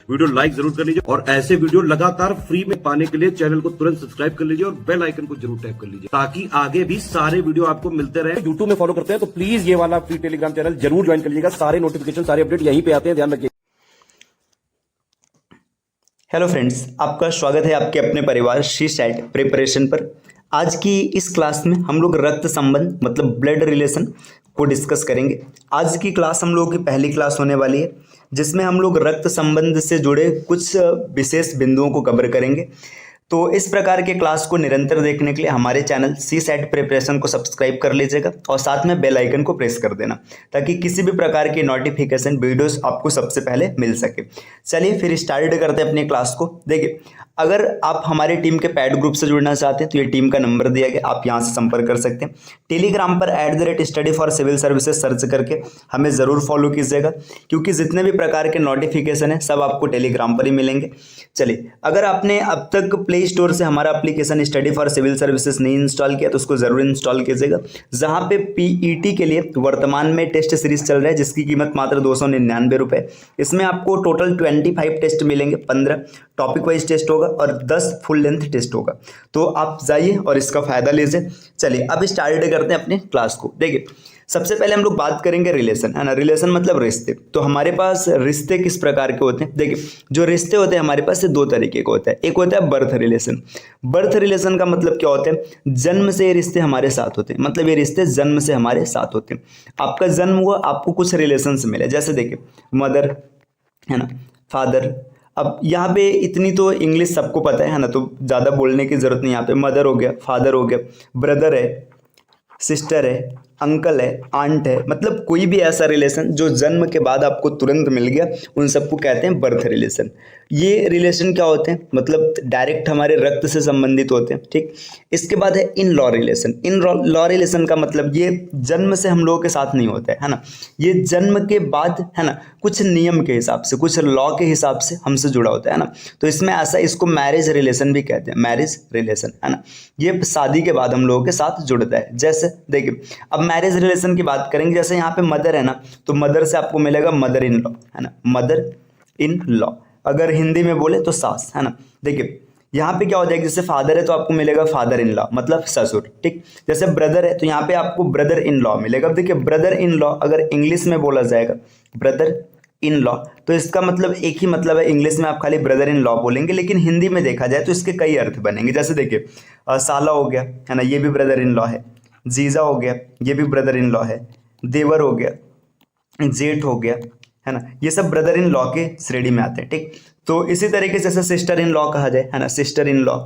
Video like जरूर कर लीजिए और ऐसे वीडियो लगातार फ्री में पाने के लिए चैनल को तुरंत सब्सक्राइब कर लीजिए और बेल आइकन को जरूर टैप कर लीजिए ताकि आगे भी सारे वीडियो आपको मिलते रहे। यूट्यूब में फॉलो करते हैं तो प्लीज ये वाला फ्री टेलीग्राम चैनल जरूर ज्वाइन कर लीजिएगा। सारे नोटिफिकेशन सारे अपडेट यहीं पे आते हैं, ध्यान रखिए। हेलो फ्रेंड्स, आपका स्वागत है आपके अपने परिवार सी सेट प्रिपरेशन पर। आज की इस क्लास में हम लोग रक्त संबंध मतलब ब्लड रिलेशन को डिस्कस करेंगे। आज की क्लास हम लोगों की पहली क्लास होने वाली है जिसमें हम लोग रक्त संबंध से जुड़े कुछ विशेष बिंदुओं को कवर करेंगे। तो इस प्रकार के क्लास को निरंतर देखने के लिए हमारे चैनल सी सेट प्रिपरेशन को सब्सक्राइब कर लीजिएगा और साथ में बेल आइकन को प्रेस कर देना ताकि किसी भी प्रकार की नोटिफिकेशन वीडियोस आपको सबसे पहले मिल सके। चलिए फिर स्टार्ट करते हैं अपनी क्लास को। देखिए, अगर आप हमारी टीम के पैड ग्रुप से जुड़ना चाहते हैं तो ये टीम का नंबर दिया गया, आप यहाँ से संपर्क कर सकते हैं। टेलीग्राम पर @study for civil services search करके हमें ज़रूर फॉलो कीजिएगा क्योंकि जितने भी प्रकार के नोटिफिकेशन है सब आपको टेलीग्राम पर ही मिलेंगे। चलिए, अगर आपने अब तक प्ले स्टोर से हमारा application study for civil services नहीं इंस्टॉल किया तो उसको ज़रूर इंस्टॉल कीजिएगा। जहाँ पे पीईटी के लिए वर्तमान में टेस्ट सीरीज चल रहा है जिसकी कीमत मात्र 299 रुपये। इसमें आपको टोटल 25 टेस्ट मिलेंगे, 15 टॉपिक वाइज टेस्ट होगा और 10 फुल लेंथ टेस्ट होगा। तो आप जाइए और इसका फ़ायदा लीजिए। चलिए अब स्टार्ट करते हैं अपने क्लास को। देखिए, सबसे पहले हम लोग बात करेंगे रिलेशन, है ना। रिलेशन मतलब रिश्ते। तो हमारे पास रिश्ते किस प्रकार के होते हैं? देखिए, जो रिश्ते होते हैं हमारे पास से दो तरीके के होता है। एक होता है बर्थ रिलेशन। बर्थ रिलेशन का मतलब क्या होता है? जन्म से ये रिश्ते हमारे साथ होते हैं, मतलब ये रिश्ते जन्म से हमारे साथ होते हैं। आपका जन्म हुआ, आपको कुछ रिलेशन से मिले, जैसे देखिए मदर, है ना, फादर। अब यहाँ पे इतनी तो इंग्लिश सबको पता है ना, तो ज़्यादा बोलने की ज़रूरत नहीं। यहाँ पे मदर हो गया, फादर हो गया, ब्रदर है, सिस्टर है, अंकल है, आंट है, मतलब कोई भी ऐसा रिलेशन जो जन्म के बाद आपको तुरंत मिल गया, उन सबको कहते हैं बर्थ रिलेशन। ये रिलेशन क्या होते हैं? मतलब डायरेक्ट हमारे रक्त से संबंधित होते हैं, ठीक। इसके बाद है in law relation. In law relation का मतलब ये जन्म से हम लोगों के साथ नहीं होता है ना, ये जन्म के बाद, है ना, कुछ नियम के हिसाब से, कुछ लॉ के हिसाब से हमसे जुड़ा होता है ना। तो इसमें ऐसा, इसको मैरिज रिलेशन भी कहते हैं, मैरिज रिलेशन, है ना। ये शादी के बाद हम लोगों के साथ जुड़ता है। जैसे देखिए, अब मैरिज रिलेशन की बात करेंगे, जैसे यहाँ पे मदर है ना, तो मदर से आपको मिलेगा मदर इन लॉ, है ना, मदर इन लॉ। अगर हिंदी में बोले तो सास, है ना। देखिए यहाँ पे क्या हो जाएगा, जैसे फादर है तो आपको मिलेगा फादर इन लॉ, मतलब ससुर, ठीक। जैसे ब्रदर है तो यहाँ पे आपको ब्रदर इन लॉ मिलेगा। अब देखिए, ब्रदर इन लॉ अगर इंग्लिश में बोला जाएगा ब्रदर इन लॉ, तो इसका मतलब एक ही मतलब है। इंग्लिश में आप खाली ब्रदर इन लॉ बोलेंगे, लेकिन हिंदी में देखा जाए तो इसके कई अर्थ बनेंगे। जैसे देखिए, साला हो गया, है ना, ये भी ब्रदर इन लॉ है। जीजा हो गया, ये भी ब्रदर इन लॉ है। देवर हो गया, जेठ हो गया, है ना, ये सब ब्रदर इन लॉ के श्रेणी में आते हैं, ठीक। तो इसी तरीके से सिस्टर इन लॉ कहा जाए, है ना, sister in law,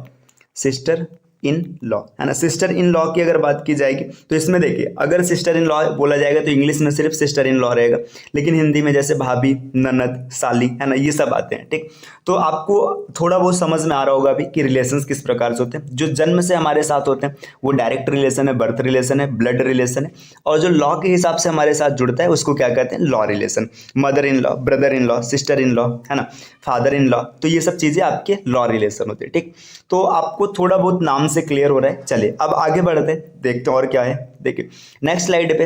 sister in law, है ना। सिस्टर इन लॉ की अगर बात की जाएगी तो इसमें देखिए, अगर सिस्टर इन लॉ बोला जाएगा तो इंग्लिश में सिर्फ सिस्टर इन लॉ रहेगा, लेकिन हिंदी में जैसे भाभी, ननद, साली, है ना, ये सब आते हैं, ठीक। तो आपको थोड़ा बहुत समझ में आ रहा होगा अभी कि रिलेशंस किस प्रकार से होते हैं। जो जन्म से हमारे साथ होते हैं वो डायरेक्ट रिलेशन है, बर्थ रिलेशन है, ब्लड रिलेशन है, और जो लॉ के हिसाब से हमारे साथ जुड़ता है उसको क्या कहते हैं? Law relation. Mother in law, brother in law, sister in law, है ना, फादर इन लॉ, तो ये सब चीज़ें आपके लॉ रिलेशन होते हैं, ठीक। तो आपको थोड़ा बहुत नाम से क्लियर हो रहा है। चलिए अब आगे बढ़ते हैं, देखते हैं और क्या है। देखिए नेक्स्ट स्लाइड पे,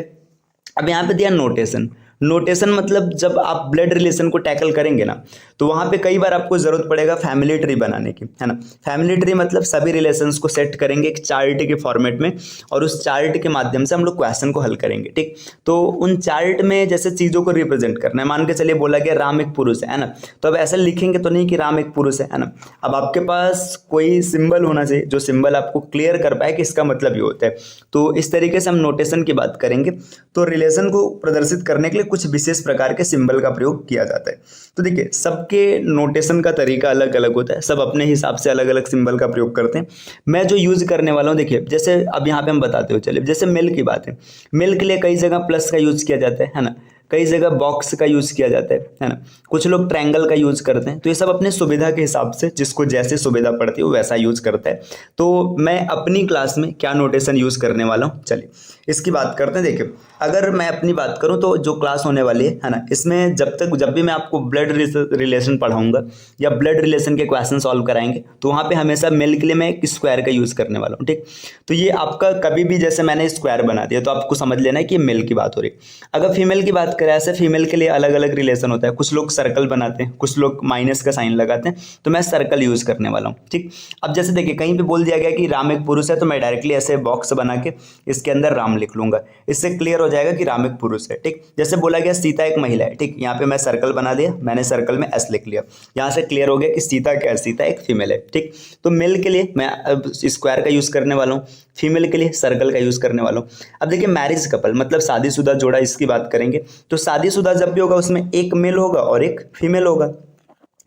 अब यहाँ पे दिया नोटेशन। नोटेशन मतलब जब आप ब्लड रिलेशन को टैकल करेंगे ना, तो वहाँ पे कई बार आपको ज़रूरत पड़ेगा फैमिली ट्री बनाने की, है ना। फैमिली ट्री मतलब सभी रिलेशंस को सेट करेंगे एक चार्ट के फॉर्मेट में, और उस चार्ट के माध्यम से हम लोग क्वेश्चन को हल करेंगे, ठीक। तो उन चार्ट में जैसे चीज़ों को रिप्रेजेंट करना है, मान के चलिए बोला गया राम एक पुरुष है ना, तो अब ऐसा लिखेंगे तो नहीं कि राम एक पुरुष है ना। अब आपके पास कोई सिंबल होना चाहिए जो सिंबल आपको क्लियर कर पाए कि इसका मतलब ये होता है। तो इस तरीके से हम नोटेशन की बात करेंगे। तो रिलेशन को प्रदर्शित करने के लिए कुछ विशेष प्रकार के सिंबल का प्रयोग किया जाता है। तो देखिए, सबके नोटेशन का तरीका अलग अलग होता है, सब अपने हिसाब से अलग अलग सिंबल का प्रयोग करते हैं। मैं जो यूज करने वाला हूँ, देखिए जैसे अब यहाँ पे हम बताते हो, चलिए जैसे मिल की बात है, मिल के लिए कई जगह प्लस का यूज किया जाता है ना, कई जगह बॉक्स का यूज किया जाता है ना, कुछ लोग ट्रायंगल का यूज करते हैं। तो ये सब अपने सुविधा के हिसाब से, जिसको जैसे सुविधा पड़ती है वो वैसा यूज करता है। तो मैं अपनी क्लास में क्या नोटेशन यूज करने वाला हूँ, चलिए इसकी बात करते हैं। देखिए अगर मैं अपनी बात करूं तो जो क्लास होने वाली है ना, इसमें जब भी मैं आपको ब्लड रिलेशन पढ़ाऊंगा या ब्लड रिलेशन के क्वेश्चन सॉल्व कराएंगे तो वहाँ पे हमेशा मेल के लिए मैं एक स्क्वायर का यूज़ करने वाला हूँ, ठीक। तो ये आपका कभी भी जैसे मैंने स्क्वायर बना दिया तो आपको समझ लेना है कि मेल की बात हो रही। अगर फीमेल की बात करें, ऐसे फीमेल के लिए अलग अलग रिलेशन होता है, कुछ लोग सर्कल बनाते हैं, कुछ लोग माइनस का साइन लगाते हैं, तो मैं सर्कल यूज़ करने वाला हूँ, ठीक। अब जैसे देखिए कहीं पे बोल दिया गया कि राम एक पुरुष है, तो मैं डायरेक्टली ऐसे बॉक्स बना के इसके अंदर राम लिख लूंगा, इससे क्लियर हो जाएगा कि राम एक पुरुष है, ठीक। जैसे बोला गया सीता एक महिला है, ठीक, यहाँ पे मैं सर्कल बना दिया, मैंने सर्कल में एस लिख लिया, यहाँ से क्लियर हो गया कि सीता क्या है, सीता एक फीमेल है, ठीक। तो मेल के लिए मैं अब स्क्वायर का यूज़ करने वाला हूँ, फीमेल के लिए सर्कल का यूज़ करने वाला हूँ। अब देखिए मैरिज कपल मतलब शादीशुदा जोड़ा, इसकी बात करेंगे तो शादीशुदा जब भी होगा उसमें एक मेल होगा और एक फीमेल होगा,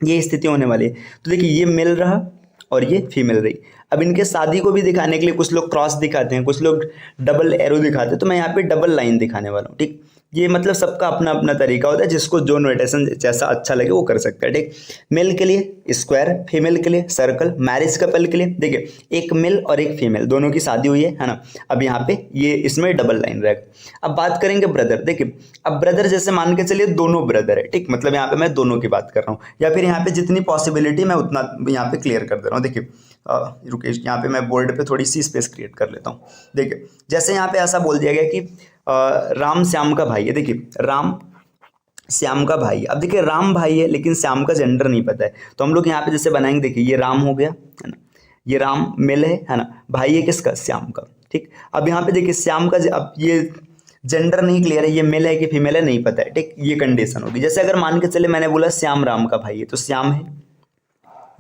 ये स्थिति होने वाली है। तो देखिए ये मेल रहा और ये फीमेल रही। अब इनके शादी को भी दिखाने के लिए कुछ लोग क्रॉस दिखाते हैं, कुछ लोग डबल एरो दिखाते हैं, तो मैं यहाँ पे डबल लाइन दिखाने वाला हूँ, ठीक। ये मतलब सबका अपना अपना तरीका होता है, जिसको जो नोटेशन जैसा अच्छा लगे वो कर सकता है, ठीक। मेल के लिए स्क्वायर, फीमेल के लिए सर्कल, मैरिज कपल के लिए देखिए एक मेल और एक फीमेल दोनों की शादी हुई है ना। अब यहाँ पे ये इसमें डबल लाइन रहेगा। अब बात करेंगे ब्रदर, देखिए अब ब्रदर जैसे मान के चलिए दोनों ब्रदर है, ठीक, मतलब यहाँ पे मैं दोनों की बात कर रहा हूँ, या फिर यहाँ पे जितनी पॉसिबिलिटी मैं उतना यहाँ पे क्लियर कर दे रहा हूँ। देखिए रुकेश, यहाँ पे मैं बोर्ड पे थोड़ी सी स्पेस क्रिएट कर लेता हूँ। देखिए जैसे यहाँ पे ऐसा बोल दिया गया कि राम श्याम का भाई है, देखिए राम श्याम का भाई है। अब देखिए राम भाई है लेकिन श्याम का जेंडर नहीं पता है, तो हम लोग यहाँ पे जैसे बनाएंगे, देखिए ये राम हो गया है ना, ये राम मेल है ना, भाई है किसका, श्याम का, ठीक। अब यहाँ पे देखिए श्याम का अब ये जेंडर नहीं क्लियर है, ये मेल है कि फीमेल है नहीं पता है, ठीक, ये कंडीशन होगी। जैसे अगर मान के चले मैंने बोला श्याम राम का भाई है, तो श्याम है,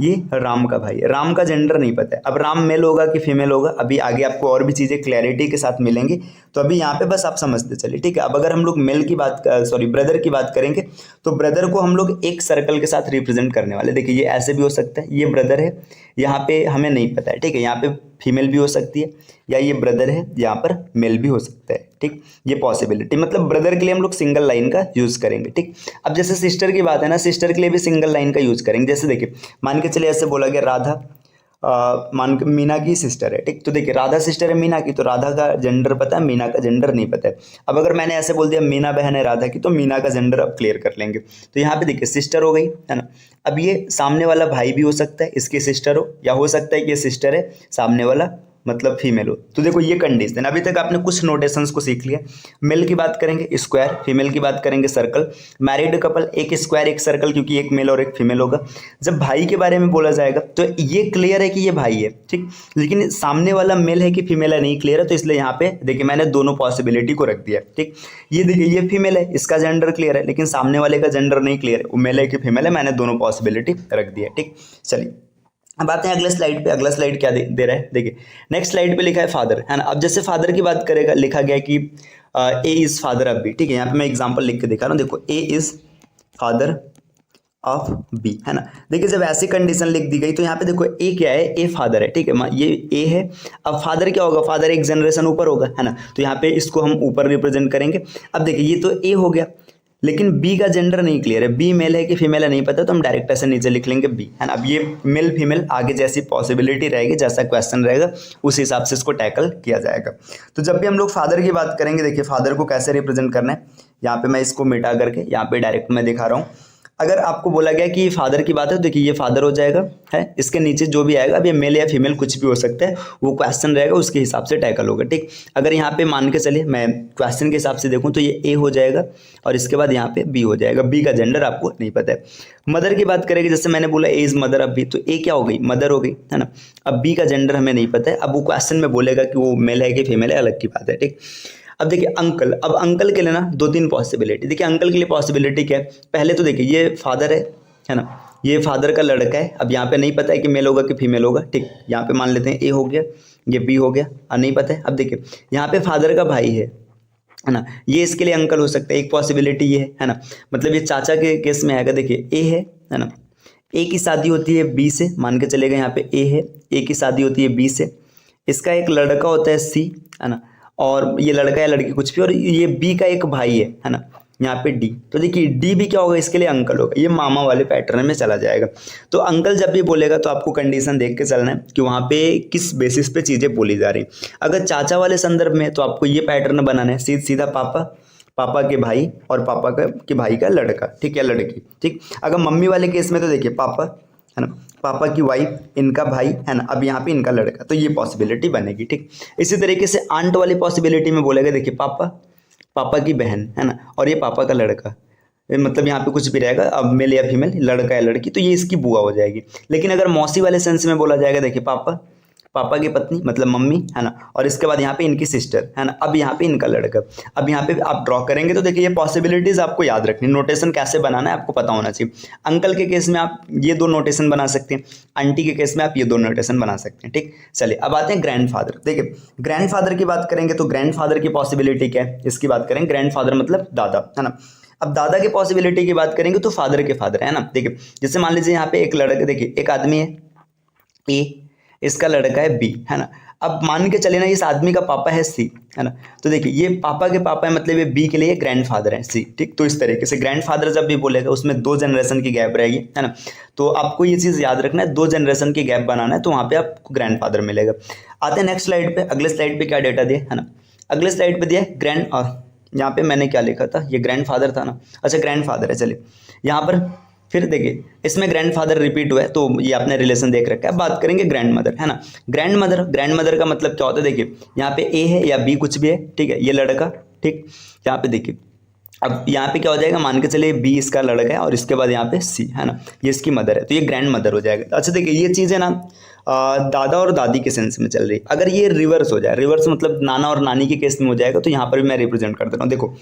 ये राम का भाई है, राम का जेंडर नहीं पता है। अब राम मेल होगा कि फीमेल होगा, अभी आगे आपको और भी चीज़ें क्लैरिटी के साथ मिलेंगी, तो अभी यहाँ पे बस आप समझते चलिए, ठीक है। अब अगर हम लोग मेल की बात ब्रदर की बात करेंगे, तो ब्रदर को हम लोग एक सर्कल के साथ रिप्रेजेंट करने वाले। देखिए ये ऐसे भी हो सकता है, ये ब्रदर है, यहाँ पे हमें नहीं पता है, ठीक है, यहाँ पे फीमेल भी हो सकती है, या ये ब्रदर है यहाँ पर मेल भी हो सकता है, ठीक। ये पॉसिबिलिटी मतलब ब्रदर के लिए हम लोग सिंगल लाइन का यूज़ करेंगे, ठीक। अब जैसे सिस्टर की बात है ना, सिस्टर के लिए भी सिंगल लाइन का यूज़ करेंगे। जैसे देखिए मान के चलिए ऐसे बोला गया राधा मान के मीना की सिस्टर है, ठीक। तो देखिए राधा सिस्टर है मीना की, तो राधा का जेंडर पता है, मीना का जेंडर नहीं पता है। अब अगर मैंने ऐसे बोल दिया मीना बहन है राधा की, तो मीना का जेंडर अब क्लियर कर लेंगे। तो यहाँ पे देखिए सिस्टर हो गई है ना। अब ये सामने वाला भाई भी हो सकता है, इसकी सिस्टर हो, या हो सकता है कि ये सिस्टर है, सामने वाला मतलब फीमेल हो। तो देखो ये कंडीशन, अभी तक आपने कुछ नोटेशंस को सीख लिया। मेल की बात करेंगे स्क्वायर, फीमेल की बात करेंगे सर्कल, मैरिड कपल एक स्क्वायर एक सर्कल, क्योंकि एक मेल और एक फीमेल होगा। जब भाई के बारे में बोला जाएगा तो ये क्लियर है कि ये भाई है, ठीक, लेकिन सामने वाला मेल है कि फीमेल है नहीं क्लियर है, तो इसलिए यहाँ पे देखिए मैंने दोनों पॉसिबिलिटी को रख दिया, ठीक। ये देखिए ये फीमेल है, इसका जेंडर क्लियर है, लेकिन सामने वाले का जेंडर नहीं क्लियर है, वो मेल है कि फीमेल है, मैंने दोनों पॉसिबिलिटी रख दिया, ठीक। चलिए अब आते हैं अगले स्लाइड पे। अगला स्लाइड क्या दे रहा है, देखिए नेक्स्ट स्लाइड पे लिखा है फादर, है ना। अब जैसे फादर की बात करेगा, लिखा गया कि ए इज फादर ऑफ बी, ठीक है। यहाँ पे मैं एग्जांपल लिख के दिखा रहा हूँ, देखो ए इज फादर ऑफ बी, है ना। देखिए जब ऐसी कंडीशन लिख दी गई तो यहाँ पे देखो ए क्या है, ए फादर है, ठीक है, ये ए है। अब फादर क्या होगा, फादर एक जनरेशन ऊपर होगा, है ना, तो यहाँ पे इसको हम ऊपर रिप्रेजेंट करेंगे। अब देखिए ये तो ए हो गया, लेकिन बी का जेंडर नहीं क्लियर है, बी मेल है कि फीमेल है नहीं पता, तो हम डायरेक्ट ऐसे नीचे लिख लेंगे बी, है ना। अब ये मेल फीमेल आगे जैसी पॉसिबिलिटी रहेगी, जैसा क्वेश्चन रहेगा उस हिसाब से इसको टैकल किया जाएगा। तो जब भी हम लोग फादर की बात करेंगे, देखिए फादर को कैसे रिप्रेजेंट करना है, यहाँ पे मैं इसको मिटा करके यहाँ पे डायरेक्ट मैं दिखा रहा हूँ। अगर आपको बोला गया कि फादर की बात है, तो देखिए ये फादर हो जाएगा, है, इसके नीचे जो भी आएगा, अब ये मेल या फीमेल कुछ भी हो सकता है, वो क्वेश्चन रहेगा उसके हिसाब से टैकल होगा, ठीक। अगर यहाँ पे मान के चलिए मैं क्वेश्चन के हिसाब से देखूँ तो ये ए हो जाएगा और इसके बाद यहाँ पे बी हो जाएगा, बी का जेंडर आपको नहीं पता है। मदर की बात करेंगे, जैसे मैंने बोला ए इज मदर ऑफ बी, तो ए क्या हो गई, मदर हो गई, है ना। अब बी का जेंडर हमें नहीं पता है, अब वो क्वेश्चन में बोलेगा कि वो मेल है कि फीमेल है, अलग की बात है, ठीक। अब देखिए अंकल, अब अंकल के लिए ना दो तीन पॉसिबिलिटी। देखिए अंकल के लिए पॉसिबिलिटी क्या है, पहले तो देखिए ये फादर है ना, ये फादर का लड़का है। अब यहाँ पे नहीं पता है कि मेल होगा कि फीमेल होगा, ठीक। यहाँ पे मान लेते हैं ए हो गया, ये बी हो गया, और नहीं पता है। अब देखिए यहाँ पे फादर का भाई है ना, ये इसके लिए अंकल हो सकता है, एक पॉसिबिलिटी ये है ना, मतलब ये चाचा के केस में आएगा। देखिए ए है ना, ए की शादी होती है बी से, मान के चलेगा यहाँ पे ए है, ए की शादी होती है बी से, इसका एक लड़का होता है सी, है ना, और ये लड़का या लड़की कुछ भी, और ये बी का एक भाई है ना, यहाँ पे डी, तो देखिए डी भी क्या होगा, इसके लिए अंकल होगा, ये मामा वाले पैटर्न में चला जाएगा। तो अंकल जब भी बोलेगा तो आपको कंडीशन देख के चलना है कि वहाँ पे किस बेसिस पे चीज़ें बोली जा रही। अगर चाचा वाले संदर्भ में तो आपको ये पैटर्न बनाना है, सीधा पापा, पापा के भाई और पापा के भाई का लड़का, ठीक है, लड़की, ठीक। अगर मम्मी वाले केस में तो देखिए पापा, है ना, पापा की वाइफ, इनका भाई, है ना, अब यहाँ पे इनका लड़का, तो ये पॉसिबिलिटी बनेगी, ठीक। इसी तरीके से आंट वाली पॉसिबिलिटी में बोलेगा, देखिए पापा, पापा की बहन, है ना, और ये पापा का लड़का, मतलब यहाँ पे कुछ भी रहेगा, अब मेल या फीमेल, लड़का या लड़की, तो ये इसकी बुआ हो जाएगी। लेकिन अगर मौसी वाले सेंस में बोला जाएगा, देखिए पापा, पापा की पत्नी मतलब मम्मी, है ना, और इसके बाद यहाँ पे इनकी सिस्टर, है ना, अब यहाँ पे इनका लड़का। अब यहाँ पे आप ड्रॉ करेंगे तो देखिए ये पॉसिबिलिटीज आपको याद रखनी, नोटेशन कैसे बनाना है आपको पता होना चाहिए। अंकल के केस में आप ये दो नोटेशन बना सकते हैं, आंटी के केस में आप ये दो नोटेशन बना सकते हैं, ठीक। चलिए अब आते हैं ग्रैंडफादर। देखिए ग्रैंडफादर की बात करेंगे तो ग्रैंडफादर की पॉसिबिलिटी क्या है, इसकी बात करें, ग्रैंडफादर मतलब दादा, है ना। अब दादा की पॉसिबिलिटी की बात करेंगे तो फादर के फादर, है ना। देखिए जैसे मान लीजिए यहाँ पे एक लड़का, देखिए एक आदमी है ए, इसका लड़का है बी, है ना। अब मान के चले ना इस आदमी का पापा है सी, है ना, तो देखिए ये पापा के पापा है, मतलब ये बी के लिए ग्रैंडफादर है सी, ठीक। तो इस तरीके से ग्रैंडफादर जब भी बोलेगा उसमें 2 जनरेशन की गैप रहेगी, है ना। तो आपको ये चीज़ याद रखना है, 2 जनरेशन की गैप बनाना है, तो वहाँ पे आपको ग्रैंडफादर मिलेगा। आते हैं नेक्स्ट स्लाइड पे, अगले स्लाइड पे क्या डेटा दिया, है ना, अगले स्लाइड पे दिया ग्रैंड, यहाँ पे मैंने क्या लिखा था, ये ग्रैंडफादर था ना, अच्छा ग्रैंडफादर है। चलिए यहाँ पर फिर देखिए इसमें ग्रैंडफादर रिपीट हुआ है, तो ये आपने रिलेशन देख रखा है। बात करेंगे ग्रैंडमदर, है ना। ग्रैंडमदर का मतलब क्या होता है, देखिए यहाँ पे ए है या बी कुछ भी है, ठीक है, ये लड़का, ठीक। यहाँ पे देखिए अब यहाँ पे क्या हो जाएगा, मान के चलिए बी इसका लड़का है और इसके बाद यहाँ पे सी, है ना, ये इसकी मदर है, तो ये ग्रैंड मदर हो जाएगा। अच्छा देखिए ये चीज़ें ना दादा और दादी के सेंस में चल रही है। अगर ये रिवर्स हो जाए, रिवर्स मतलब नाना और नानी के केस में हो जाएगा, तो यहाँ पर भी मैं रिप्रेजेंट कर देता हूँ। देखो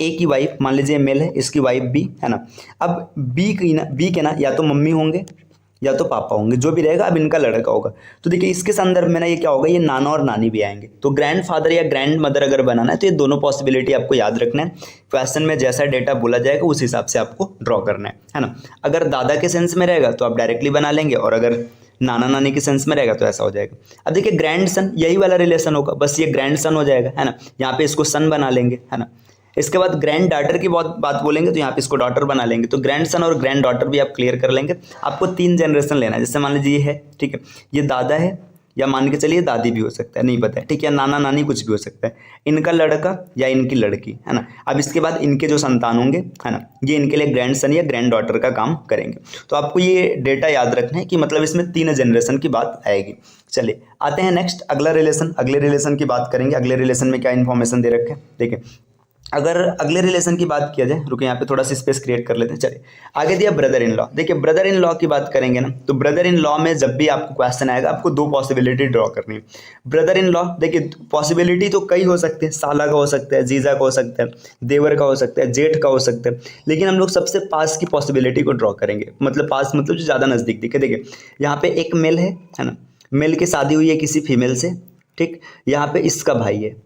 ए की वाइफ मान लीजिए मेल है, इसकी वाइफ बी, है ना। अब बी के ना या तो मम्मी होंगे या तो पापा होंगे, जो भी रहेगा, अब इनका लड़का होगा। तो देखिए इसके संदर्भ में ना ये क्या होगा, ये नाना और नानी भी आएंगे। तो ग्रैंडफादर या ग्रैंड मदर अगर बनाना है तो ये दोनों पॉसिबिलिटी आपको याद रखना है। क्वेश्चन में जैसा डेटा बोला जाएगा उस हिसाब से आपको ड्रॉ करना है ना। अगर दादा के सेंस में रहेगा तो आप डायरेक्टली बना लेंगे, और अगर नाना नानी के सेंस में रहेगा तो ऐसा हो जाएगा। अब देखिए ग्रैंड सन, यही वाला रिलेशन होगा, बस ये ग्रैंड सन हो जाएगा, है ना। यहाँ पे इसको सन बना लेंगे, है ना। इसके बाद ग्रैंड डॉटर की बात बोलेंगे तो यहाँ पे इसको डॉटर बना लेंगे। तो ग्रैंड सन और ग्रैंड डॉटर भी आप क्लियर कर लेंगे। आपको 3 जनरेशन लेना है, जैसे मान लीजिए ये है, ठीक है, ये दादा है, या मान के चलिए दादी भी हो सकता है, नहीं पता है, ठीक है, नाना नानी कुछ भी हो सकता है, इनका लड़का या इनकी लड़की, है ना। अब इसके बाद इनके जो संतान होंगे, है ना, ये इनके लिए ग्रैंड सन या ग्रैंड डॉटर का काम करेंगे। तो आपको ये डेटा याद रखना है कि मतलब इसमें 3 जनरेशन की बात आएगी। चलिए आते हैं नेक्स्ट अगला रिलेशन, अगले रिलेशन की बात करेंगे। अगले रिलेशन में क्या इन्फॉर्मेशन दे रखे हैं, देखिए अगर अगले रिलेशन की बात किया जाए, रुके यहाँ पे थोड़ा सा स्पेस क्रिएट कर लेते हैं। चलिए आगे दिया ब्रदर इन लॉ। देखिए ब्रदर इन लॉ की बात करेंगे ना, तो ब्रदर इन लॉ में जब भी आपको क्वेश्चन आएगा आपको 2 पॉसिबिलिटी ड्रॉ करनी है। ब्रदर इन लॉ देखिए पॉसिबिलिटी तो कई हो सकते हैं, साला का हो सकता है, जीजा का हो सकता है, देवर का हो सकता है, जेठ का हो सकता है, लेकिन हम लोग सबसे पास की पॉसिबिलिटी को ड्रॉ करेंगे। मतलब पास मतलब जो ज़्यादा नज़दीक दिखे। देखिए यहाँ पे एक मेल है ना, मेल की शादी हुई है किसी फीमेल से, ठीक। यहाँ पे इसका भाई है,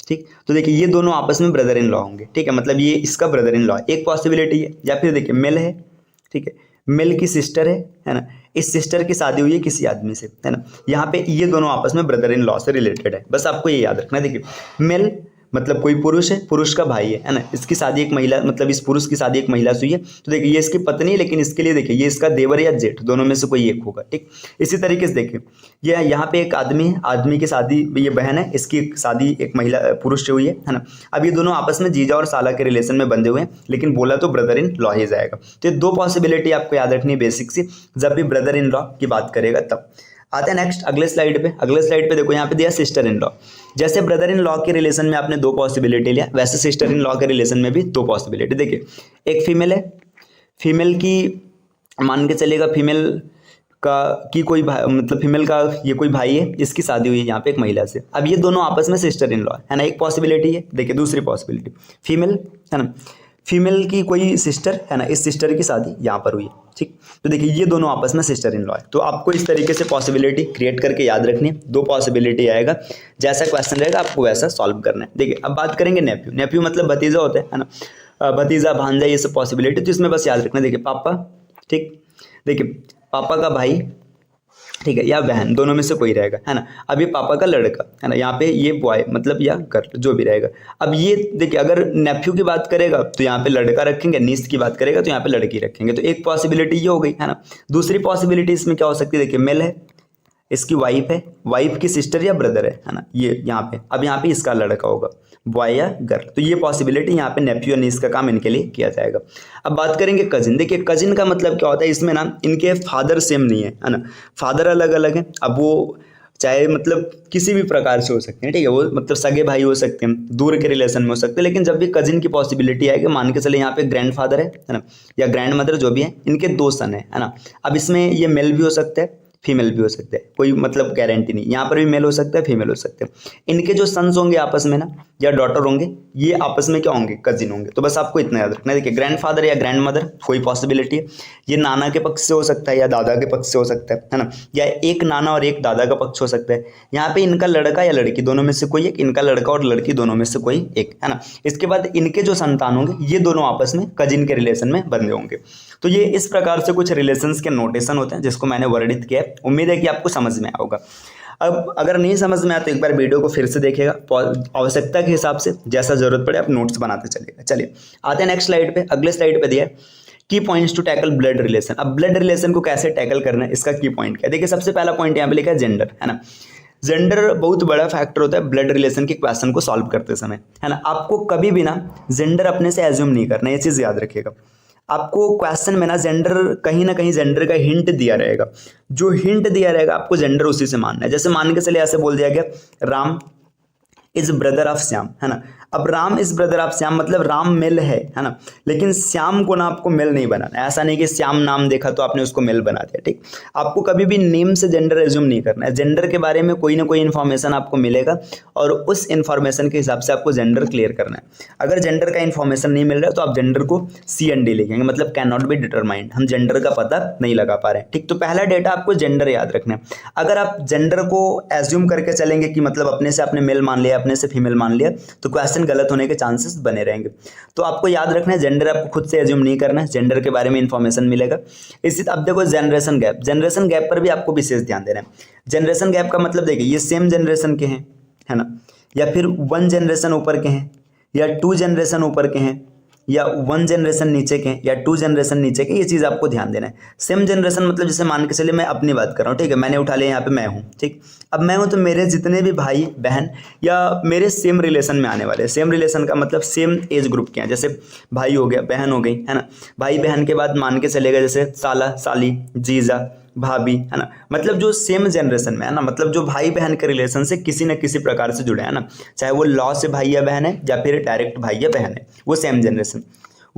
ठीक। तो देखिए ये दोनों आपस में ब्रदर इन लॉ होंगे, ठीक है, मतलब ये इसका ब्रदर इन लॉ एक पॉसिबिलिटी है। या फिर देखिए मेल है, ठीक है, मेल की सिस्टर है ना, इस सिस्टर की शादी हुई है किसी आदमी से, है ना। यहाँ पे ये दोनों आपस में ब्रदर इन लॉ से रिलेटेड है, बस आपको ये याद रखना है। देखिए मेल मतलब कोई पुरुष है, पुरुष का भाई है ना, इसकी शादी एक महिला, मतलब इस पुरुष की शादी एक महिला से हुई है, तो देखिए ये इसकी पत्नी है, लेकिन इसके लिए देखिए ये इसका देवर या जेठ, दोनों में से कोई एक होगा, ठीक। इसी तरीके से देखिए ये यहाँ पे एक आदमी है, आदमी की शादी, ये बहन है, इसकी शादी एक महिला पुरुष से हुई है ना। अब ये दोनों आपस में जीजा और साला के रिलेशन में बंधे हुए हैं, लेकिन बोला तो ब्रदर इन लॉ ही जाएगा। तो ये 2 पॉसिबिलिटी आपको याद रखनी है बेसिक सी, जब भी ब्रदर इन लॉ की बात करेगा तब। आते हैं नेक्स्ट अगले स्लाइड पे। अगले स्लाइड पे देखो यहाँ पे दिया सिस्टर इन लॉ। जैसे ब्रदर इन लॉ के रिलेशन में आपने 2 पॉसिबिलिटी लिया, वैसे सिस्टर इन लॉ के रिलेशन में भी 2 पॉसिबिलिटी। देखिए एक फीमेल है, फीमेल की मान के चलेगा फीमेल का की कोई मतलब फीमेल का ये कोई भाई है, इसकी शादी हुई है यहाँ पे एक महिला से। अब ये दोनों आपस में सिस्टर इन लॉ है ना, एक पॉसिबिलिटी है। देखिए दूसरी पॉसिबिलिटी फीमेल है ना, फीमेल की कोई सिस्टर है ना, इस सिस्टर की शादी यहाँ पर हुई है, ठीक। तो देखिए ये दोनों आपस में सिस्टर इन लॉ है। तो आपको इस तरीके से पॉसिबिलिटी क्रिएट करके याद रखनी है। 2 पॉसिबिलिटी आएगा, जैसा क्वेश्चन रहेगा आपको वैसा सॉल्व करना है। देखिए अब बात करेंगे नेफ्यू। नेफ्यू मतलब भतीजा होता है ना, भतीजा भांजा ये सब पॉसिबिलिटी, तो इसमें बस याद रखना। देखिए पापा, ठीक, देखिए पापा का भाई ठीक है, या बहन, दोनों में से कोई रहेगा, है ना। अब ये पापा का लड़का है ना, यहाँ पे ये बॉय मतलब या गर्ल जो भी रहेगा। अब ये देखिए, अगर नेफ्यू की बात करेगा तो यहाँ पे लड़का रखेंगे, नीस की बात करेगा तो यहाँ पे लड़की रखेंगे। तो एक पॉसिबिलिटी ये हो गई, है ना। दूसरी पॉसिबिलिटी इसमें क्या हो सकती है, देखिए मेल है, इसकी वाइफ है, वाइफ की सिस्टर या ब्रदर है ना, ये यहाँ पे। अब यहाँ पे इसका लड़का होगा, बॉय या गर्ल। तो ये पॉसिबिलिटी यहाँ पे नेफ्यू और नीस का काम इनके लिए किया जाएगा। अब बात करेंगे कजिन। देखिए कजिन का मतलब क्या होता है, इसमें ना इनके फादर सेम नहीं है ना, फादर अलग अलग है। अब वो चाहे मतलब किसी भी प्रकार से हो सकते हैं, ठीक है, वो मतलब सगे भाई हो सकते हैं, दूर के रिलेशन में हो सकते हैं। लेकिन जब भी कजिन की पॉसिबिलिटी आएगी, मान के चले यहाँ पे ग्रैंड फादर है ना, या ग्रैंड मदर जो भी है, इनके 2 सन है ना। अब इसमें ये मेल भी हो सकता है, फीमेल भी हो सकते हैं, कोई मतलब गारंटी नहीं। यहाँ पर भी मेल हो सकता है, फीमेल हो सकते हैं। इनके जो सन्स होंगे आपस में ना, या डॉटर होंगे, ये आपस में क्या होंगे, कजिन होंगे। तो बस आपको इतना याद रखना है। देखिए ग्रैंडफादर या ग्रैंड मदर कोई पॉसिबिलिटी है, ये नाना के पक्ष से हो सकता है या दादा के पक्ष से हो सकता है ना, या एक नाना और एक दादा का पक्ष हो सकता है। यहाँ पे इनका लड़का या लड़की दोनों में से कोई एक, इनका लड़का और लड़की दोनों में से कोई एक, है ना। इसके बाद इनके जो संतान होंगे, ये दोनों आपस में कजिन के रिलेशन में बंधे होंगे। तो ये इस प्रकार से कुछ रिलेशंस के नोटेशन होते हैं जिसको मैंने वर्णित किया है। उम्मीद है कि आपको समझ में आया होगा। अब अगर नहीं समझ में आया तो एक बार वीडियो को फिर से देखिएगा, आवश्यकता के हिसाब से जैसा जरूरत पड़े आप नोट्स बनाते चलिएगा। चलिए आते हैं नेक्स्ट स्लाइड पे। अगले स्लाइड पे दिया है की points to tackle blood relation. अब ब्लड रिलेशन को कैसे टैकल करना है, इसका की पॉइंट क्या है। देखिए सबसे पहला पॉइंट यहाँ पे लिखा है जेंडर, है ना। जेंडर बहुत बड़ा फैक्टर होता है ब्लड रिलेशन के क्वेश्चन को सॉल्व करते समय, है ना। आपको कभी भी ना जेंडर अपने से एज्यूम नहीं करना, ये चीज़ याद रखिएगा। आपको क्वेश्चन में ना कहीं जेंडर का हिंट दिया रहेगा, जो हिंट दिया रहेगा आपको जेंडर उसी से मानना है। जैसे मान के चलिए ऐसे बोल दिया गया, Ram is brother of Shyam, है ना। अब Ram is brother of Shyam मतलब राम मेल है ना, लेकिन श्याम को ना आपको मेल नहीं बनाना। ऐसा नहीं कि श्याम नाम देखा तो आपने उसको मेल बना दिया, ठीक। आपको कभी भी नेम से जेंडर एज्यूम नहीं करना है। जेंडर के बारे में कोई ना कोई इन्फॉर्मेशन आपको मिलेगा और उस इन्फॉर्मेशन के हिसाब से आपको जेंडर क्लियर करना है। अगर जेंडर का इन्फॉर्मेशन नहीं मिल रहा है तो आप जेंडर को CND लिखेंगे, मतलब कैन नॉट बी डिटरमाइंड, हम जेंडर का पता नहीं लगा पा रहे हैं, ठीक। तो पहला डेटा आपको जेंडर याद रखना है। अगर आप जेंडर को एज्यूम करके चलेंगे कि मतलब अपने से आपने मेल मान लिया, अपने से फीमेल मान लिया, तो क्वेश्चन गलत होने के चांसेस बने रहेंगे। तो आपको याद रखना है जेंडर आपको खुद से एज्यूम नहीं करना है, जेंडर के बारे में इंफॉर्मेशन मिलेगा। इसी अब देखो जनरेशन गैप, जनरेशन गैप पर भी आपको विशेष ध्यान देना है। जनरेशन गैप का मतलब देखिए ये सेम जनरेशन के हैं, है ना, या फिर 1 जनरेशन ऊपर के हैं, या 2 जनरेशन ऊपर के हैं, या 1 जनरेशन नीचे के, या 2 जनरेशन नीचे के, ये चीज़ आपको ध्यान देना है। सेम जनरेशन मतलब जैसे मान के चलिए मैं अपनी बात कर रहा हूँ, ठीक है, मैंने उठा लिया यहाँ पे मैं हूँ, ठीक। अब मैं हूँ तो मेरे जितने भी भाई बहन या मेरे सेम रिलेशन में आने वाले, सेम रिलेशन का मतलब सेम एज ग्रुप के हैं। जैसे भाई हो गया, बहन हो गई, है ना। भाई बहन के बाद मान के चलेगा जैसे साला साली, जीजा भाभी, है ना, मतलब जो सेम जनरेशन में है ना, मतलब जो भाई बहन के रिलेशन से किसी न किसी प्रकार से जुड़े हैं ना, चाहे वो लॉ से भाई या बहन है या फिर डायरेक्ट भाई या बहन है, वो सेम जनरेशन।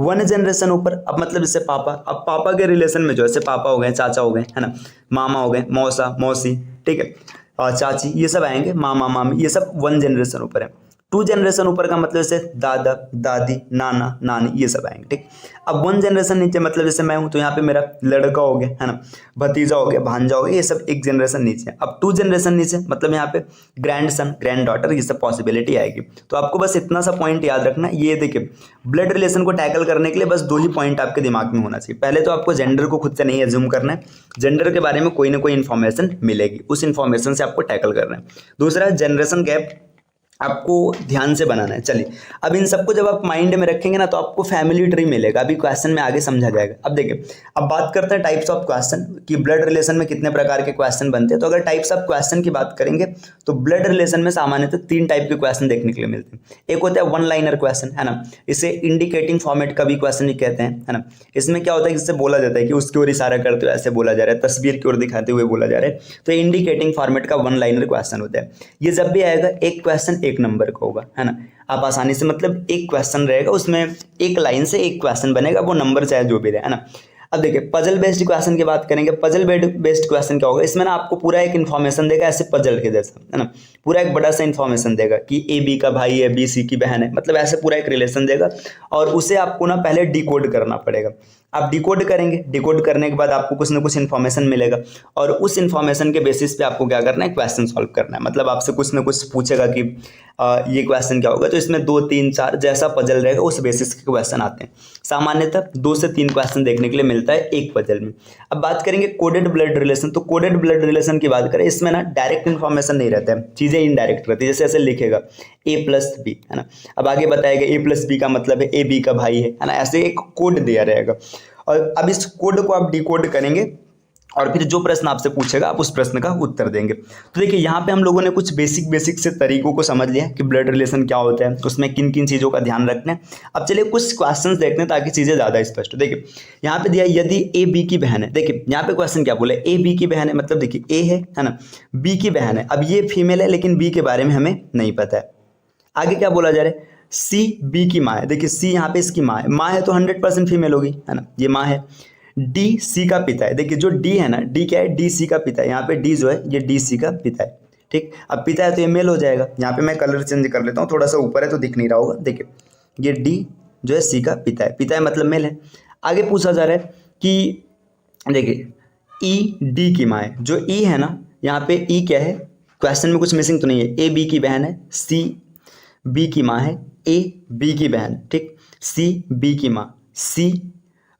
1 जनरेशन ऊपर, अब मतलब जैसे पापा, अब पापा के रिलेशन में जो ऐसे पापा हो गए, चाचा हो गए, है ना, मामा हो गए, मौसा मौसी, ठीक है, और चाची, ये सब आएंगे, मामा मामी, ये सब 1 जनरेशन ऊपर है। 2 जनरेशन ऊपर का मतलब जैसे दादा दादी, नाना नानी, ये सब आएंगे, ठीक। अब 1 जनरेशन नीचे मतलब जैसे मैं हूँ तो यहाँ पे मेरा लड़का हो गया, है ना, भतीजा हो गया, भांजा हो गया, ये सब 1 जनरेशन नीचे है। अब 2 जनरेशन नीचे मतलब यहाँ पे ग्रैंड सन, ग्रैंड डॉटर, ये सब पॉसिबिलिटी आएगी। तो आपको बस इतना सा पॉइंट याद रखना है। ये देखिए ब्लड रिलेशन को टैकल करने के लिए बस 2 ही पॉइंट आपके दिमाग में होना चाहिए। पहले तो आपको जेंडर को खुद से नहीं एज्यूम करना है, जेंडर के बारे में कोई ना कोई इन्फॉर्मेशन मिलेगी, उस इन्फॉर्मेशन से आपको टैकल करना है। दूसरा जनरेशन गैप आपको ध्यान से बनाना है। चलिए अब इन सबको जब आप माइंड में रखेंगे ना तो आपको फैमिली ट्री मिलेगा, अभी क्वेश्चन में आगे समझा जाएगा। अब देखिए अब बात करते हैं टाइप्स ऑफ क्वेश्चन कि ब्लड रिलेशन में कितने प्रकार के क्वेश्चन बनते हैं। तो अगर टाइप्स ऑफ क्वेश्चन की बात करेंगे तो ब्लड रिलेशन में सामान्यतः 3 टाइप के क्वेश्चन देखने के लिए मिलते हैं। एक होता है 1 लाइनर क्वेश्चन, है ना, इसे इंडिकेटिंग फॉर्मेट का भी क्वेश्चन भी कहते हैं, है ना। इसमें क्या होता है, इससे बोला जाता है कि उसकी ओर इशारा करते हुए ऐसे बोला जा रहा है, तस्वीर की ओर दिखाते हुए बोला जा रहा है, तो इंडिकेटिंग फॉर्मेट का 1 लाइनर क्वेश्चन होता है। ये जब भी आएगा एक क्वेश्चन 1 नंबर का होगा, है ना। आप आसानी से मतलब एक क्वेश्चन रहेगा, उसमें एक लाइन से एक क्वेश्चन बनेगा, वो नंबर चाहे जो भी रहे, है ना। अब देखिए पजल बेस्ड क्वेश्चन की बात करेंगे। पजल बेस्ड क्वेश्चन क्या होगा, इसमें ना आपको पूरा एक इन्फॉर्मेशन देगा ऐसे पजल के जैसा, है ना, पूरा एक बड़ा सा इन्फॉर्मेशन देगा कि AB का भाई है, BC की बहन है, मतलब ऐसे पूरा एक रिलेशन देगा और उसे आपको ना पहले डिकोड करना पड़ेगा। आप डिकोड करेंगे, डिकोड करने के बाद आपको कुछ ना कुछ इन्फॉर्मेशन मिलेगा और उस इन्फॉर्मेशन के बेसिस पे आपको क्या करना है, क्वेश्चन सॉल्व करना है। मतलब आपसे कुछ ना कुछ पूछेगा कि ये क्वेश्चन क्या होगा, तो इसमें 2 3 4 जैसा पजल रहेगा उस बेसिस के क्वेश्चन आते हैं। सामान्यतः 2 से 3 क्वेश्चन देखने के लिए मिलता है एक पजल में। अब बात करेंगे कोडेड ब्लड रिलेशन। तो कोडेड ब्लड रिलेशन की बात करें, इसमें ना डायरेक्ट इन्फॉर्मेशन नहीं रहता है, चीज़ें इनडायरेक्ट रहती है। जैसे ऐसे लिखेगा A+B, है ना, अब आगे बताएगा A+B का मतलब है A B का भाई है ना, ऐसे एक कोड दिया रहेगा। और अब इस कोड को आप डिकोड करेंगे और फिर जो प्रश्न आपसे पूछेगा आप उस प्रश्न का उत्तर देंगे। तो देखिए यहाँ पे हम लोगों ने कुछ बेसिक से तरीकों को समझ लिया कि ब्लड रिलेशन क्या होता है, उसमें किन किन चीज़ों का ध्यान रखना है। अब चलिए कुछ क्वेश्चंस देखते हैं ताकि चीज़ें ज़्यादा स्पष्ट हो। देखिए यहाँ पे दिया यदि ए बी की बहन है। देखिए यहाँ पे क्वेश्चन क्या बोले, ए बी की बहन है, मतलब देखिए ए है ना, बी की बहन है। अब ये फीमेल है लेकिन बी के बारे में हमें नहीं पता है। आगे क्या बोला जा रहा है, सी बी की माँ है। देखिए सी यहाँ पे इसकी माँ है, माँ है तो 100% फीमेल होगी, है ना, ये माँ है। डी सी का पिता है। देखिए जो डी है ना, डी क्या है, डी सी का पिता है। यहाँ पे डी जो है ये डी सी का पिता है, ठीक। अब पिता है तो ये मेल हो जाएगा। यहाँ पे मैं कलर चेंज कर लेता हूँ, थोड़ा सा ऊपर है तो दिख नहीं रहा होगा। देखिए ये डी जो है सी का पिता है, पिता है मतलब मेल है। आगे पूछा जा रहा है कि देखिए ई डी की माँ है। जो ई है ना, यहाँ पे ई क्या है, क्वेश्चन में कुछ मिसिंग तो नहीं है। ए बी की बहन है, सी बी की माँ है, ए बी की बहन, ठीक, सी बी की माँ, सी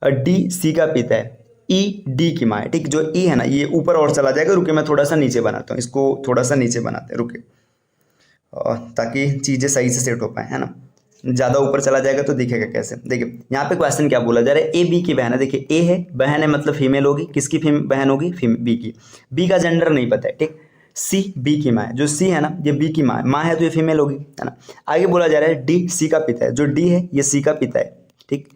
डी सी का पिता है, ई डी की माँ है, ठीक। जो ई है ना ये ऊपर और चला जाएगा, रुके मैं थोड़ा सा नीचे बनाता हूँ, इसको थोड़ा सा नीचे बनाते हैं, रुके, ताकि चीज़ें सही से सेट हो पाए, है ना। ज़्यादा ऊपर चला जाएगा तो दिखेगा कैसे। देखिए यहाँ पे क्वेश्चन क्या बोला जा रहा है, ए बी की बहन है। देखिए ए है, बहन है मतलब फीमेल होगी, किसकी बहन होगी, बी की। बी का जेंडर नहीं पता है, ठीक। सी बी की माँ है, जो सी है ना ये बी की माँ है, माँ है तो ये फीमेल होगी, है ना। आगे बोला जा रहा है डी सी का पिता है। जो डी है ये सी का पिता है, ठीक।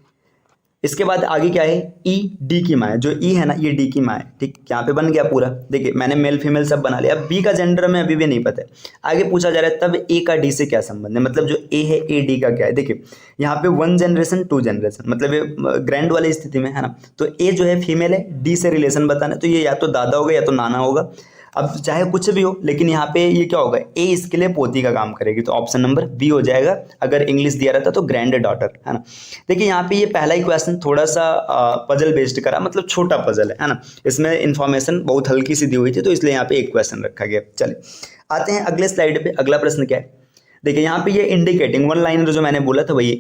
इसके बाद आगे क्या है, ई डी की माँ है। जो ई है ना ये डी की माँ है, ठीक। यहाँ पे बन गया पूरा। देखिए मैंने मेल फीमेल सब बना लिया। अब बी का जेंडर में अभी भी नहीं पता है। आगे पूछा जा रहा है तब ए का डी से क्या संबंध है, मतलब जो ए है ए डी का क्या है। देखिए यहाँ पे 1 जनरेशन 2 जनरेशन, मतलब ये ग्रैंड वाली स्थिति में, है ना। तो ए जो है फीमेल है, डी से रिलेशन बताना है, तो ये या तो दादा होगा या तो नाना होगा। अब चाहे कुछ भी हो, लेकिन यहाँ पे ये क्या होगा, ए इसके लिए पोती का काम करेगी, तो ऑप्शन नंबर बी हो जाएगा। अगर इंग्लिश दिया रहता तो ग्रैंड डॉटर, है ना। देखिए यहाँ पे ये पहला ही क्वेश्चन थोड़ा सा पजल बेस्ड करा, मतलब छोटा पजल है ना। इसमें इन्फॉर्मेशन बहुत हल्की सी दी हुई थी, तो इसलिए यहाँ पे एक क्वेश्चन रखा गया। चलिए आते हैं अगले स्लाइड पे। अगला प्रश्न क्या है, देखिए यहाँ पे ये इंडिकेटिंग 1 लाइनर जो मैंने बोला था वही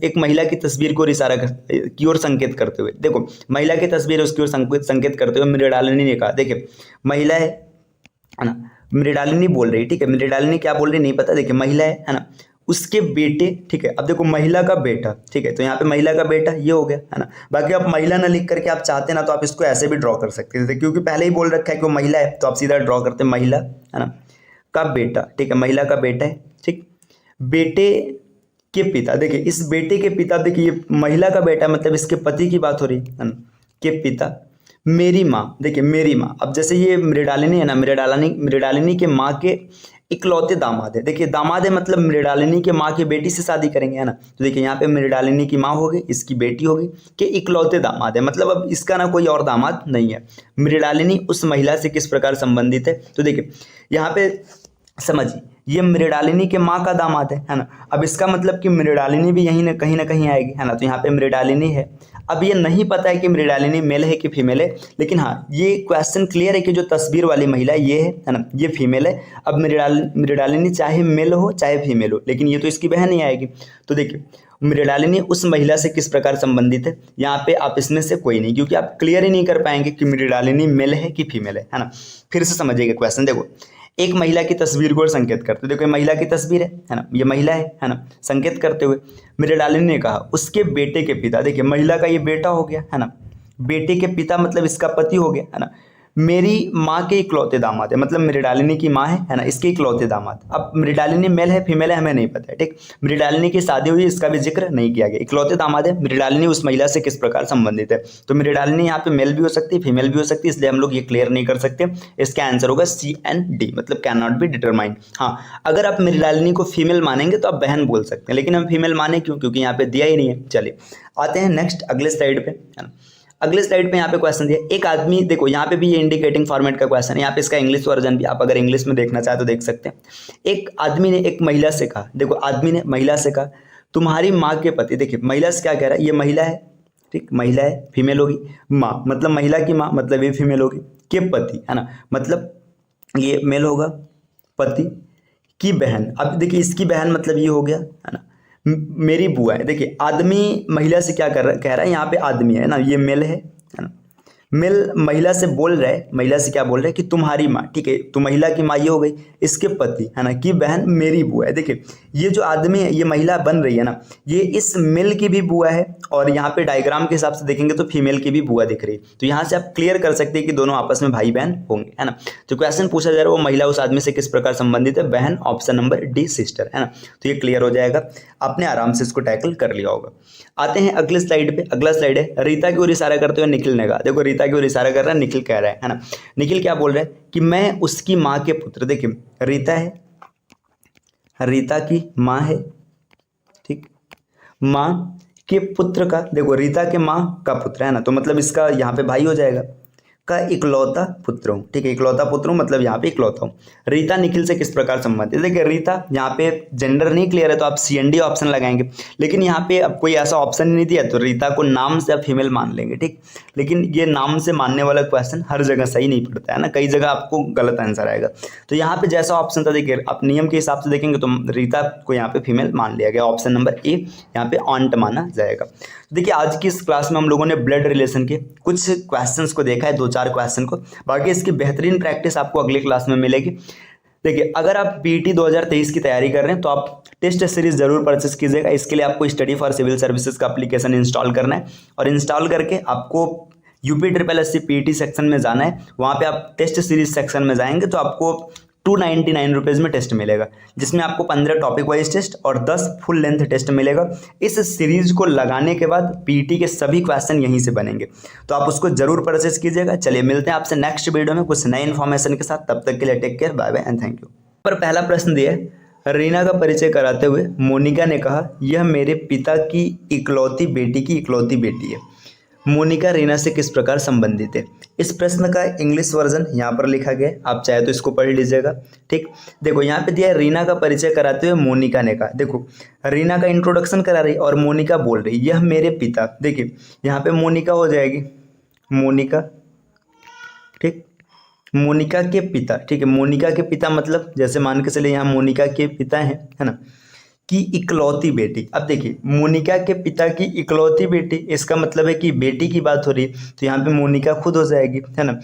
एक महिला की तस्वीर को इशारा की ओर संकेत करते हुए। देखो महिला की तस्वीर उसकी ओर संकेत करते हुए मृणालिनी ने कहा। देखिए महिला है ना, मृणालिनी बोल रही है, ठीक है। मृणालिनी क्या बोल रही नहीं पता। देखिए महिला है ना, उसके बेटे, ठीक है। अब देखो महिला का बेटा, ठीक है, तो यहाँ पे महिला का बेटा ये हो गया, है ना। बाकी आप महिला ना लिख करके आप चाहते ना तो आप इसको ऐसे भी ड्रॉ कर सकते थे, क्योंकि पहले ही बोल रखा है कि वो महिला है, तो आप सीधा ड्रॉ करते महिला, है ना, का बेटा, ठीक है, महिला का बेटा है, ठीक। बेटे के पिता, देखिए इस बेटे के पिता, देखिए ये महिला का बेटा मतलब इसके पति की बात हो रही है ना, के पिता मेरी माँ। देखिए मेरी माँ, अब जैसे ये मृणालिनी है ना, मृणालिनी के माँ के इकलौते दामाद है। देखिए दामाद है मतलब मृणालिनी के माँ की बेटी से शादी करेंगे, है ना। तो देखिए यहाँ पे मृणालिनी की माँ होगी, इसकी बेटी होगी, कि इकलौते दामाद है, मतलब अब इसका ना कोई और दामाद नहीं है। मृणालिनी उस महिला से किस प्रकार संबंधित है, तो देखिए यहाँ पे समझिए ये मृणालिनी के माँ का दामाद है ना। अब इसका मतलब कि मृणालिनी भी यहीं ना कहीं आएगी, है ना। तो यहाँ पे मृणालिनी है। अब ये नहीं पता है कि मृणालिनी मेल है कि फीमेल है, लेकिन हाँ ये क्वेश्चन क्लियर है कि जो तस्वीर वाली महिला ये है ना, ये फीमेल है। अब मृणालिनी चाहे मेल हो चाहे फीमेल हो, लेकिन ये तो इसकी बहन ही आएगी। तो देखिए मृणालिनी उस महिला से किस प्रकार संबंधित है, यहाँ पे आप इसमें से कोई नहीं, क्योंकि आप क्लियर ही नहीं कर पाएंगे कि मृणालिनी मेल है कि फीमेल है ना। फिर से समझिएगा क्वेश्चन। देखो एक महिला की तस्वीर को संकेत करते, देखो महिला की तस्वीर है ना, ये महिला है ना, संकेत करते हुए मृणालिनी ने कहा उसके बेटे के पिता। देखिए महिला का ये बेटा हो गया, है ना, बेटे के पिता मतलब इसका पति हो गया, है ना। मेरी माँ के इकलौते दामाद है, मतलब मृणालिनी की माँ है ना, इसके इकलौते दामाद। अब मृणालिनी मेल है फीमेल है हमें नहीं पता है, ठीक। मृणालिनी की शादी हुई इसका भी जिक्र नहीं किया गया, इकलौते दामाद है। मृणालिनी उस महिला से किस प्रकार संबंधित है, तो मृणालिनी यहाँ पे मेल भी हो सकती है फीमेल भी हो सकती है, इसलिए हम लोग ये क्लियर नहीं कर सकते। इसका आंसर होगा सी एंड डी, मतलब कैन नॉट बी डिटरमाइंड। हाँ अगर आप मृणालिनी को फीमेल मानेंगे तो आप बहन बोल सकते हैं, लेकिन हम फीमेल माने क्यों, क्योंकि यहाँ पे दिया ही नहीं है। चलिए आते हैं नेक्स्ट अगले स्लाइड पे, है ना। अगले स्लाइड पे यहाँ पे क्वेश्चन दिया, एक आदमी, देखो यहाँ पे भी ये इंडिकेटिंग फॉर्मेट का क्वेश्चन है, यहाँ पे इसका इंग्लिश वर्जन भी आप अगर इंग्लिश में देखना चाहे तो देख सकते हैं। एक आदमी ने एक महिला से कहा, देखो आदमी ने महिला से कहा तुम्हारी माँ के पति। देखिए महिला से क्या कह रहा है, ये महिला है ठीक, महिला है, फीमेल होगी। माँ मतलब महिला की माँ, मतलब ये फीमेल होगी। के पति, है ना, मतलब ये मेल होगा। पति की बहन, अब देखिए इसकी बहन मतलब ये हो गया, है ना। मेरी बुआ है। देखिए आदमी महिला से क्या कर रहा है, कह रहा है यहाँ पे आदमी है ना, ये मेल है ना। मेल महिला से बोल रहा है, महिला से क्या बोल रहा है कि तुम्हारी माँ, ठीक है, तो महिला की माँ ये हो गई, इसके पति, है ना, की बहन मेरी बुआ है। देखिए ये जो आदमी है, ये महिला बन रही है ना, ये इस मेल की भी बुआ है, और यहाँ पे डायग्राम के हिसाब से देखेंगे तो फीमेल की भी बुआ दिख रही है। तो यहाँ से आप क्लियर कर सकते हैं कि दोनों आपस में भाई बहन होंगे, है ना। तो क्वेश्चन पूछा जा रहा है वो महिला उस आदमी से किस प्रकार संबंधित है, बहन, ऑप्शन नंबर डी सिस्टर, है ना। तो ये क्लियर हो जाएगा, आपने आराम से इसको टैकल कर लिया होगा। आते हैं अगले स्लाइड पे। अगला स्लाइड है रीता की ओर इशारा करते हुए निखिल ने कहा। देखो रीता की ओर इशारा कर रहा है, निखिल कह रहा है ना। निखिल क्या बोल रहा है कि मैं उसकी माँ के पुत्र, देखिए रीता है, रीता की माँ है, ठीक, माँ के पुत्र का, देखो रीता के माँ का पुत्र है ना, तो मतलब इसका यहाँ पे भाई हो जाएगा, का इकलौता पुत्र हूँ, ठीक है, इकलौता पुत्र हूँ मतलब यहाँ पे इकलौता हूँ। रीता निखिल से किस प्रकार संबंधित, देखिए रीता यहाँ पे जेंडर नहीं क्लियर है तो आप CND ऑप्शन लगाएंगे, लेकिन यहाँ पे अब कोई ऐसा ऑप्शन नहीं दिया तो रीता को नाम से आप फीमेल मान लेंगे, ठीक। लेकिन ये नाम से मानने वाला क्वेश्चन हर जगह सही नहीं पड़ता है ना, कई जगह आपको गलत आंसर आएगा। तो यहाँ पे जैसा ऑप्शन था, देखिए आप नियम के हिसाब से देखेंगे तो रीता को यहाँ पे फीमेल मान लिया गया, ऑप्शन नंबर ए यहाँ पे ऑन्ट माना जाएगा। देखिए आज की इस क्लास में हम लोगों ने ब्लड रिलेशन के कुछ क्वेश्चंस को देखा है, 2-4 क्वेश्चन को, बाकी इसकी बेहतरीन प्रैक्टिस आपको अगली क्लास में मिलेगी। देखिए अगर आप PET 2023 की तैयारी कर रहे हैं तो आप टेस्ट सीरीज जरूर परचेस कीजिएगा। इसके लिए आपको स्टडी फॉर सिविल सर्विसेज का एप्लीकेशन इंस्टॉल करना है, और इंस्टॉल करके आपको UPSSC PET सेक्शन में जाना है। वहाँ पे आप टेस्ट सीरीज सेक्शन में जाएंगे तो आपको 299 रुपीज़ में टेस्ट मिलेगा, जिसमें आपको 15 टॉपिक वाइज टेस्ट और 10 फुल लेंथ टेस्ट मिलेगा। इस सीरीज को लगाने के बाद PET के सभी क्वेश्चन यहीं से बनेंगे, तो आप उसको जरूर परचेस कीजिएगा। चलिए मिलते हैं आपसे नेक्स्ट वीडियो में कुछ नए इन्फॉर्मेशन के साथ, तब तक के लिए take care, bye bye and thank you. पर पहला प्रश्न दिया है, रीना का परिचय कराते हुए मोनिका ने कहा यह मेरे पिता की इकलौती बेटी की इकलौती बेटी है। मोनिका रीना से किस प्रकार संबंधित है। इस प्रश्न का इंग्लिश वर्जन यहाँ पर लिखा गया है, आप चाहे तो इसको पढ़ लीजिएगा, ठीक। देखो यहाँ पे दिया है रीना का परिचय कराते हुए मोनिका ने कहा। देखो रीना का इंट्रोडक्शन करा रही और मोनिका बोल रही यह मेरे पिता, देखिए यहाँ पे मोनिका हो जाएगी, मोनिका, ठीक, मोनिका के पिता, ठीक है। मोनिका के पिता मतलब जैसे मान के चले यहाँ मोनिका के पिता हैं, है ना, की इकलौती बेटी। अब देखिए मोनिका के पिता की इकलौती बेटी, इसका मतलब है कि बेटी की बात हो रही है, तो यहाँ पे मोनिका खुद हो जाएगी, है ना।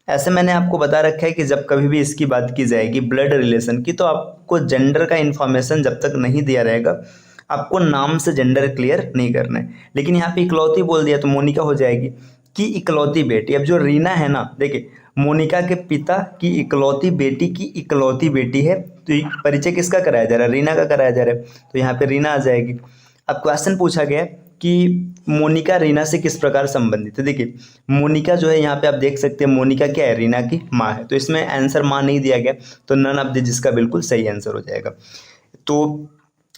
ऐसे मैंने आपको बता रखा है कि जब कभी भी इसकी बात की जाएगी ब्लड रिलेशन की, तो आपको जेंडर का इन्फॉर्मेशन जब तक नहीं दिया रहेगा आपको नाम से जेंडर क्लियर नहीं करना है। लेकिन यहाँ पे इकलौती बोल दिया तो मोनिका हो जाएगी की इकलौती बेटी। अब जो रीना है ना, देखिए मोनिका के पिता की इकलौती बेटी की इकलौती बेटी है, तो परिचय किसका कराया जा रहा है, रीना का कराया जा रहा है, तो यहाँ पे रीना आ जाएगी। अब क्वेश्चन पूछा गया कि मोनिका रीना से किस प्रकार संबंधित है। देखिए मोनिका जो है यहाँ पे आप देख सकते हैं, मोनिका क्या है, रीना की माँ है, तो इसमें आंसर माँ नहीं दिया गया, तो नन ऑफ द जिसका बिल्कुल सही आंसर हो जाएगा। तो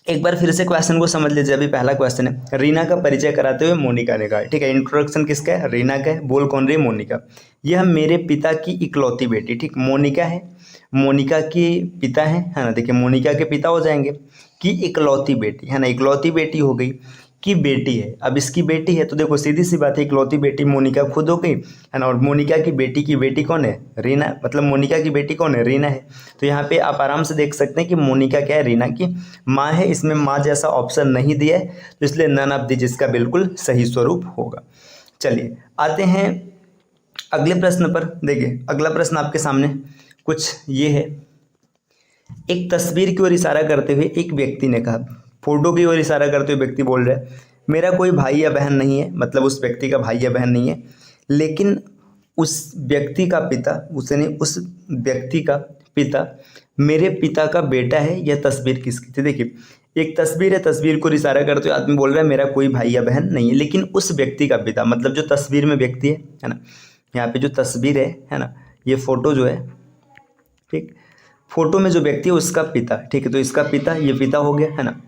एक बार फिर से क्वेश्चन को समझ लीजिए। अभी पहला क्वेश्चन है, रीना का परिचय कराते हुए मोनिका ने कहा, ठीक है। इंट्रोडक्शन किसका है, रीना का है, बोल कौन रही है, मोनिका। यह मेरे पिता की इकलौती बेटी, ठीक, मोनिका है, मोनिका के पिता है ना, देखिए मोनिका के पिता हो जाएंगे, की इकलौती बेटी, है ना, इकलौती बेटी हो गई, की बेटी है। अब इसकी बेटी है तो देखो सीधी सी बात है, इकलौती बेटी मोनिका खुद हो गई, है ना, और मोनिका की बेटी कौन है, रीना, मतलब मोनिका की बेटी कौन है, रीना है। तो यहाँ पे आप आराम से देख सकते हैं कि मोनिका क्या है, रीना की माँ है। इसमें माँ जैसा ऑप्शन नहीं दिया है, तो इसलिए नन ऑफ द जिसका बिल्कुल सही स्वरूप होगा। चलिए आते हैं अगले प्रश्न पर। देखिए अगला प्रश्न आपके सामने कुछ ये है, एक तस्वीर की ओर इशारा करते हुए एक व्यक्ति ने कहा, फोटो की ओर इशारा करते हुए व्यक्ति बोल रहा है मेरा कोई भाई या बहन नहीं है, मतलब उस व्यक्ति का भाई या बहन नहीं है, लेकिन उस व्यक्ति का पिता, उस व्यक्ति का पिता मेरे पिता का बेटा है। यह तस्वीर किसकी थी। देखिए एक तस्वीर है, तस्वीर को इशारा करते हुए आदमी बोल रहा है मेरा कोई भाई या बहन नहीं है, लेकिन उस व्यक्ति का पिता, मतलब जो तस्वीर में व्यक्ति है ना, यहाँ पे जो तस्वीर है ना, ये फोटो जो है, ठीक, फोटो में जो व्यक्ति है उसका पिता, ठीक है, तो इसका पिता, ये पिता हो गया, है ना,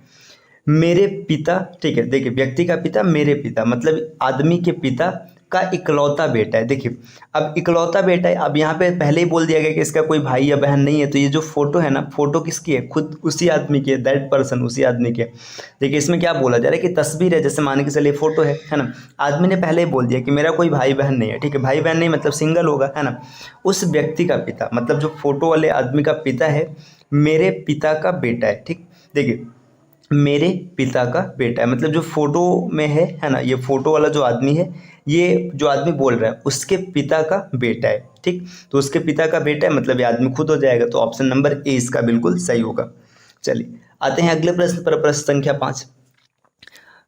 मेरे पिता, ठीक है। देखिए व्यक्ति का पिता मेरे पिता, मतलब आदमी के पिता का इकलौता बेटा है। देखिए अब इकलौता बेटा है, अब यहाँ पे पहले ही बोल दिया गया कि इसका कोई भाई या बहन नहीं है, तो ये जो फोटो है ना, फोटो किसकी है, खुद उसी आदमी की है, दैट पर्सन उसी आदमी की है। देखिए इसमें क्या बोला जा रहा है कि तस्वीर है, जैसे मान के चलिए फोटो है ना, आदमी ने पहले ही बोल दिया कि मेरा कोई भाई बहन नहीं है, ठीक है, भाई बहन नहीं मतलब सिंगल होगा, है ना। उस व्यक्ति का पिता मतलब जो फोटो वाले आदमी का पिता है, मेरे पिता का बेटा है, ठीक। देखिए मेरे पिता का बेटा है मतलब जो फोटो में है ना, ये फोटो वाला जो आदमी है, ये जो आदमी बोल रहा है उसके पिता का बेटा है, ठीक। तो उसके पिता का बेटा है मतलब ये आदमी खुद हो जाएगा, तो ऑप्शन नंबर ए इसका बिल्कुल सही होगा। चलिए आते हैं अगले प्रश्न पर, प्रश्न संख्या 5।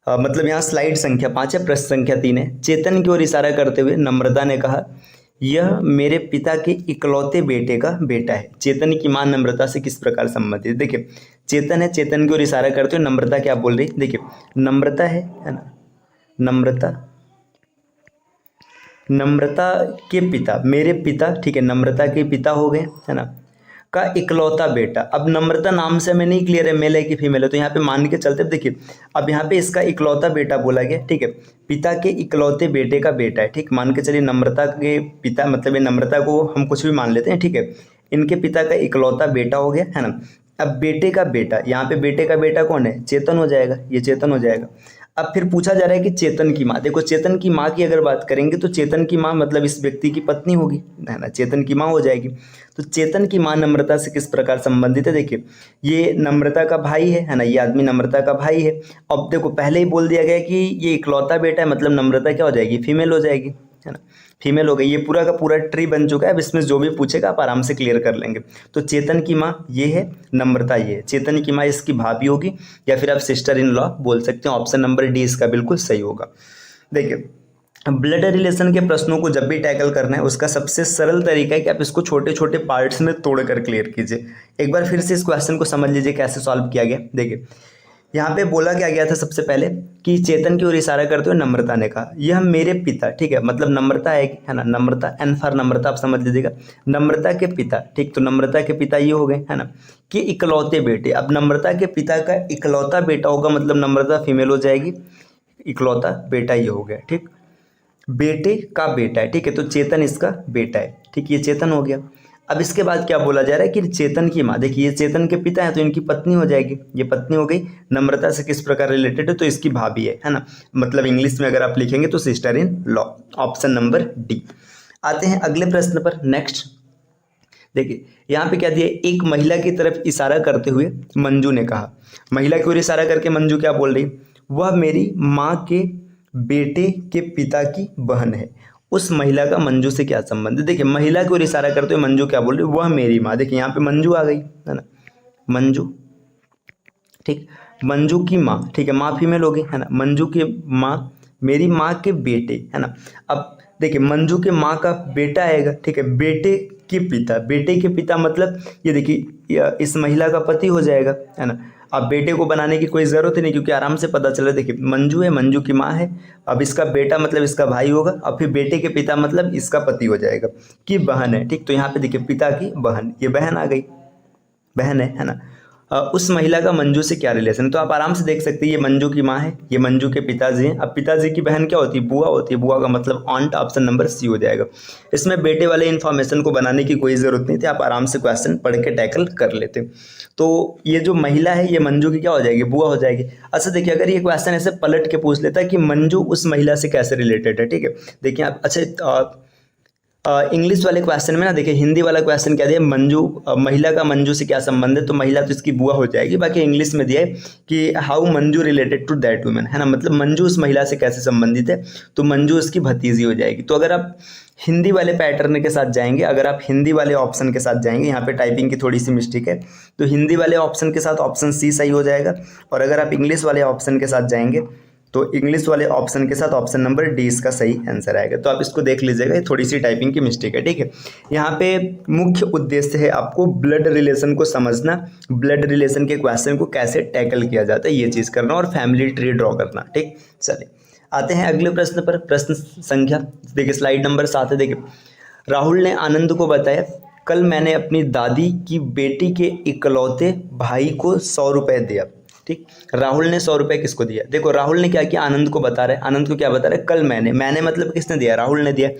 मतलब यहाँ स्लाइड संख्या 5 है, प्रश्न संख्या 3 है। चेतन की ओर इशारा करते हुए नम्रता ने कहा, यह मेरे पिता के इकलौते बेटे का बेटा है। चेतन की मां नम्रता से किस प्रकार संबंधित है। देखिए चेतन है, चेतन की ओर इशारा करते हुए नम्रता क्या बोल रही, देखिए नम्रता है ना, नम्रता के पिता, मेरे पिता, ठीक है, नम्रता के पिता हो गए, है ना, का इकलौता बेटा। अब नम्रता नाम से हमें नहीं क्लियर है मेल है कि फीमेल है, तो यहाँ पे मान के चलते, देखिए अब यहाँ पे इसका इकलौता बेटा बोला गया, ठीक है, पिता के इकलौते बेटे का बेटा है, ठीक। मान के चलिए नम्रता के पिता मतलब ये नम्रता को हम कुछ भी मान लेते हैं, ठीक है, इनके पिता का इकलौता बेटा हो गया, है ना। अब बेटे का बेटा, यहाँ पे बेटे का बेटा कौन है, चेतन हो जाएगा, ये चेतन हो जाएगा। अब फिर पूछा जा रहा है कि चेतन की माँ, देखो चेतन की माँ की अगर बात करेंगे तो चेतन की माँ मतलब इस व्यक्ति की पत्नी होगी, है ना, चेतन की माँ हो जाएगी। तो चेतन की माँ नम्रता से किस प्रकार संबंधित है, देखिए ये नम्रता का भाई है ना, ये आदमी नम्रता का भाई है। अब देखो पहले ही बोल दिया गया कि ये इकलौता बेटा है मतलब नम्रता क्या हो जाएगी, फीमेल हो जाएगी, है ना, फीमेल हो गई। ये पूरा का पूरा ट्री बन चुका है, अब इसमें जो भी पूछेगा आप आराम से क्लियर कर लेंगे। तो चेतन की माँ ये है, नम्रता ये है, चेतन की माँ इसकी भाभी होगी या फिर आप सिस्टर इन लॉ बोल सकते हैं। ऑप्शन नंबर डी इसका बिल्कुल सही होगा। देखिए ब्लड रिलेशन के प्रश्नों को जब भी टैकल करना है उसका सबसे सरल तरीका है कि आप इसको छोटे छोटे पार्ट्स में तोड़कर क्लियर कीजिए। एक बार फिर से इस क्वेश्चन को समझ लीजिए कैसे सॉल्व किया गया। देखिए यहाँ पे बोला क्या गया था सबसे पहले कि चेतन की ओर इशारा करते हुए नम्रता ने कहा, यह मेरे पिता, ठीक है, मतलब नम्रता है ना, नम्रता एन फॉर नम्रता आप समझ लीजिएगा, नम्रता के पिता, ठीक। तो नम्रता के पिता ये हो गए, है ना, कि इकलौते बेटे। अब नम्रता के पिता का इकलौता बेटा होगा मतलब नम्रता फीमेल हो जाएगी, इकलौता बेटा ये हो गया, ठीक, बेटे का बेटा है, ठीक है। तो चेतन इसका बेटा है, ठीक, ये चेतन हो गया। अब इसके बाद क्या बोला जा रहा है कि चेतन की माँ, देखिए ये चेतन के पिता है तो इनकी पत्नी हो जाएगी, ये पत्नी हो गई। नम्रता से किस प्रकार रिलेटेड है, तो इसकी भाभी है ना, मतलब इंग्लिश में अगर आप लिखेंगे तो sister in law. Option number D. आते हैं अगले प्रश्न पर, नेक्स्ट। देखिए यहाँ पे क्या दिया, एक महिला की तरफ इशारा करते हुए मंजू ने कहा, महिला की ओर इशारा करके मंजू क्या बोल रही, वह मेरी माँ के बेटे के पिता की बहन है। उस महिला का मंजू से क्या संबंध है। देखिए महिला की ओर इशारा करते हुए मंजू क्या बोल रही है, वह मेरी माँ। देखिए यहाँ पे मंजू आ गई, है ना, मंजू, ठीक, मंजू की माँ, ठीक है, माँ फीमेल हो गई, है ना, मंजू की माँ मेरी माँ के बेटे, है ना। अब देखिए मंजू के माँ का बेटा आएगा, ठीक है, बेटे के पिता, बेटे के पिता मतलब ये देखिए इस महिला का पति हो जाएगा, है ना। अब बेटे को बनाने की कोई ज़रूरत ही नहीं क्योंकि आराम से पता चला। देखिए मंजू है, मंजू की माँ है, अब इसका बेटा मतलब इसका भाई होगा, अब फिर बेटे के पिता मतलब इसका पति हो जाएगा, कि बहन है, ठीक। तो यहाँ पे देखिए पिता की बहन, ये बहन आ गई, बहन है ना। उस महिला का मंजू से क्या रिलेशन है, तो आप आराम से देख सकते हैं ये मंजू की माँ है, ये मंजू के पिताजी हैं। अब पिताजी की बहन क्या होती है, बुआ होती है, बुआ का मतलब ऑन्ट। ऑप्शन नंबर सी हो जाएगा। इसमें बेटे वाले इन्फॉर्मेशन को बनाने की कोई ज़रूरत नहीं थी, आप आराम से क्वेश्चन पढ़ के टैकल कर लेते। तो ये जो महिला है ये मंजू की क्या हो जाएगी, बुआ हो जाएगी। अच्छा देखिए अगर ये क्वेश्चन ऐसे पलट के पूछ लेता है कि मंजू उस महिला से कैसे रिलेटेड है, ठीक है, देखिए आप अच्छा इंग्लिश वाले क्वेश्चन में ना देखिए हिंदी वाला क्वेश्चन क्या दिया, मंजू महिला का मंजू से क्या संबंध है, तो महिला तो इसकी बुआ हो जाएगी। बाकी इंग्लिश में दिया है कि how Manju related to that women, है ना, मतलब मंजू उस महिला से कैसे संबंधित है, तो मंजू उसकी भतीजी हो जाएगी। तो अगर आप हिंदी वाले पैटर्न के साथ जाएंगे, अगर आप हिंदी वाले ऑप्शन के साथ जाएंगे, यहाँ पे टाइपिंग की थोड़ी सी मिस्टेक है, तो हिंदी वाले ऑप्शन के साथ ऑप्शन सी सही हो जाएगा। और अगर आप इंग्लिश वाले ऑप्शन के साथ जाएंगे तो इंग्लिश वाले ऑप्शन के साथ ऑप्शन नंबर डी इसका सही आंसर आएगा। तो आप इसको देख लीजिएगा, ये थोड़ी सी टाइपिंग की मिस्टेक है, ठीक है। यहाँ पे मुख्य उद्देश्य है आपको ब्लड रिलेशन को समझना, ब्लड रिलेशन के क्वेश्चन को कैसे टैकल किया जाता है ये चीज़ करना, और फैमिली ट्री ड्रॉ करना, ठीक। चलिए आते हैं अगले प्रश्न पर, प्रश्न संख्या देखिए स्लाइड नंबर 7 है। देखिए राहुल ने आनंद को बताया, कल मैंने अपनी दादी की बेटी के इकलौते भाई को 100 रुपये दिया, ठीक। राहुल ने 100 रुपये किसको दिया? देखो राहुल ने क्या किया, आनंद को बता रहा है। आनंद को क्या बता रहा है? कल मैंने मतलब किसने दिया? राहुल ने दिया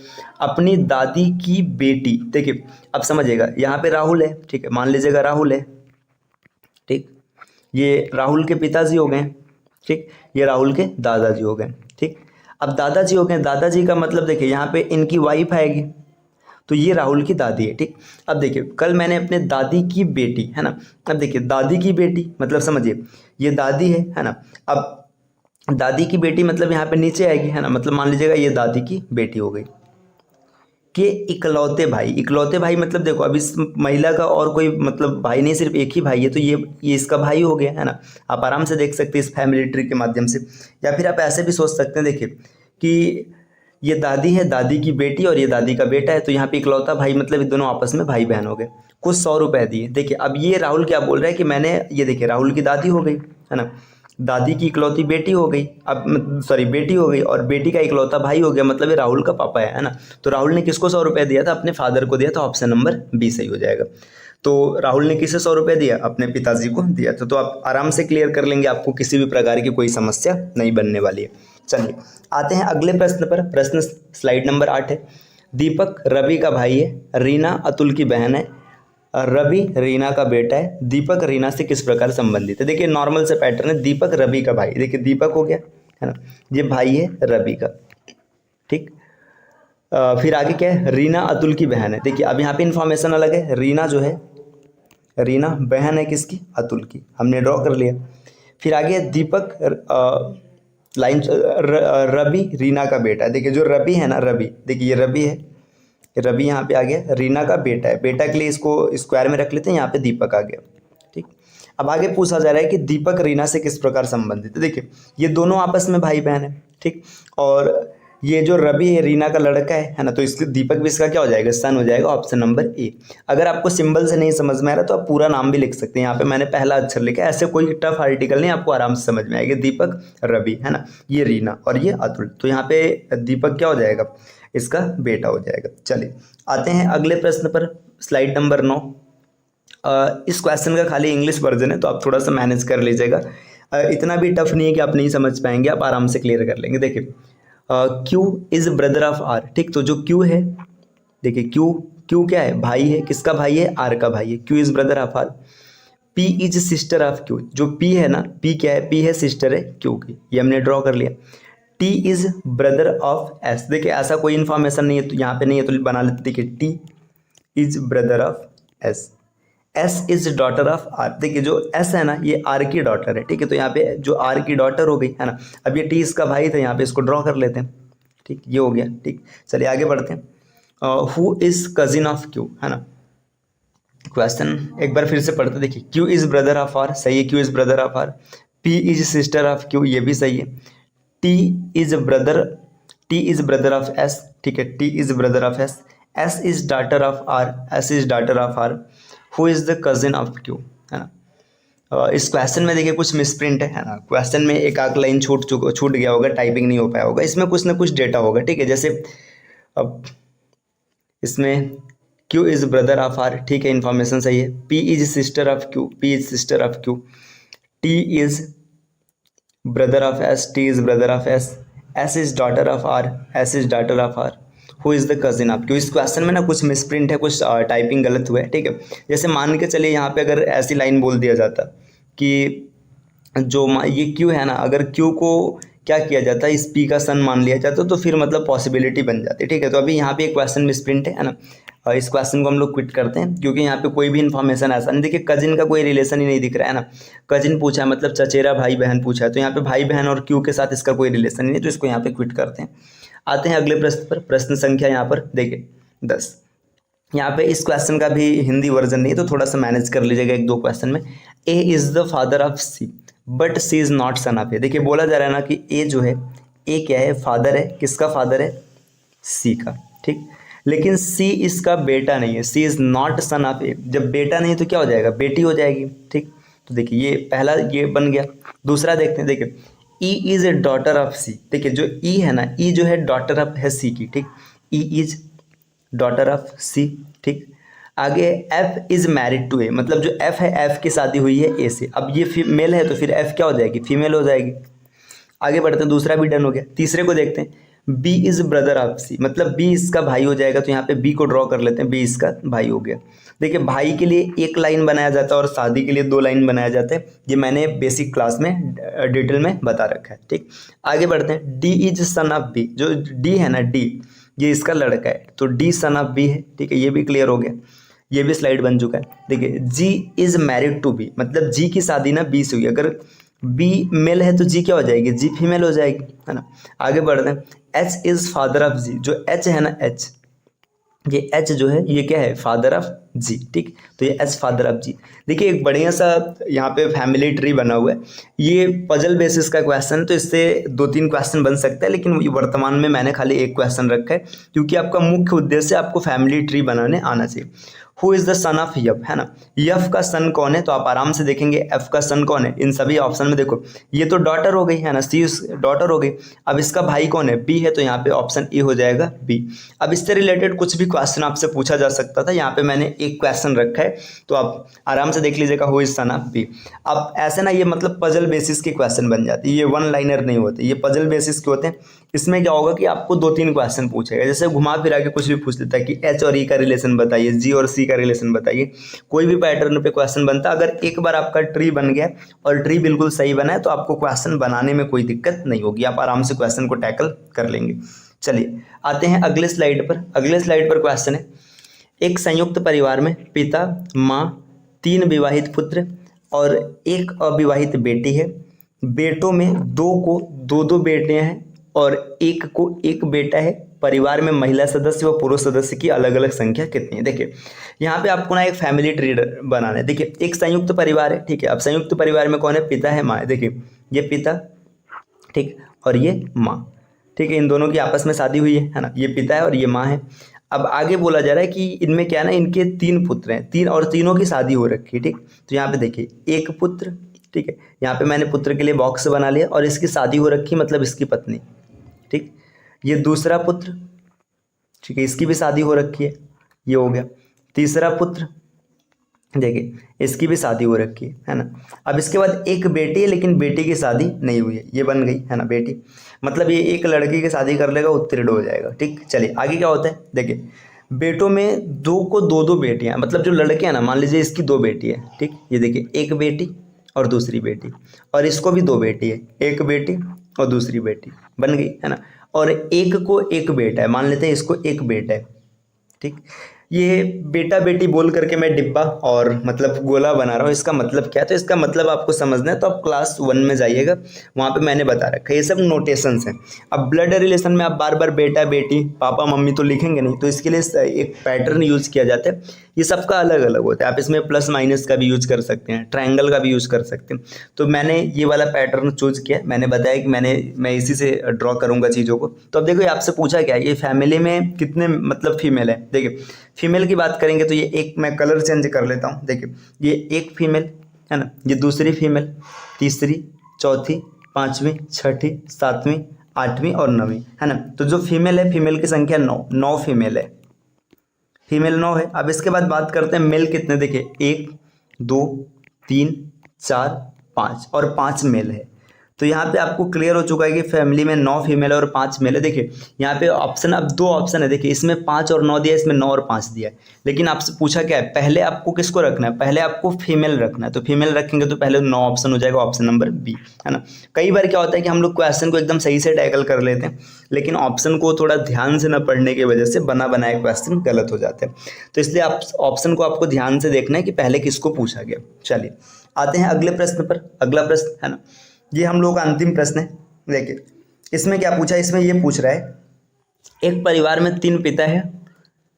अपनी दादी की बेटी। देखिए अब समझिएगा, यहाँ पे राहुल है, ठीक है, मान लीजिएगा राहुल है, ठीक, ये राहुल के पिताजी हो गए, ठीक, ये राहुल के दादाजी हो गए, ठीक। अब दादाजी हो गए, दादाजी का मतलब देखिए यहाँ पे इनकी वाइफ आएगी, तो ये राहुल की दादी है, ठीक। अब देखिए कल मैंने अपने दादी की बेटी, है ना, अब देखिए दादी की बेटी मतलब समझिए ये दादी है ना, अब दादी की बेटी मतलब यहाँ पे नीचे आएगी, है ना, मतलब मान लीजिएगा ये दादी की बेटी हो गई। कि इकलौते भाई मतलब देखो अब इस महिला का और कोई मतलब भाई नहीं, सिर्फ एक ही भाई है, तो ये इसका भाई हो गया, है ना। आप आराम से देख सकते हैं इस फैमिली ट्री के माध्यम से। या फिर आप ऐसे भी सोच सकते हैं, देखिए कि ये दादी है, दादी की बेटी, और ये दादी का बेटा है, तो यहाँ पे इकलौता भाई मतलब ये दोनों आपस में भाई बहन हो गए। कुछ 100 रुपए दिए। देखिए अब ये राहुल क्या बोल रहा है कि मैंने, ये देखिए राहुल की दादी हो गई, है ना, दादी की इकलौती बेटी हो गई, अब सॉरी बेटी हो गई, और बेटी का इकलौता भाई हो गया, मतलब ये राहुल का पापा है ना। तो राहुल ने किसको 100 रुपये दिया था? अपने फादर को दिया था। ऑप्शन नंबर बी सही हो जाएगा। तो राहुल ने किसे 100 रुपये दिया? अपने पिताजी को दिया था। तो आप आराम से क्लियर कर लेंगे, आपको किसी भी प्रकार की कोई समस्या नहीं बनने वाली है। चलिए आते हैं अगले प्रश्न पर। प्रश्न स्लाइड नंबर 8 है। दीपक रवि का भाई है, रीना अतुल की बहन है, रवि रीना का बेटा है, दीपक रीना से किस प्रकार संबंधित है? देखिए नॉर्मल से पैटर्न है, दीपक रवि का भाई, देखिए दीपक हो गया, है ना, ये भाई है रवि का, ठीक। फिर आगे क्या है? रीना अतुल की बहन है। देखिए अब यहाँ पे इंफॉर्मेशन अलग है, रीना जो है, रीना बहन है किसकी? अतुल की, हमने ड्रॉ कर लिया। फिर आगे दीपक लाइन रवि रीना का बेटा है। देखिए जो रवि है ना, रवि, देखिए ये रवि है, रवि यहाँ पे आ गया, रीना का बेटा है, बेटा के लिए इसको स्क्वायर में रख लेते हैं, यहाँ पे दीपक आ गया, ठीक। अब आगे पूछा जा रहा है कि दीपक रीना से किस प्रकार संबंधित है। देखिए ये दोनों आपस में भाई बहन है, ठीक, और ये जो रवि है रीना का लड़का है ना, तो इसके दीपक भी इसका क्या हो जाएगा? सन हो जाएगा। Option number A. अगर आपको सिंबल से नहीं समझ में आ रहा तो आप पूरा नाम भी लिख सकते हैं, यहाँ पे मैंने पहला अक्षर लिखा है, ऐसे कोई टफ आर्टिकल नहीं, आपको आराम से समझ में आएगा। दीपक रवि, है ना, ये रीना और ये अतुल, तो यहाँ पे दीपक क्या हो जाएगा? इसका बेटा हो जाएगा। चलिए आते हैं अगले प्रश्न पर, स्लाइड नंबर 9। इस क्वेश्चन का खाली इंग्लिश वर्जन है, तो आप थोड़ा सा मैनेज कर लीजिएगा। इतना भी टफ नहीं है कि आप नहीं समझ पाएंगे, आप आराम से क्लियर कर लेंगे। देखिए Q is brother of R, ठीक, तो जो क्यू है, देखिए क्यू क्या है? भाई है, किसका भाई है? आर का भाई है। Q is brother of R. P is sister of Q, जो पी है ना, पी क्या है? पी है सिस्टर है क्यू की, ये हमने ड्रॉ कर लिया। T is brother of S, देखिए ऐसा कोई इन्फॉर्मेशन नहीं है तो यहाँ पे नहीं है, तो बना लेते। देखिए T is brother of S. S is daughter of R, देखिए जो एस है ना, ये आर की डॉटर है, ठीक है, तो यहाँ पे जो आर की डॉटर हो गई, है ना। अब ये टी इसका भाई था, यहाँ पे इसको ड्रॉ कर लेते हैं, ठीक, ये हो गया, ठीक। चलिए आगे बढ़ते हैं। Who is cousin of Q, है ना। क्वेश्चन एक बार फिर से पढ़ते, देखिए Q is brother of R, सही है, Q is brother of R. P is sister of Q, ये भी सही है। T is brother of S, ठीक है, T is brother of S. S is daughter of R, S is daughter of R. Who is the cousin of Q, है ना। इस question में देखिए कुछ मिसप्रिंट है ना, क्वेश्चन में एक आध लाइन छूट गया होगा, टाइपिंग नहीं हो पाया होगा, इसमें कुछ ना कुछ डेटा होगा, ठीक है। जैसे अब इसमें Q is brother of R, ठीक है, इन्फॉर्मेशन सही है। P is sister of Q, P is sister of Q. T is brother of S, T is brother of S. S is daughter of R, S is daughter of R. Who is the cousin of Q. इस question में ना कुछ misprint है, कुछ typing गलत हुआ है, ठीक है। जैसे मान के चलिए यहाँ पे अगर ऐसी लाइन बोल दिया जाता कि जो ये क्यू है ना, अगर क्यू को क्या किया जाता है, इस पी का सन मान लिया जाता, तो फिर मतलब पॉसिबिलिटी बन जाती है, ठीक है। तो अभी यहाँ पे एक क्वेश्चन मिसप्रिंट है ना, इस क्वेश्चन को हम लोग क्विट करते हैं, क्योंकि यहाँ पे कोई भी इन्फॉर्मेशन ऐसा नहीं, देखिए कजिन का कोई रिलेशन ही नहीं दिख रहा है ना। कजिन पूछा है मतलब चचेरा भाई बहन पूछा है, तो यहाँ पे भाई बहन और क्यू के साथ इसका कोई रिलेशन ही नहीं, तो इसको यहाँ पे क्विट करते हैं। आते हैं अगले प्रश्न पर। प्रश्न संख्या यहाँ पर देखिए 10। यहाँ पे इस क्वेश्चन का भी हिंदी वर्जन नहीं है, तो थोड़ा सा मैनेज कर लीजिएगा एक दो क्वेश्चन में। A is the father of C but C is not son of A. देखिए बोला जा रहा है ना कि ए जो है, ए क्या है? फादर है, किसका फादर है? सी का, ठीक, लेकिन सी इसका बेटा नहीं है, सी इज नॉट सन ऑफ ए। जब बेटा नहीं तो क्या हो जाएगा? बेटी हो जाएगी, ठीक। तो देखिए ये पहला ये बन गया। दूसरा देखते हैं, देखिए E is a daughter of C. देखिए जो ई है ना, ई जो है डॉटर ऑफ है सी की, ठीक, ई इज डॉटर ऑफ सी, ठीक। आगे एफ इज मैरिड टू ए, मतलब जो एफ है एफ की शादी हुई है ए से। अब ये मेल है तो फिर एफ क्या हो जाएगी, फीमेल हो जाएगी। आगे बढ़ते हैं, दूसरा भी डन हो गया। तीसरे को देखते हैं, बी इज ब्रदर ऑफ सी, मतलब बी इसका भाई हो जाएगा। तो यहाँ पे बी को ड्रॉ कर लेते हैं, बी इसका भाई हो गया। देखिए भाई के लिए एक लाइन बनाया जाता है और शादी के लिए 2 लाइन बनाया जाता है, ये मैंने बेसिक क्लास में डिटेल में बता रखा है। ठीक, आगे बढ़ते हैं, D is son of B, जो डी है ना डी, ये इसका लड़का है, तो डी सन ऑफ बी है। ठीक है, ये भी क्लियर हो गया, ये भी स्लाइड बन चुका है। देखिए जी इज मैरिड टू बी, मतलब जी की शादी ना बी से हुई। अगर बी मेल है तो जी क्या हो जाएगी, जी फीमेल हो जाएगी, है ना। आगे बढ़ते हैं, एच इज फादर ऑफ जी, जो एच है ना एच, ये एच जो है ये क्या है, फादर ऑफ जी। ठीक, तो ये एच फादर ऑफ जी। देखिए एक बढ़िया सा यहाँ पे फैमिली ट्री बना हुआ है, ये पजल बेसिस का क्वेश्चन है, तो इससे 2-3 क्वेश्चन बन सकता है, लेकिन वर्तमान में मैंने खाली एक क्वेश्चन रखा है, क्योंकि आपका मुख्य उद्देश्य आपको फैमिली ट्री बनाने आना चाहिए। Who is the son of F, है ना, यफ का सन कौन है, तो आप आराम से देखेंगे एफ का सन कौन है। इन सभी ऑप्शन में देखो, ये तो डॉटर हो गई है ना, सी डॉटर हो गई। अब इसका भाई कौन है, बी है, तो यहाँ पे ऑप्शन ए हो जाएगा बी। अब इससे रिलेटेड कुछ भी क्वेश्चन आपसे पूछा जा सकता था, यहाँ पे मैंने एक क्वेश्चन रखा है, तो आप आराम से देख लीजिएगा, who is son of B. अब ऐसे ना ये मतलब पजल बेसिस के क्वेश्चन बन जाते हैं, ये 1 लाइनर नहीं होते, ये पजल बेसिस के होते हैं। इसमें क्या होगा कि आपको 2-3 क्वेश्चन पूछेगा, जैसे घुमा फिरा के कुछ भी पूछ लेता है कि एच और ई का रिलेशन बताइए, जी और सी का रिलेशन बताइए, कोई भी पैटर्न पे क्वेश्चन बनता है। अगर एक बार आपका ट्री बन गया और ट्री बिल्कुल सही बना है, तो आपको क्वेश्चन बनाने में कोई दिक्कत नहीं होगी, आप आराम से क्वेश्चन को टैकल कर लेंगे। चलिए आते हैं अगले स्लाइड पर। अगले स्लाइड पर क्वेश्चन है, एक संयुक्त परिवार में पिता, माँ, 3 विवाहित पुत्र और 1 अविवाहित बेटी है। बेटों में 2 को 2-2 बेटियां हैं और 1 को 1 बेटा है। परिवार में महिला सदस्य व पुरुष सदस्य की अलग अलग संख्या कितनी है। देखिए यहाँ पे आपको ना एक फैमिली ट्री बनाना है। देखिए एक संयुक्त परिवार है, ठीक है। अब संयुक्त परिवार में कौन है, पिता है, माँ है। देखिए ये पिता, ठीक, और ये माँ, ठीक है। इन दोनों की आपस में शादी हुई है ना, ये पिता है और ये माँ है। अब आगे बोला जा रहा है कि इनमें क्या है ना, इनके 3 पुत्र हैं, 3 और तीनों की शादी हो रखी है, ठीक। तो यहाँ पे देखिए 1 पुत्र, ठीक है, यहाँ पे मैंने पुत्र के लिए बॉक्स बना लिया और इसकी शादी हो रखी, मतलब इसकी पत्नी, ठीक। ये दूसरा पुत्र, ठीक है, इसकी भी शादी हो रखी है, ये हो गया। तीसरा पुत्र, देखिए इसकी भी शादी हो रखी है ना। अब इसके बाद 1 बेटी है, लेकिन बेटी की शादी नहीं हुई है, ये बन गई है ना बेटी। मतलब ये एक लड़की की शादी कर लेगा, उत्तीर्ण हो जाएगा, ठीक। चलिए आगे क्या होता है, देखिए बेटों में 2 को 2-2 बेटियां, मतलब जो लड़के हैं ना, मान लीजिए इसकी 2 बेटी है, ठीक। ये देखिए 1 बेटी और दूसरी बेटी, और इसको भी 2 बेटी है, 1 बेटी और दूसरी बेटी, बन गई है ना। और 1 को 1 बेटा है, मान लेते हैं इसको 1 बेटा है, ठीक। ये बेटा बेटी बोल करके मैं डिब्बा और मतलब गोला बना रहा हूँ, इसका मतलब क्या है, तो इसका मतलब आपको समझना है तो आप क्लास 1 में जाइएगा, वहाँ पे मैंने बता रखा है, ये सब नोटेशंस हैं। अब ब्लड रिलेशन में आप बार बार बेटा बेटी पापा मम्मी तो लिखेंगे नहीं, तो इसके लिए एक पैटर्न यूज किया जाता है, ये सबका अलग अलग होता है। आप इसमें प्लस माइनस का भी यूज कर सकते हैं, ट्रायंगल का भी यूज कर सकते हैं। तो मैंने ये वाला पैटर्न चूज किया, मैंने बताया कि मैं इसी से ड्रॉ करूँगा चीज़ों को। तो अब देखो आपसे पूछा क्या है, ये फैमिली में कितने मतलब फीमेल है। देखिए फीमेल की बात करेंगे तो ये एक, मैं कलर चेंज कर लेता हूँ। देखिए ये 1 फीमेल है ना, ये दूसरी फीमेल, तीसरी, चौथी, 5वीं, 6ठी, 7वीं, 8वीं और 9वीं, है ना। तो जो फीमेल है, फीमेल की संख्या 9 फीमेल है, फीमेल 9 है। अब इसके बाद बात करते हैं मेल कितने, देखिए 1 2 3 4 5 और 5 मेल है। तो यहाँ पे आपको क्लियर हो चुका है कि फैमिली में 9 फीमेल और 5 मेल है। देखिए यहाँ पे ऑप्शन, अब 2 ऑप्शन है, देखिए इसमें 5 और 9 दिया है, इसमें 9 और 5 दिया है। लेकिन आपसे पूछा क्या है, पहले आपको किसको रखना है, पहले आपको फीमेल रखना है। तो फीमेल रखेंगे तो पहले 9 ऑप्शन हो जाएगा, ऑप्शन नंबर बी, है ना। कई बार क्या होता है कि हम लोग क्वेश्चन को एकदम सही से टैकल कर लेते हैं, लेकिन ऑप्शन को थोड़ा ध्यान से न पढ़ने की वजह से बना बनाए क्वेश्चन गलत हो जाते हैं। तो इसलिए आप ऑप्शन को आपको ध्यान से देखना है कि पहले किसको पूछा गया। चलिए आते हैं अगले प्रश्न पर। अगला प्रश्न है ना, ये हम लोग का अंतिम प्रश्न है। देखिए इसमें क्या पूछा है, इसमें ये पूछ रहा है, एक परिवार में 3 पिता है,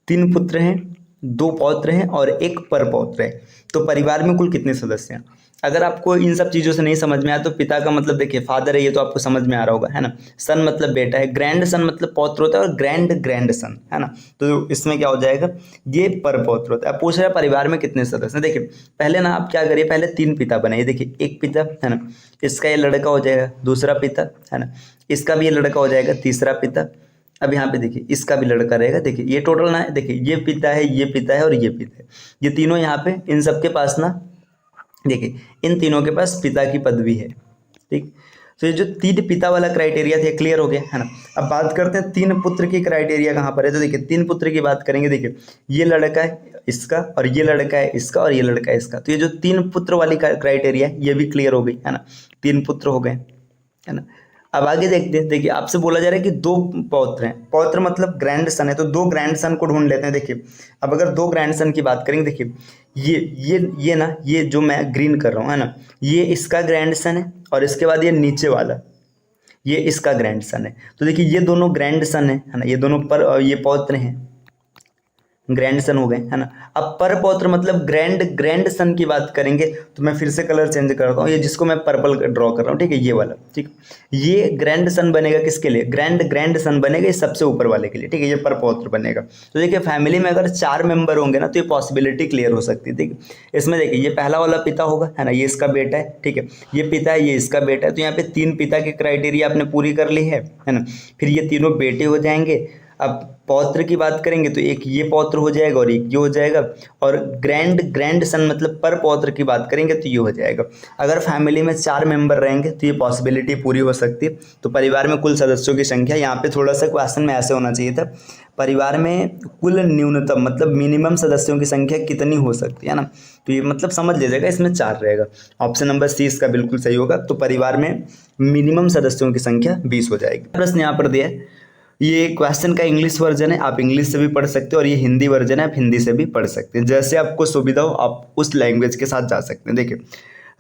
3 पुत्र हैं, 2 पौत्र हैं और 1 परपौत्र है। तो परिवार में कुल कितने सदस्य हैं। अगर आपको इन सब चीज़ों से नहीं समझ में आया तो पिता का मतलब देखिए फादर है, ये तो आपको समझ में आ रहा होगा, है ना। सन मतलब बेटा है, ग्रैंड सन मतलब पौत्र होता है और ग्रैंड सन, है ना। तो इसमें क्या हो जाएगा, ये परपौत्र होता है। पूछ रहा है परिवार में कितने सदस्य हैं। देखिए पहले ना आप क्या करिए, पहले 3 पिता बनाइए। देखिए 1 पिता है ना, इसका ये लड़का हो जाएगा, दूसरा पिता है ना, इसका भी ये लड़का हो जाएगा, तीसरा पिता, अब यहाँ पे देखिए इसका भी लड़का रहेगा, देखिए ये टोटल ना है, देखिए ये पिता है, ये पिता है और ये पिता है, ये तीनों यहाँ पे, इन सबके पास ना देखिए इन तीनों के पास पिता की पदवी है। ठीक, तो ये जो तीन पिता वाला क्राइटेरिया था क्लियर हो गया है ना। अब बात करते हैं तीन पुत्र की क्राइटेरिया कहाँ पर है। तो देखिए तीन पुत्र की बात करेंगे, देखिए ये लड़का है इसका और ये लड़का है इसका और ये लड़का है इसका। तो ये जो तीन पुत्र वाली क्राइटेरिया है ये भी क्लियर हो गई है ना, तीन पुत्र हो गए है ना। अब आगे देखते हैं, देखिए आपसे बोला जा रहा है कि दो पौत्र हैं, पौत्र मतलब ग्रैंड सन है, तो दो ग्रैंड सन को ढूंढ लेते हैं। देखिए अब अगर दो ग्रैंड सन की बात करेंगे, देखिए ये ना, ये जो मैं ग्रीन कर रहा हूँ है ना, ये इसका ग्रैंड सन है और इसके बाद ये नीचे वाला ये इसका ग्रैंड सन है। तो देखिए ये दोनों ग्रैंड सन है ना, ये दोनों पर ये पौत्र हैं, ग्रैंड सन हो गए है ना। अब पर पौत्र मतलब ग्रैंड सन की बात करेंगे तो मैं फिर से कलर चेंज करता हूँ, ये जिसको मैं पर्पल ड्रॉ कर रहा हूँ, ठीक है, ये वाला, ठीक। ये ग्रैंड सन बनेगा किसके लिए, ग्रैंड सन बनेगा ये सबसे ऊपर वाले के लिए, ठीक है, ये पर पौत्र बनेगा। तो देखिए फैमिली में अगर 4 मेंबर होंगे ना तो ये पॉसिबिलिटी क्लियर हो सकती है, ठीक है। इसमें देखिए ये पहला वाला पिता होगा है ना, ये इसका बेटा है, ठीक है, ये पिता है, ये इसका बेटा है। तो यहाँ पे 3 पिता की क्राइटेरिया आपने पूरी कर ली है ना। फिर ये तीनों बेटे हो जाएंगे। अब पौत्र की बात करेंगे तो एक ये पौत्र हो जाएगा और एक ये हो जाएगा, और ग्रैंड सन मतलब पर पौत्र की बात करेंगे तो ये हो जाएगा। अगर फैमिली में 4 मेंबर रहेंगे तो ये पॉसिबिलिटी पूरी हो सकती है। तो परिवार में कुल सदस्यों की संख्या, यहाँ पे थोड़ा सा क्वेश्चन में ऐसे होना चाहिए था, परिवार में कुल न्यूनतम मतलब मिनिमम सदस्यों की संख्या कितनी हो सकती है ना। तो ये मतलब समझ लीजिएगा इसमें 4 रहेगा, ऑप्शन नंबर सी इसका बिल्कुल सही होगा। तो परिवार में मिनिमम सदस्यों की संख्या 20 हो जाएगी। प्रश्न यहाँ पर दिया है, ये क्वेश्चन का इंग्लिश वर्जन है, आप इंग्लिश से भी पढ़ सकते हो, और ये हिंदी वर्जन है, आप हिंदी से भी पढ़ सकते हैं, जैसे आपको सुविधा हो आप उस लैंग्वेज के साथ जा सकते हैं। देखिए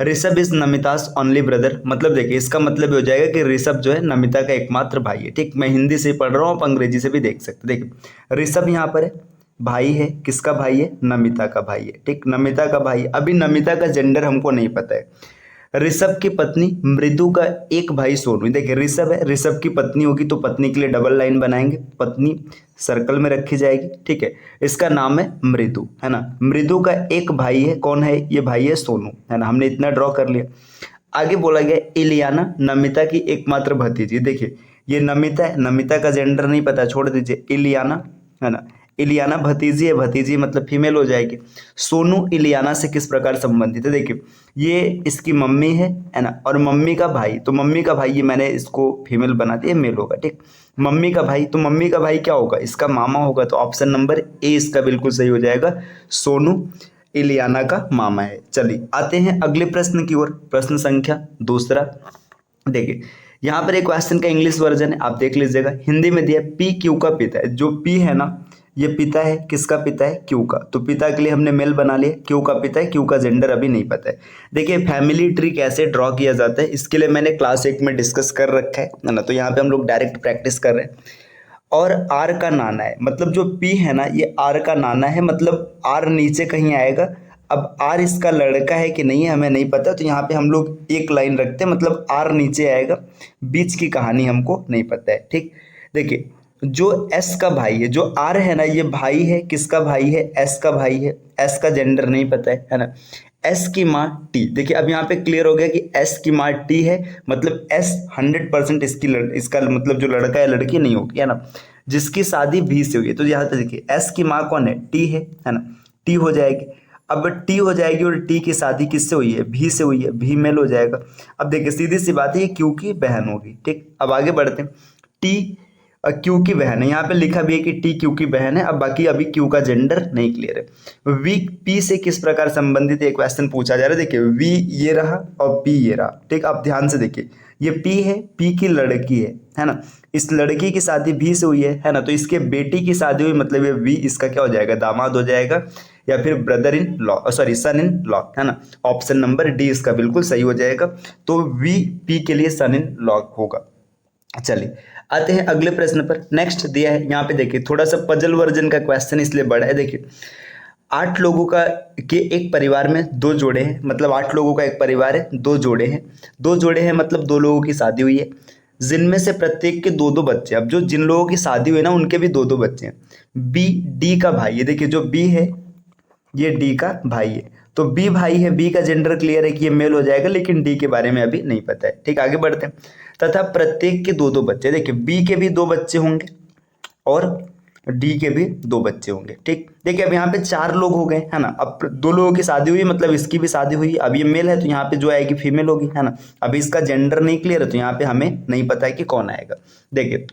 ऋषभ इज नमितास ओनली ब्रदर, मतलब देखिए इसका मतलब हो जाएगा कि ऋषभ जो है नमिता का एकमात्र भाई है, ठीक। मैं हिंदी से पढ़ रहा हूँ, आप अंग्रेजी से भी देख सकते हैं। देखिए ऋषभ यहाँ पर है, भाई है, किसका भाई है, नमिता का भाई है, ठीक, नमिता का भाई। अभी नमिता का जेंडर हमको नहीं पता है। ऋषभ की पत्नी मृदु का एक भाई सोनू, देखिए ऋषभ है, ऋषभ की पत्नी होगी तो पत्नी के लिए डबल लाइन बनाएंगे, पत्नी सर्कल में रखी जाएगी, ठीक है। इसका नाम है मृदु है ना। मृदु का एक भाई है, कौन है, ये भाई है सोनू है ना, हमने इतना ड्रॉ कर लिया। आगे बोला गया इलियाना नमिता की एकमात्र भतीजी, देखिए ये नमिता है, नमिता का जेंडर नहीं पता, छोड़ दीजिए, इलियाना है ना, इलियाना भतीजी है, भतीजी मतलब फीमेल हो जाएगी। सोनू इलियाना से किस प्रकार संबंधित है, देखिए ये इसकी मम्मी है ना, और मम्मी का भाई, तो मम्मी का भाई ये मैंने इसको फीमेल बना दिया, मेल होगा, ठीक। मम्मी का भाई, तो मम्मी का भाई क्या होगा, इसका मामा होगा। तो ऑप्शन नंबर ए इसका बिल्कुल सही हो जाएगा, सोनू इलियाना का मामा है। चलिए आते हैं अगले प्रश्न की ओर, प्रश्न संख्या दूसरा। देखिए यहाँ पर एक क्वेश्चन का इंग्लिश वर्जन है, आप देख लीजिएगा, हिंदी में दिया पी क्यू का पिता है। जो पी है ना ये पिता है, किसका पिता है, क्यू का। तो पिता के लिए हमने मेल बना लिया, क्यू का पिता है, क्यू का जेंडर अभी नहीं पता है। देखिए फैमिली ट्री कैसे ड्रॉ किया जाता है इसके लिए मैंने क्लास 1 में डिस्कस कर रखा है ना, तो यहाँ पे हम लोग डायरेक्ट प्रैक्टिस कर रहे हैं। और आर का नाना है, मतलब जो पी है ना ये आर का नाना है, मतलब आर नीचे कहीं आएगा। अब आर इसका लड़का है कि नहीं है हमें नहीं पता, तो यहाँ पे हम लोग एक लाइन रखते हैं, मतलब आर नीचे आएगा, बीच की कहानी हमको नहीं पता है, ठीक। देखिए जो एस का भाई है, जो आर है ना ये भाई है, किसका भाई है, एस का भाई है, एस का जेंडर नहीं पता है ना। एस की माँ टी, देखिए अब यहाँ पे क्लियर हो गया कि एस की माँ टी है, मतलब एस 100% इसका मतलब जो लड़का है लड़की नहीं होगी है ना, जिसकी शादी भी से हुई है। तो यहाँ पे देखिए एस की माँ कौन है, टी है ना, टी हो जाएगी। अब टी हो जाएगी और टी की शादी किससे हुई है, भी से हुई है, भी मेल हो जाएगा। अब देखिए सीधी सी बात है ये क्यू की बहन होगी, ठीक। अब आगे बढ़ते हैं, टी क्यू की बहन है, यहाँ पे लिखा भी है कि टी क्यू की बहन है। अब बाकी अभी क्यू का जेंडर नहीं क्लियर है। वी पी से किस प्रकार संबंधित एक क्वेश्चन पूछा जा रहा है। देखिए वी ये रहा और पी ये रहा, ठीक। आप ध्यान से देखिए ये पी है, पी की लड़की है ना, इस लड़की की शादी भी से हुई है ना, तो इसके बेटी की शादी हुई, मतलब ये वी इसका क्या हो जाएगा, दामाद हो जाएगा, या फिर brother in law, sorry son in law है ना। ऑप्शन नंबर डी इसका बिल्कुल सही हो जाएगा। तो वी पी के लिए सन इन लॉ होगा। चलिए आते हैं अगले प्रश्न पर। नेक्स्ट दिया है यहाँ पे, देखिए थोड़ा सा पजल वर्जन का क्वेश्चन इसलिए बड़ा है। देखिए 8 लोगों का के एक परिवार में 2 जोड़े हैं, मतलब 8 लोगों का एक परिवार है, 2 जोड़े हैं, 2 जोड़े हैं मतलब 2 लोगों की शादी हुई है, जिनमें से प्रत्येक के 2-2 बच्चे। अब जो जिन लोगों की शादी हुई है ना उनके भी 2-2 बच्चे हैं। बी डी का भाई है, देखिए जो बी है ये डी का भाई है, तो बी भाई है, बी का जेंडर क्लियर है कि ये मेल हो जाएगा, लेकिन डी के बारे में अभी नहीं पता है, ठीक। आगे बढ़ते हैं। तथा प्रत्येक के 2-2 बच्चे, देखिए बी के भी 2 बच्चे होंगे, और डी के भी 2 बच्चे होंगे। ठीक, देखिए अब यहाँ पे 4 लोग हो गए, है ना। अब 2 लोगों की शादी हुई, मतलब इसकी भी शादी हुई। अब ये मेल है तो यहाँ पे जो आएगी फीमेल होगी, है ना। अभी इसका जेंडर नहीं क्लियर है तो यहाँ पे हमें नहीं पता है कि कौन आएगा। देखिए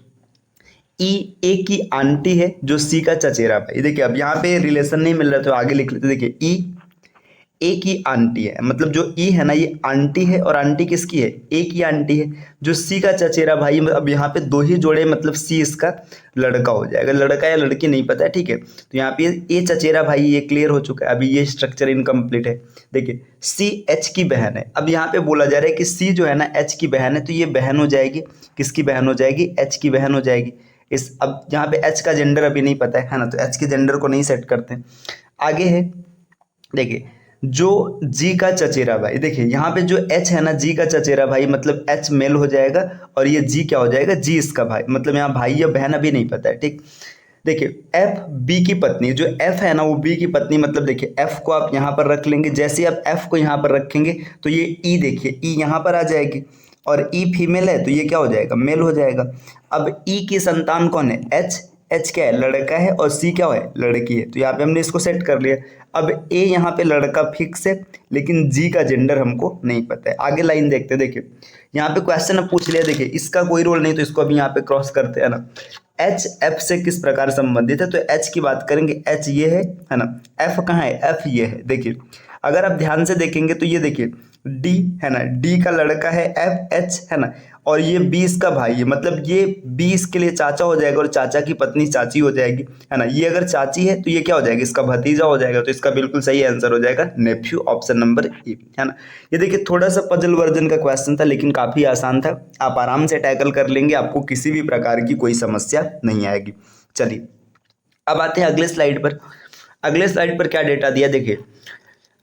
ई ए की आंटी है जो सी का चचेरा भाई। देखिए अब यहाँ पे रिलेशन नहीं मिल रहा तो आगे लिख लेते। देखिए ई ए की आंटी है, मतलब जो ई है ना ये आंटी है, और आंटी किसकी है, ए की आंटी है। जो सी का चचेरा भाई, अब यहाँ पे 2 ही जोड़े, मतलब सी इसका लड़का हो जाएगा, लड़का या लड़की नहीं पता है। ठीक है, तो यहाँ पे ए चचेरा भाई ये क्लियर हो चुका है। अभी ये स्ट्रक्चर इनकम्प्लीट है। देखिए सी एच की बहन है। अब यहाँ पे बोला जा रहा है कि सी जो है ना एच की बहन है, तो ये बहन हो जाएगी, किसकी बहन हो जाएगी, एच की बहन हो जाएगी। इस अब यहाँ पे एच का जेंडर अभी नहीं पता है ना, तो एच के जेंडर को नहीं सेट करते। आगे है, देखिए जो जी का चचेरा भाई, देखिए यहाँ पे जो एच है ना जी का चचेरा भाई, मतलब एच मेल हो जाएगा और ये जी क्या हो जाएगा, जी इसका भाई, मतलब यहाँ भाई या बहन अभी नहीं पता है। ठीक, देखिए एफ बी की पत्नी, जो एफ है ना वो बी की पत्नी, मतलब देखिए एफ को आप यहाँ पर रख लेंगे, जैसे आप एफ को यहाँ पर रखेंगे तो ये ई, देखिए ई यहाँ पर आ जाएगी, और ई फीमेल है तो ये क्या हो जाएगा, मेल हो जाएगा। अब ई की संतान कौन है, एच, एच क्या है, लड़का है, और सी क्या है, लड़की है। तो यहाँ पे हमने इसको सेट कर लिया। अब ए यहाँ पे लड़का फिक्स है, लेकिन जी का जेंडर हमको नहीं पता है। आगे लाइन देखते हैं। देखिए यहाँ पे क्वेश्चन अब पूछ लिया, देखिए इसका कोई रोल नहीं तो इसको अभी यहाँ पे क्रॉस करते हैं ना। एच एफ से किस प्रकार संबंधित है, तो एच की बात करेंगे, एच ये है ना, एफ कहाँ है, एफ ये है। देखिए अगर आप ध्यान से देखेंगे तो ये देखिए डी है ना, डी का लड़का है एफ एच है ना, और ये बी इसका भाई है, मतलब ये बी इसके लिए चाचा हो जाएगा और चाचा की पत्नी चाची हो जाएगी, है ना। ये अगर चाची है तो ये क्या हो जाएगा, इसका भतीजा हो जाएगा। तो इसका बिल्कुल सही आंसर हो जाएगा नेफ्यू, ऑप्शन नंबर ए, है ना। ये देखिए थोड़ा सा पजल वर्जन का क्वेश्चन था, लेकिन काफी आसान था, आप आराम से टैकल कर लेंगे, आपको किसी भी प्रकार की कोई समस्या नहीं आएगी। चलिए अब आते हैं अगले स्लाइड पर। अगले स्लाइड पर क्या डेटा दिया, देखिए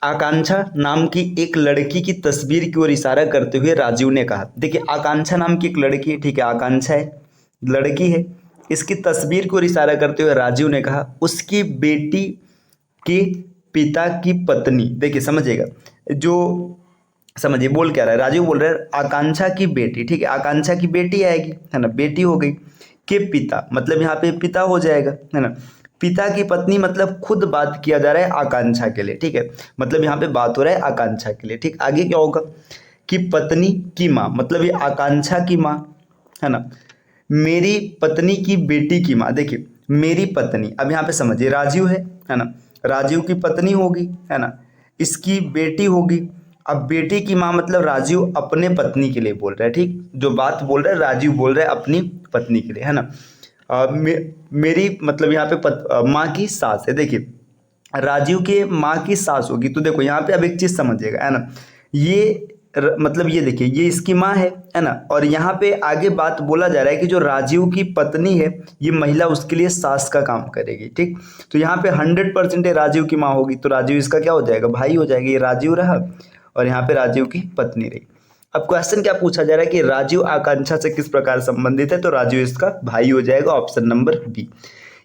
आकांक्षा नाम की एक लड़की की तस्वीर की ओर इशारा करते हुए राजीव ने कहा। देखिए आकांक्षा नाम की एक लड़की है, ठीक है, आकांक्षा है, लड़की है, इसकी तस्वीर की ओर इशारा करते हुए राजीव ने कहा उसकी बेटी के पिता की पत्नी। देखिए समझिएगा, जो समझिए बोल क्या रहा है, राजीव बोल रहा है आकांक्षा की बेटी, ठीक है, आकांक्षा की बेटी आएगी, है ना, बेटी हो गई, के पिता मतलब यहाँ पे पिता हो जाएगा, है ना। पिता की पत्नी मतलब खुद बात किया जा रहा है आकांक्षा के लिए, ठीक है, मतलब यहाँ पे बात हो रहा है आकांक्षा के लिए। ठीक, आगे क्या होगा कि पत्नी की माँ, मतलब ये आकांक्षा की माँ, है ना, मेरी पत्नी की बेटी की माँ। देखिए मेरी पत्नी, अब यहाँ पे समझिए राजीव है ना, राजीव की पत्नी होगी, है ना, इसकी बेटी होगी। अब बेटी की माँ मतलब राजीव अपने पत्नी के लिए बोल रहा है, ठीक, जो बात बोल रहा है राजीव बोल रहा है अपनी पत्नी के लिए, है ना। मेरी मतलब यहाँ पे माँ की सास है। देखिए राजीव के माँ की सास होगी, तो देखो यहाँ पे अब एक चीज समझिएगा, है ना, ये मतलब ये देखिए ये इसकी माँ है ना, और यहाँ पे आगे बात बोला जा रहा है कि जो राजीव की पत्नी है ये महिला उसके लिए सास का काम करेगी। ठीक, तो यहाँ पे 100% राजीव की माँ होगी, तो राजीव इसका क्या हो जाएगा, भाई हो जाएगा। ये राजीव रहा और यहाँ पे राजीव की पत्नी रही। अब क्वेश्चन क्या पूछा जा रहा है कि राजीव आकांक्षा से किस प्रकार संबंधित है, तो राजीव इसका भाई हो जाएगा, ऑप्शन नंबर बी।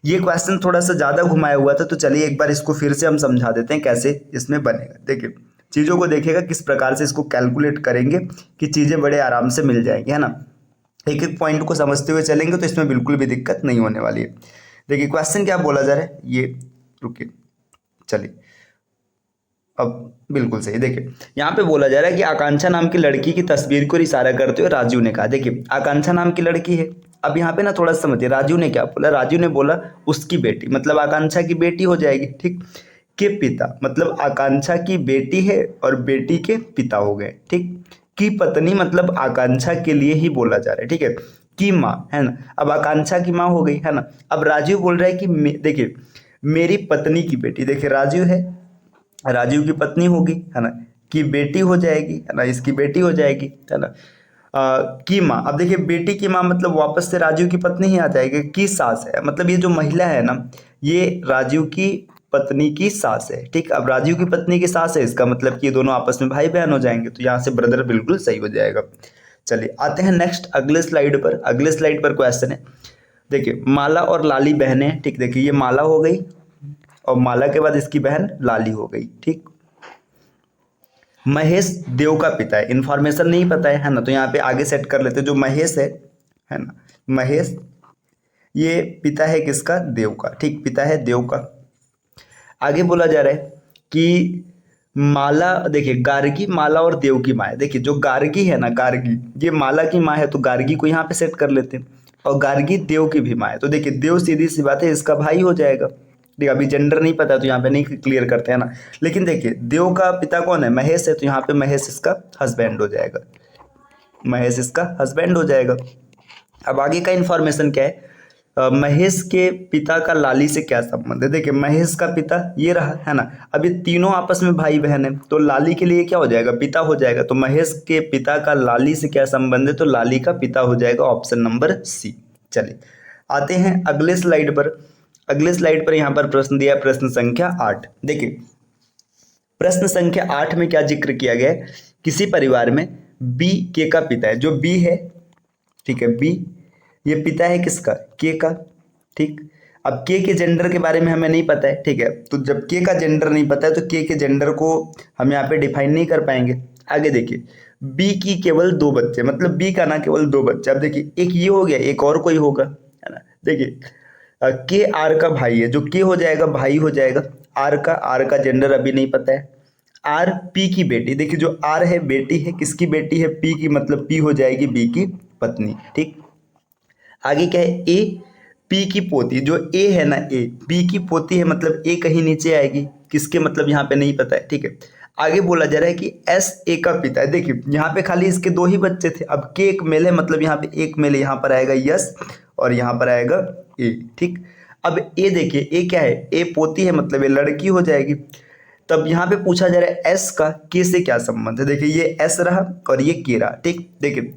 ये क्वेश्चन थोड़ा सा ज्यादा घुमाया हुआ था, तो चलिए एक बार इसको फिर से हम समझा देते हैं कैसे इसमें बनेगा। देखिए चीजों को देखिएगा किस प्रकार से इसको कैलकुलेट करेंगे कि चीजें बड़े आराम से मिल जाएंगी, है ना। एक एक पॉइंट को समझते हुए चलेंगे तो इसमें बिल्कुल भी दिक्कत नहीं होने वाली है। देखिए क्वेश्चन क्या बोला जा रहा है, ये रुकिए, चलिए अब बिल्कुल सही। देखिए यहाँ पे बोला जा रहा है कि आकांक्षा नाम की लड़की की तस्वीर को इशारा करते हुए राजीव ने कहा। देखिए आकांक्षा नाम की लड़की है, अब यहाँ पे ना थोड़ा समझिए राजीव ने क्या बोला, राजीव ने बोला उसकी बेटी मतलब आकांक्षा की बेटी हो जाएगी। ठीक, के पिता मतलब आकांक्षा की बेटी है और बेटी के पिता हो गए। ठीक, की पत्नी मतलब आकांक्षा के लिए ही बोला जा रहा है, ठीक है, की माँ, है ना। अब आकांक्षा की माँ हो गई, है ना। अब राजीव बोल रहा है कि देखिए मेरी पत्नी की बेटी, देखिए राजीव है, राजीव की पत्नी होगी, है ना, की बेटी हो जाएगी, है ना, इसकी बेटी हो जाएगी, है ना। की माँ, अब देखिए बेटी की माँ मतलब वापस से राजीव की पत्नी ही आ जाएगी। की सास है मतलब ये जो महिला है ना ये राजीव की पत्नी की सास है। ठीक, अब राजीव की पत्नी की सास है, इसका मतलब कि ये दोनों आपस में भाई बहन हो जाएंगे, तो यहाँ से ब्रदर बिल्कुल सही हो जाएगा। चलिए आते हैं नेक्स्ट अगले स्लाइड पर। अगले स्लाइड पर क्वेश्चन है, देखिए माला और लाली बहनें। ठीक, देखिए ये माला हो गई और माला के बाद इसकी बहन लाली हो गई। ठीक, महेश देव का पिता है, इंफॉर्मेशन नहीं पता है ना, तो यहाँ पे आगे सेट कर लेते हैं। जो महेश है ना, महेश ये पिता है किसका, देव का, ठीक, पिता है देव का। आगे बोला जा रहा है कि माला, देखिए गार्गी माला और देव की माँ है। देखिए जो गार्गी है ना, गार्गी ये माला की माँ है, तो गार्गी को यहाँ पे सेट कर लेते हैं। और गार्गी देव की भी माँ है, तो देखिए देव सीधी सी बात है इसका भाई हो जाएगा। ठीक, अभी जेंडर नहीं पता तो यहाँ पे नहीं क्लियर करते हैं ना। लेकिन देखिए देव का पिता कौन है, महेश है, तो यहाँ पे महेश इसका हस्बैंड हो जाएगा, महेश इसका हस्बैंड हो जाएगा। अब आगे का इंफॉर्मेशन क्या है, महेश के पिता का लाली से क्या संबंध है। देखिए महेश का पिता ये रहा है ना, अब ये तीनों आपस में भाई बहन है, तो लाली के लिए क्या हो जाएगा, पिता हो जाएगा। तो महेश के पिता का लाली से क्या संबंध है, तो लाली का पिता हो जाएगा, ऑप्शन नंबर सी। चलिए आते हैं अगले स्लाइड पर। अगले स्लाइड पर यहाँ पर प्रश्न दिया है, प्रश्न संख्या 8। देखिए प्रश्न संख्या 8 में क्या जिक्र किया गया है, किसी परिवार में बी के का पिता है, जो बी है, ठीक है, बी ये पिता है किसका, के का, ठीक। अब के जेंडर के बारे में हमें नहीं पता है, ठीक है, तो जब के का जेंडर नहीं पता है तो के जेंडर को हम यहाँ पे डिफाइन नहीं कर पाएंगे। आगे देखिए बी की केवल 2 बच्चे, मतलब बी का ना केवल 2 बच्चे। अब देखिए एक ये हो गया, एक और कोई होगा, है ना। देखिए के आर का भाई है, जो के हो जाएगा भाई हो जाएगा। आर का जेंडर अभी नहीं पता है। आर पी की बेटी, देखिए जो आर है बेटी है, किसकी बेटी है, पी की, मतलब पी हो जाएगी बी की पत्नी, ठीक। आगे क्या है, ए पी की पोती, जो ए है ना, ए पी की पोती है, मतलब ए कहीं नीचे आएगी, किसके, मतलब यहाँ पे नहीं पता है, ठीक है। आगे बोला जा रहा है कि एस ए का पिता है। देखिए यहाँ पे खाली इसके 2 ही बच्चे थे, अब के एक मेल है, मतलब यहाँ पे एक मेल, यहाँ पर आएगा यस और यहाँ पर आएगा ए, ठीक। अब ए देखिए ए क्या है, ए पोती है, मतलब ये लड़की हो जाएगी। तब यहाँ पे पूछा जा रहा है एस का के से क्या संबंध है। देखिए ये एस रहा और ये के रहा, ठीक। देखिए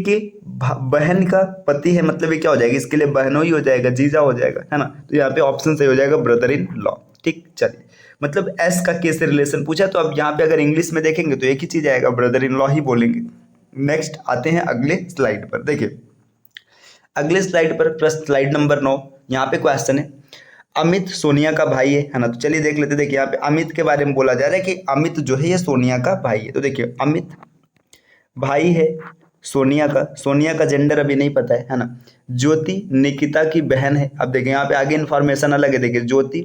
के बहन का पति है, मतलब ये क्या हो जाएगा, इसके लिए बहनों ही हो जाएगा, जीजा हो जाएगा, है ना। तो यहाँ पे ऑप्शन सही हो जाएगा ब्रदर इन लॉ, ठीक। चलिए मतलब एस का के से रिलेशन पूछा, तो अब यहाँ पे अगर इंग्लिश में देखेंगे तो एक ही चीज आएगा, ब्रदर इन लॉ ही बोलेंगे। नेक्स्ट आते हैं अगले स्लाइड पर। देखिए अगले स्लाइड पर प्रश्न स्लाइड नंबर 9, यहाँ पे क्वेश्चन है अमित सोनिया का भाई है ना। तो चलिए देख लेते हैं। देखिए यहाँ पे अमित के बारे में बोला जा रहा है कि अमित जो है ये सोनिया का भाई है। तो देखिए अमित भाई है सोनिया का जेंडर अभी नहीं पता है ना। ज्योति निकिता की बहन है। अब देखिए यहाँ पे आगे इन्फॉर्मेशन अलग है। देखिए ज्योति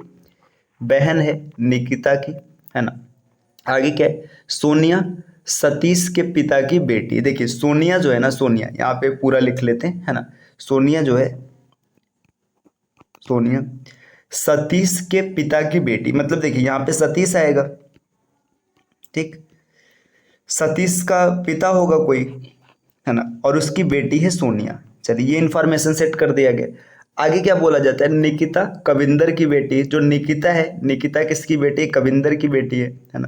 बहन है निकिता की, है ना। आगे क्या है, सोनिया सतीश के पिता की बेटी। देखिए सोनिया जो है ना, सोनिया यहाँ पे पूरा लिख लेते हैं, है ना। सोनिया जो है, सोनिया सतीश के पिता की बेटी, मतलब देखिए यहाँ पे सतीश आएगा, ठीक। सतीश का पिता होगा कोई, है ना, और उसकी बेटी है सोनिया। चलिए ये इन्फॉर्मेशन सेट कर दिया गया। आगे क्या बोला जाता है, निकिता कविंदर की बेटी। जो निकिता है, निकिता किसकी बेटी है, कविंदर की बेटी है ना।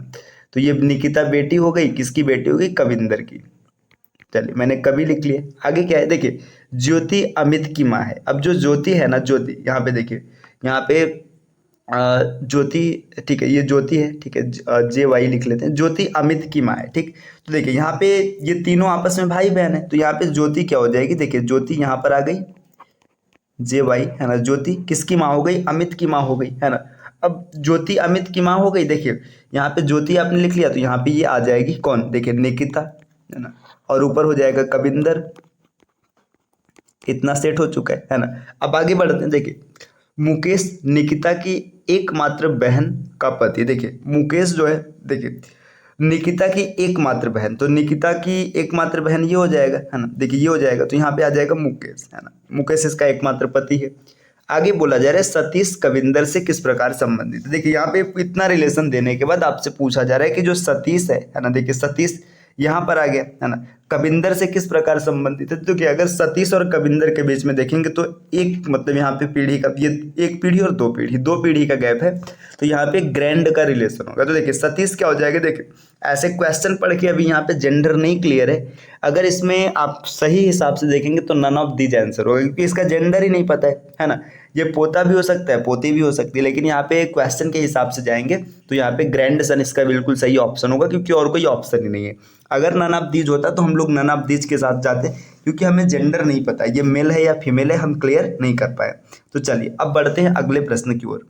तो ये निकिता बेटी हो गई, किसकी बेटी हो गई, कविंदर की। चलिए मैंने कवि लिख लिया। आगे क्या है, देखिए ज्योति अमित की माँ है। अब जो ज्योति है ना, ज्योति यहाँ पे देखिए, यहाँ पे ज्योति, ठीक है, ये ज्योति है, ठीक है, जे वाई लिख लेते हैं। ज्योति अमित की माँ है, ठीक। तो देखिए यहाँ पे ये तीनों आपस में भाई बहन है, तो यहाँ पे ज्योति क्या हो जाएगी, देखिए ज्योति यहाँ पर आ गई जे वाई, है ना। ज्योति किसकी माँ हो गई, अमित की माँ हो गई, है ना। अब ज्योति अमित की माँ हो गई। देखिए यहाँ पे ज्योति आपने लिख लिया, तो यहाँ पे ये आ जाएगी कौन, देखिए निकिता, है ना, और ऊपर हो जाएगा कविंदर। इतना सेट हो चुका है ना। अब आगे बढ़ते हैं। देखिए मुकेश निकिता की एकमात्र बहन का पति। देखिए मुकेश जो है, देखिए निकिता की एकमात्र बहन, तो निकिता की एकमात्र बहन ये हो जाएगा, है ना। देखिए ये हो जाएगा, तो यहाँ पे आ जाएगा मुकेश, है ना। मुकेश इसका एकमात्र पति है। आगे बोला जा रहा है सतीश कविंदर से किस प्रकार संबंधित। देखिए यहाँ पे इतना रिलेशन देने के बाद आपसे पूछा जा रहा है कि जो सतीश है ना, देखिए सतीश यहाँ पर आ गया, है ना। कविंदर से किस प्रकार संबंधित है, तो क्या अगर सतीश और कविंदर के बीच में देखेंगे तो एक, मतलब यहाँ पे पीढ़ी का, ये एक पीढ़ी और दो पीढ़ी का गैप है, तो यहाँ पे ग्रैंड का रिलेशन होगा। तो देखिए सतीश क्या हो जाएगा, देखिए ऐसे क्वेश्चन पढ़ के अभी यहाँ पे जेंडर नहीं क्लियर है, अगर इसमें आप सही हिसाब से देखेंगे तो नन ऑफ दीज आंसर होगा, क्योंकि इसका जेंडर ही नहीं पता है ना। ये पोता भी हो सकता है, पोती भी हो सकती है, लेकिन यहाँ पे क्वेश्चन के हिसाब से जाएंगे तो यहाँ पे ग्रैंड सन इसका बिल्कुल सही ऑप्शन होगा, क्योंकि और कोई ऑप्शन ही नहीं है। अगर नन ऑफ दीज होता तो हम लोग नन ऑफ दीज के साथ जाते, क्योंकि हमें जेंडर नहीं पता ये मेल है या फीमेल है, हम क्लियर नहीं कर पाए। तो चलिए अब बढ़ते हैं अगले प्रश्न की ओर।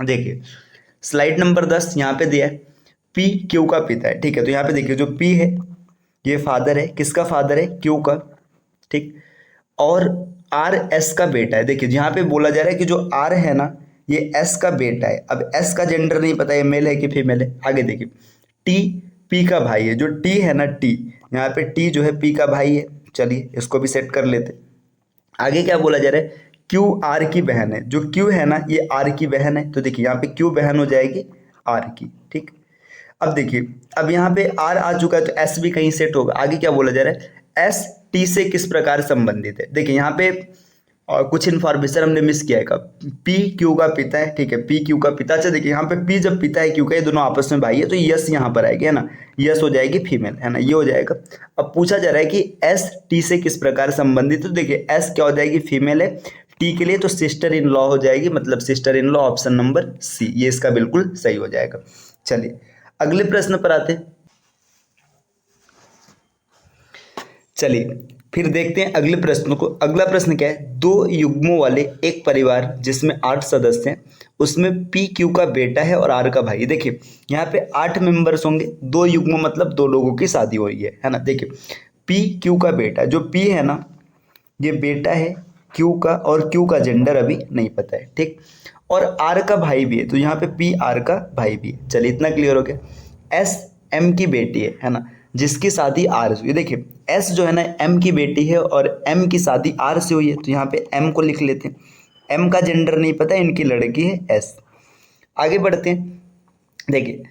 देखिए स्लाइड नंबर 10 यहाँ पे दिया है, पी क्यू का पिता है, ठीक है। तो यहाँ पे देखिए जो पी है ये फादर है, किसका फादर है, क्यू का, ठीक। और आर एस का बेटा है। देखिए यहाँ पे बोला जा रहा है कि जो आर है ना ये एस का बेटा है। अब एस का जेंडर नहीं पता ये मेल है कि फीमेल है। आगे देखिए टी पी का भाई है। जो टी है ना टी, यहाँ पे टी जो है पी का भाई है। चलिए इसको भी सेट कर लेते। आगे क्या बोला जा रहा है, क्यू आर की बहन है। जो क्यू है ना ये आर की बहन है, तो देखिए यहाँ पे क्यू बहन हो जाएगी आर की। ठीक, अब देखिए अब यहाँ पे आर आ चुका है तो एस भी कहीं सेट होगा। आगे क्या बोला जा रहा है, एस टी से किस प्रकार संबंधित है। देखिए यहाँ पे कुछ इन्फॉर्मेशन हमने मिस किया है। कब पी क्यू का पिता है, ठीक है, पी क्यू का पिता। अच्छा देखिए यहाँ पे पी जब पिता है क्यू का, ये दोनों आपस में भाई है, तो यस यहाँ पर आएगी, है ना, यस हो जाएगी फीमेल, है ना, ये हो जाएगा। अब पूछा जा रहा है कि एस टी से किस प्रकार संबंधित, तो देखिए एस क्या हो जाएगी, फीमेल है। टी के लिए तो सिस्टर इन लॉ हो जाएगी, मतलब sister in law, option number C, ये इसका बिल्कुल सही हो जाएगा। चलिए अगले प्रश्न पर आते हैं। चलिए फिर देखते हैं अगले प्रश्न को। अगला प्रश्न क्या है, दो युग्मों वाले एक परिवार जिसमें 8 सदस्य हैं, उसमें पी क्यू का बेटा है और आर का भाई। देखिए यहाँ पे 8 मेंबर्स होंगे, दो युग्म मतलब दो लोगों की शादी हुई है ना। देखिए पी क्यू का बेटा, जो पी है ना ये बेटा है क्यू का, और क्यू का जेंडर अभी नहीं पता है, ठीक, और आर का भाई भी है, तो यहाँ पे पी आर का भाई भी है। चलिए इतना क्लियर हो गया। एस एम की बेटी है ना, जिसकी शादी आर से हुई। देखिए एस जो है ना एम की बेटी है और एम की शादी आर से हुई है, तो यहाँ पे एम को लिख लेते हैं। एम का जेंडर नहीं पता, इनकी लड़की है एस। आगे बढ़ते हैं। देखिए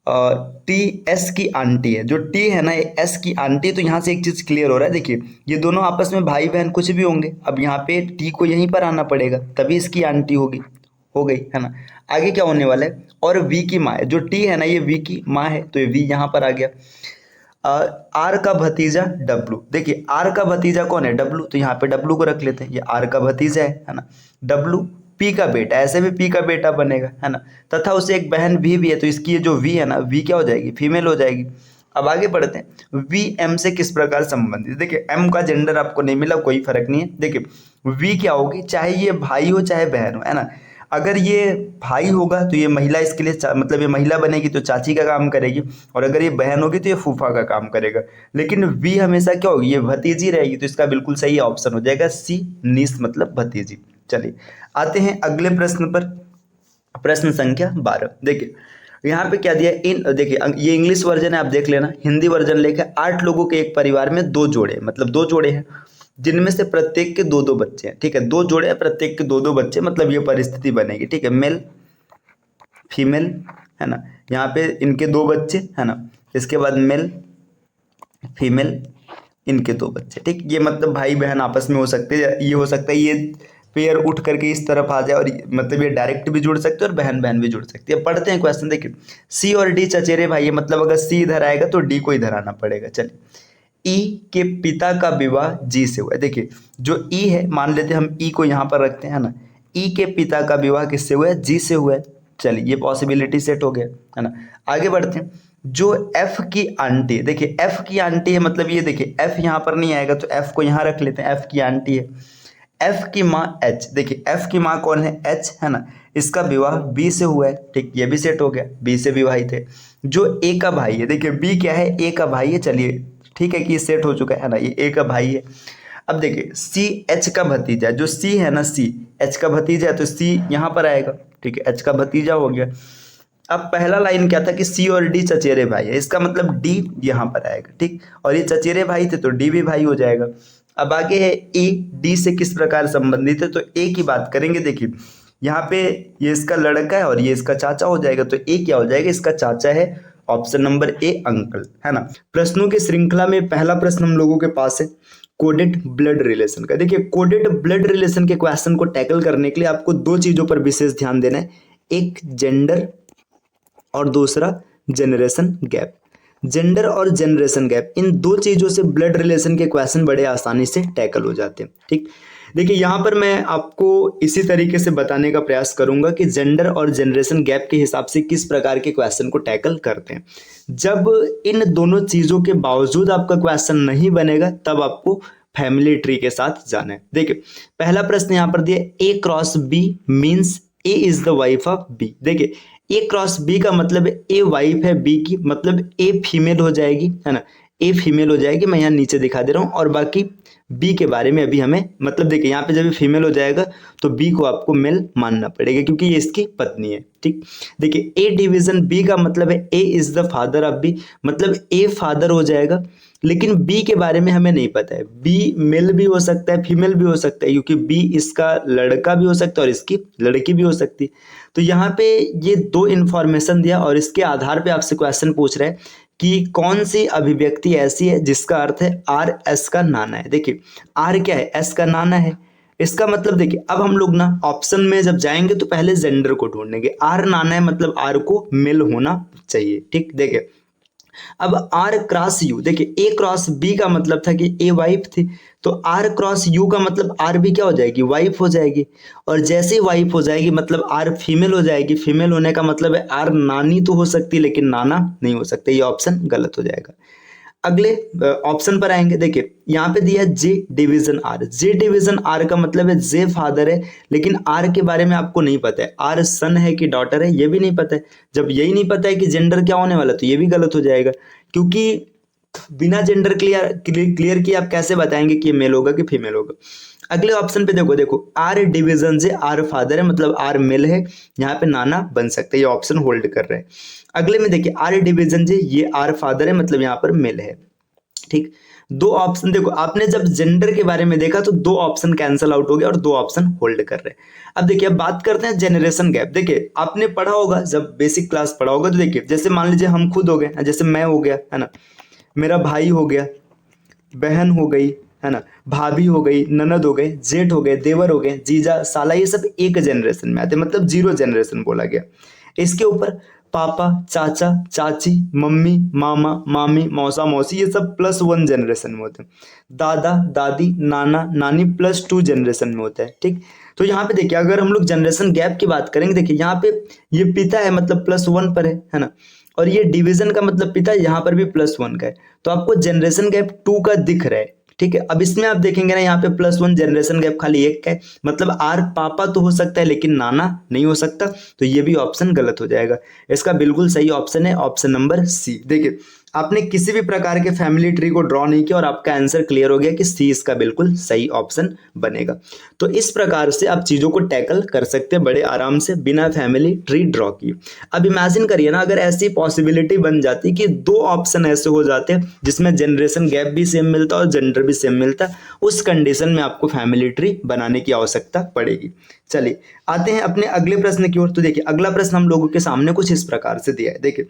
टी एस की आंटी है। जो टी है ना ये एस की आंटी, तो यहाँ से एक चीज़ क्लियर हो रहा है। देखिए ये दोनों आपस में भाई बहन कुछ भी होंगे, अब यहाँ पे टी को यहीं पर आना पड़ेगा, तभी इसकी आंटी होगी, हो गई, है ना। आगे क्या होने वाला है, और वी की माँ है। जो टी है ना ये वी की माँ है, तो ये वी यहाँ पर आ गया। आर का भतीजा डब्लू। देखिए आर का भतीजा कौन है, डब्लू, तो यहाँ पे डब्लू को रख लेते हैं, ये आर का भतीजा है ना। डब्लू पी का बेटा, ऐसे भी पी का बेटा बनेगा, है ना, तथा उसे एक बहन भी है, तो इसकी ये जो वी है ना वी क्या हो जाएगी, फीमेल हो जाएगी। अब आगे बढ़ते हैं। वी एम से किस प्रकार संबंधित। देखिए एम का जेंडर आपको नहीं मिला, कोई फर्क नहीं है। देखिए वी क्या होगी, चाहे ये भाई हो चाहे बहन हो, है ना। अगर ये भाई होगा तो ये महिला इसके लिए मतलब ये महिला बनेगी तो चाची का काम करेगी, और अगर ये बहन होगी तो ये फूफा का काम करेगा। लेकिन वी हमेशा क्या होगी, ये भतीजी रहेगी, तो इसका बिल्कुल सही ऑप्शन हो जाएगा सी, नीस मतलब भतीजी। चलिए आते हैं अगले प्रश्न पर, प्रश्न संख्या 12। देखिए यहाँ पे क्या दिया इन, देखिए ये इंग्लिश वर्जन है, आप देख लेना। हिंदी वर्जन लेकर 8 लोगों के एक परिवार में 2 जोड़े, मतलब 2 जोड़े हैं, जिनमें से प्रत्येक के 2-2 बच्चे हैं, ठीक है, 2 जोड़े हैं, प्रत्येक के 2-2 बच्चे, मतलब ये परिस्थिति बनेगी, ठीक है, मेल फीमेल, है ना। यहाँ पे इनके 2 बच्चे, है ना, इसके बाद मेल फीमेल इनके 2 बच्चे, ठीक। ये मतलब भाई बहन आपस में हो सकते हैं, ये हो सकता है ये पेयर उठ करके इस तरफ आ जाए, और मतलब ये डायरेक्ट भी जुड़ सकते हैं और बहन बहन भी जुड़ सकती है। पढ़ते हैं क्वेश्चन। देखिए सी और डी चचेरे भाई है, मतलब अगर सी इधर आएगा तो डी को इधर आना पड़ेगा। चलिए ई के पिता का विवाह जी से हुआ है। देखिए जो ई है, मान लेते हैं हम ई को यहाँ पर रखते हैं, है ना। ई के पिता का विवाह किससे हुआ है, जी से हुआ है। चलिए ये पॉसिबिलिटी सेट हो गया, है ना। आगे बढ़ते हैं। जो एफ की आंटी, देखिए एफ की आंटी है, मतलब ये देखिए एफ यहाँ पर नहीं आएगा तो एफ को यहाँ रख लेते हैं, एफ की आंटी है। एफ की माँ एच, देखिए एफ की माँ कौन है, एच, है ना, इसका विवाह बी से हुआ है, ठीक, ये भी सेट हो गया, बी से विवाहित है। जो ए का भाई है, देखिए बी क्या है, ए का भाई है, चलिए ठीक है कि ये सेट हो चुका है ना, ये ए का भाई है। अब देखिए सी एच का भतीजा, जो सी है ना सी एच का भतीजा है, तो सी यहाँ पर आएगा, ठीक है, एच का भतीजा हो गया। अब पहला लाइन क्या था कि सी और डी चचेरे भाई है, इसका मतलब डी यहाँ पर आएगा, ठीक, और ये चचेरे भाई थे तो डी भी भाई हो जाएगा। अब आगे है ए, डी से किस प्रकार संबंधित है, तो ए की बात करेंगे। देखिए यहाँ पे ये इसका लड़का है और ये इसका चाचा हो जाएगा, तो ए क्या हो जाएगा, इसका चाचा है, ऑप्शन नंबर ए अंकल, है ना। प्रश्नों की श्रृंखला में पहला प्रश्न हम लोगों के पास है कोडेड ब्लड रिलेशन का। देखिए कोडेड ब्लड रिलेशन के क्वेश्चन को टैकल करने के लिए आपको 2 चीजों पर विशेष ध्यान देना है, एक जेंडर और दूसरा जनरेशन गैप। जेंडर और जनरेशन गैप, इन 2 चीजों से ब्लड रिलेशन के क्वेश्चन बड़े आसानी से टैकल हो जाते हैं, ठीक। देखिए यहाँ पर मैं आपको इसी तरीके से बताने का प्रयास करूंगा कि जेंडर और जनरेशन गैप के हिसाब से किस प्रकार के क्वेश्चन को टैकल करते हैं। जब इन दोनों चीज़ों के बावजूद आपका क्वेश्चन नहीं बनेगा, तब आपको फैमिली ट्री के साथ जाना है। देखिए पहला प्रश्न यहाँ पर दिया, A cross B means A is the wife of B. देखिए ए क्रॉस बी का मतलब ए वाइफ है बी की, मतलब ए फीमेल हो जाएगी, है ना। ए फीमेल हो जाएगी, मैं यहाँ नीचे दिखा दे रहा हूँ। और बाकी बी के बारे में अभी हमें मतलब देखिए यहाँ पे जब फीमेल हो जाएगा तो बी को आपको मेल मानना पड़ेगा क्योंकि ये इसकी पत्नी है। ठीक, देखिए ए डिवीजन बी का मतलब है A is the father of B, मतलब ए फादर हो जाएगा। लेकिन बी के बारे में हमें नहीं पता है, बी मेल भी हो सकता है फीमेल भी हो सकता है, क्योंकि बी इसका लड़का भी हो सकता है और इसकी लड़की भी हो सकती है। तो यहाँ पे ये दो इन्फॉर्मेशन दिया और इसके आधार पे आपसे क्वेश्चन पूछ रहा है कि कौन सी अभिव्यक्ति ऐसी है जिसका अर्थ है आर एस का नाना है। देखिए आर क्या है, एस का नाना है। इसका मतलब देखिए अब हम लोग ना ऑप्शन में जब जाएंगे तो पहले जेंडर को ढूंढेंगे। आर नाना है मतलब आर को मेल होना चाहिए। ठीक, देखिए अब आर क्रॉस यू, देखिए ए क्रॉस बी का मतलब था कि ए वाइफ थी, तो आर क्रॉस यू का मतलब आर भी क्या हो जाएगी, वाइफ हो जाएगी। और जैसे ही वाइफ हो जाएगी मतलब आर फीमेल हो जाएगी। फीमेल होने का मतलब है आर नानी तो हो सकती है लेकिन नाना नहीं हो सकता। ये ऑप्शन गलत हो जाएगा। अगले ऑप्शन पर आएंगे। देखिए यहाँ पे दिया J division R, J division R का मतलब है जे फादर है, लेकिन आर के बारे में आपको नहीं पता है, आर सन है कि डॉटर है ये भी नहीं पता है। जब यही नहीं पता है कि जेंडर क्या होने वाला तो ये भी गलत हो जाएगा, क्योंकि बिना जेंडर क्लियर किए आप कैसे बताएंगे कि ये मेल होगा कि फीमेल होगा। अगले ऑप्शन पे देखो, देखो आर डिवीजन से आर फादर है मतलब आर मेल है, यहाँ पे नाना बन सकता है, ये ऑप्शन होल्ड कर रहे हैं। अगले में देखिए आर डिवीजन से ये आर फादर है मतलब यहाँ पर मेल है। ठीक, दो ऑप्शन देखो, आपने जब जेंडर के बारे में देखा तो दो ऑप्शन कैंसिल आउट हो गया और दो ऑप्शन होल्ड कर रहे हैं। अब देखिए अब बात करते हैं जनरेशन गैप। देखिए आपने पढ़ा होगा, जब बेसिक क्लास पढ़ा होगा तो देखिए जैसे मान लीजिए हम खुद हो गए, जैसे मैं हो गया है ना, मेरा भाई हो गया, बहन हो गई है ना, भाभी हो गई, ननद हो गए, जेठ हो गए, देवर हो गए, जीजा, साला, ये सब एक जनरेशन में आते, मतलब जीरो जनरेशन बोला गया। इसके ऊपर पापा, चाचा, चाची, मम्मी, मामा, मामी, मौसा, मौसी, ये सब +1 जनरेशन में होते हैं। दादा, दादी, नाना, नानी +2 जनरेशन में होता है। ठीक, तो यहाँ पे देखिए अगर हम लोग जनरेशन गैप की बात करेंगे, देखिए यहाँ पे ये पिता है मतलब +1 पर है ना, और ये डिवीजन का मतलब पिता यहाँ पर भी +1 का है, तो आपको जनरेशन गैप 2 का दिख रहा है। ठीक है, अब इसमें आप देखेंगे ना यहाँ पे +1 जनरेशन गैप खाली एक का है, मतलब आर पापा तो हो सकता है लेकिन नाना नहीं हो सकता, तो ये भी ऑप्शन गलत हो जाएगा। इसका बिल्कुल सही ऑप्शन है ऑप्शन नंबर सी। देखिए आपने किसी भी प्रकार के फैमिली ट्री को ड्रॉ नहीं किया और आपका आंसर क्लियर हो गया कि सी इसका बिल्कुल सही ऑप्शन बनेगा। तो इस प्रकार से आप चीजों को टैकल कर सकते हैं बड़े आराम से बिना फैमिली ट्री ड्रॉ किए। अब इमेजिन करिए ना अगर ऐसी पॉसिबिलिटी बन जाती कि दो ऑप्शन ऐसे हो जाते जिसमें जनरेशन गैप भी सेम मिलता और जेंडर भी सेम मिलता, उस कंडीशन में आपको फैमिली ट्री बनाने की आवश्यकता पड़ेगी। चलिए आते हैं अपने अगले प्रश्न की ओर। तो देखिए अगला प्रश्न हम लोगों के सामने कुछ इस प्रकार से दिया है। देखिए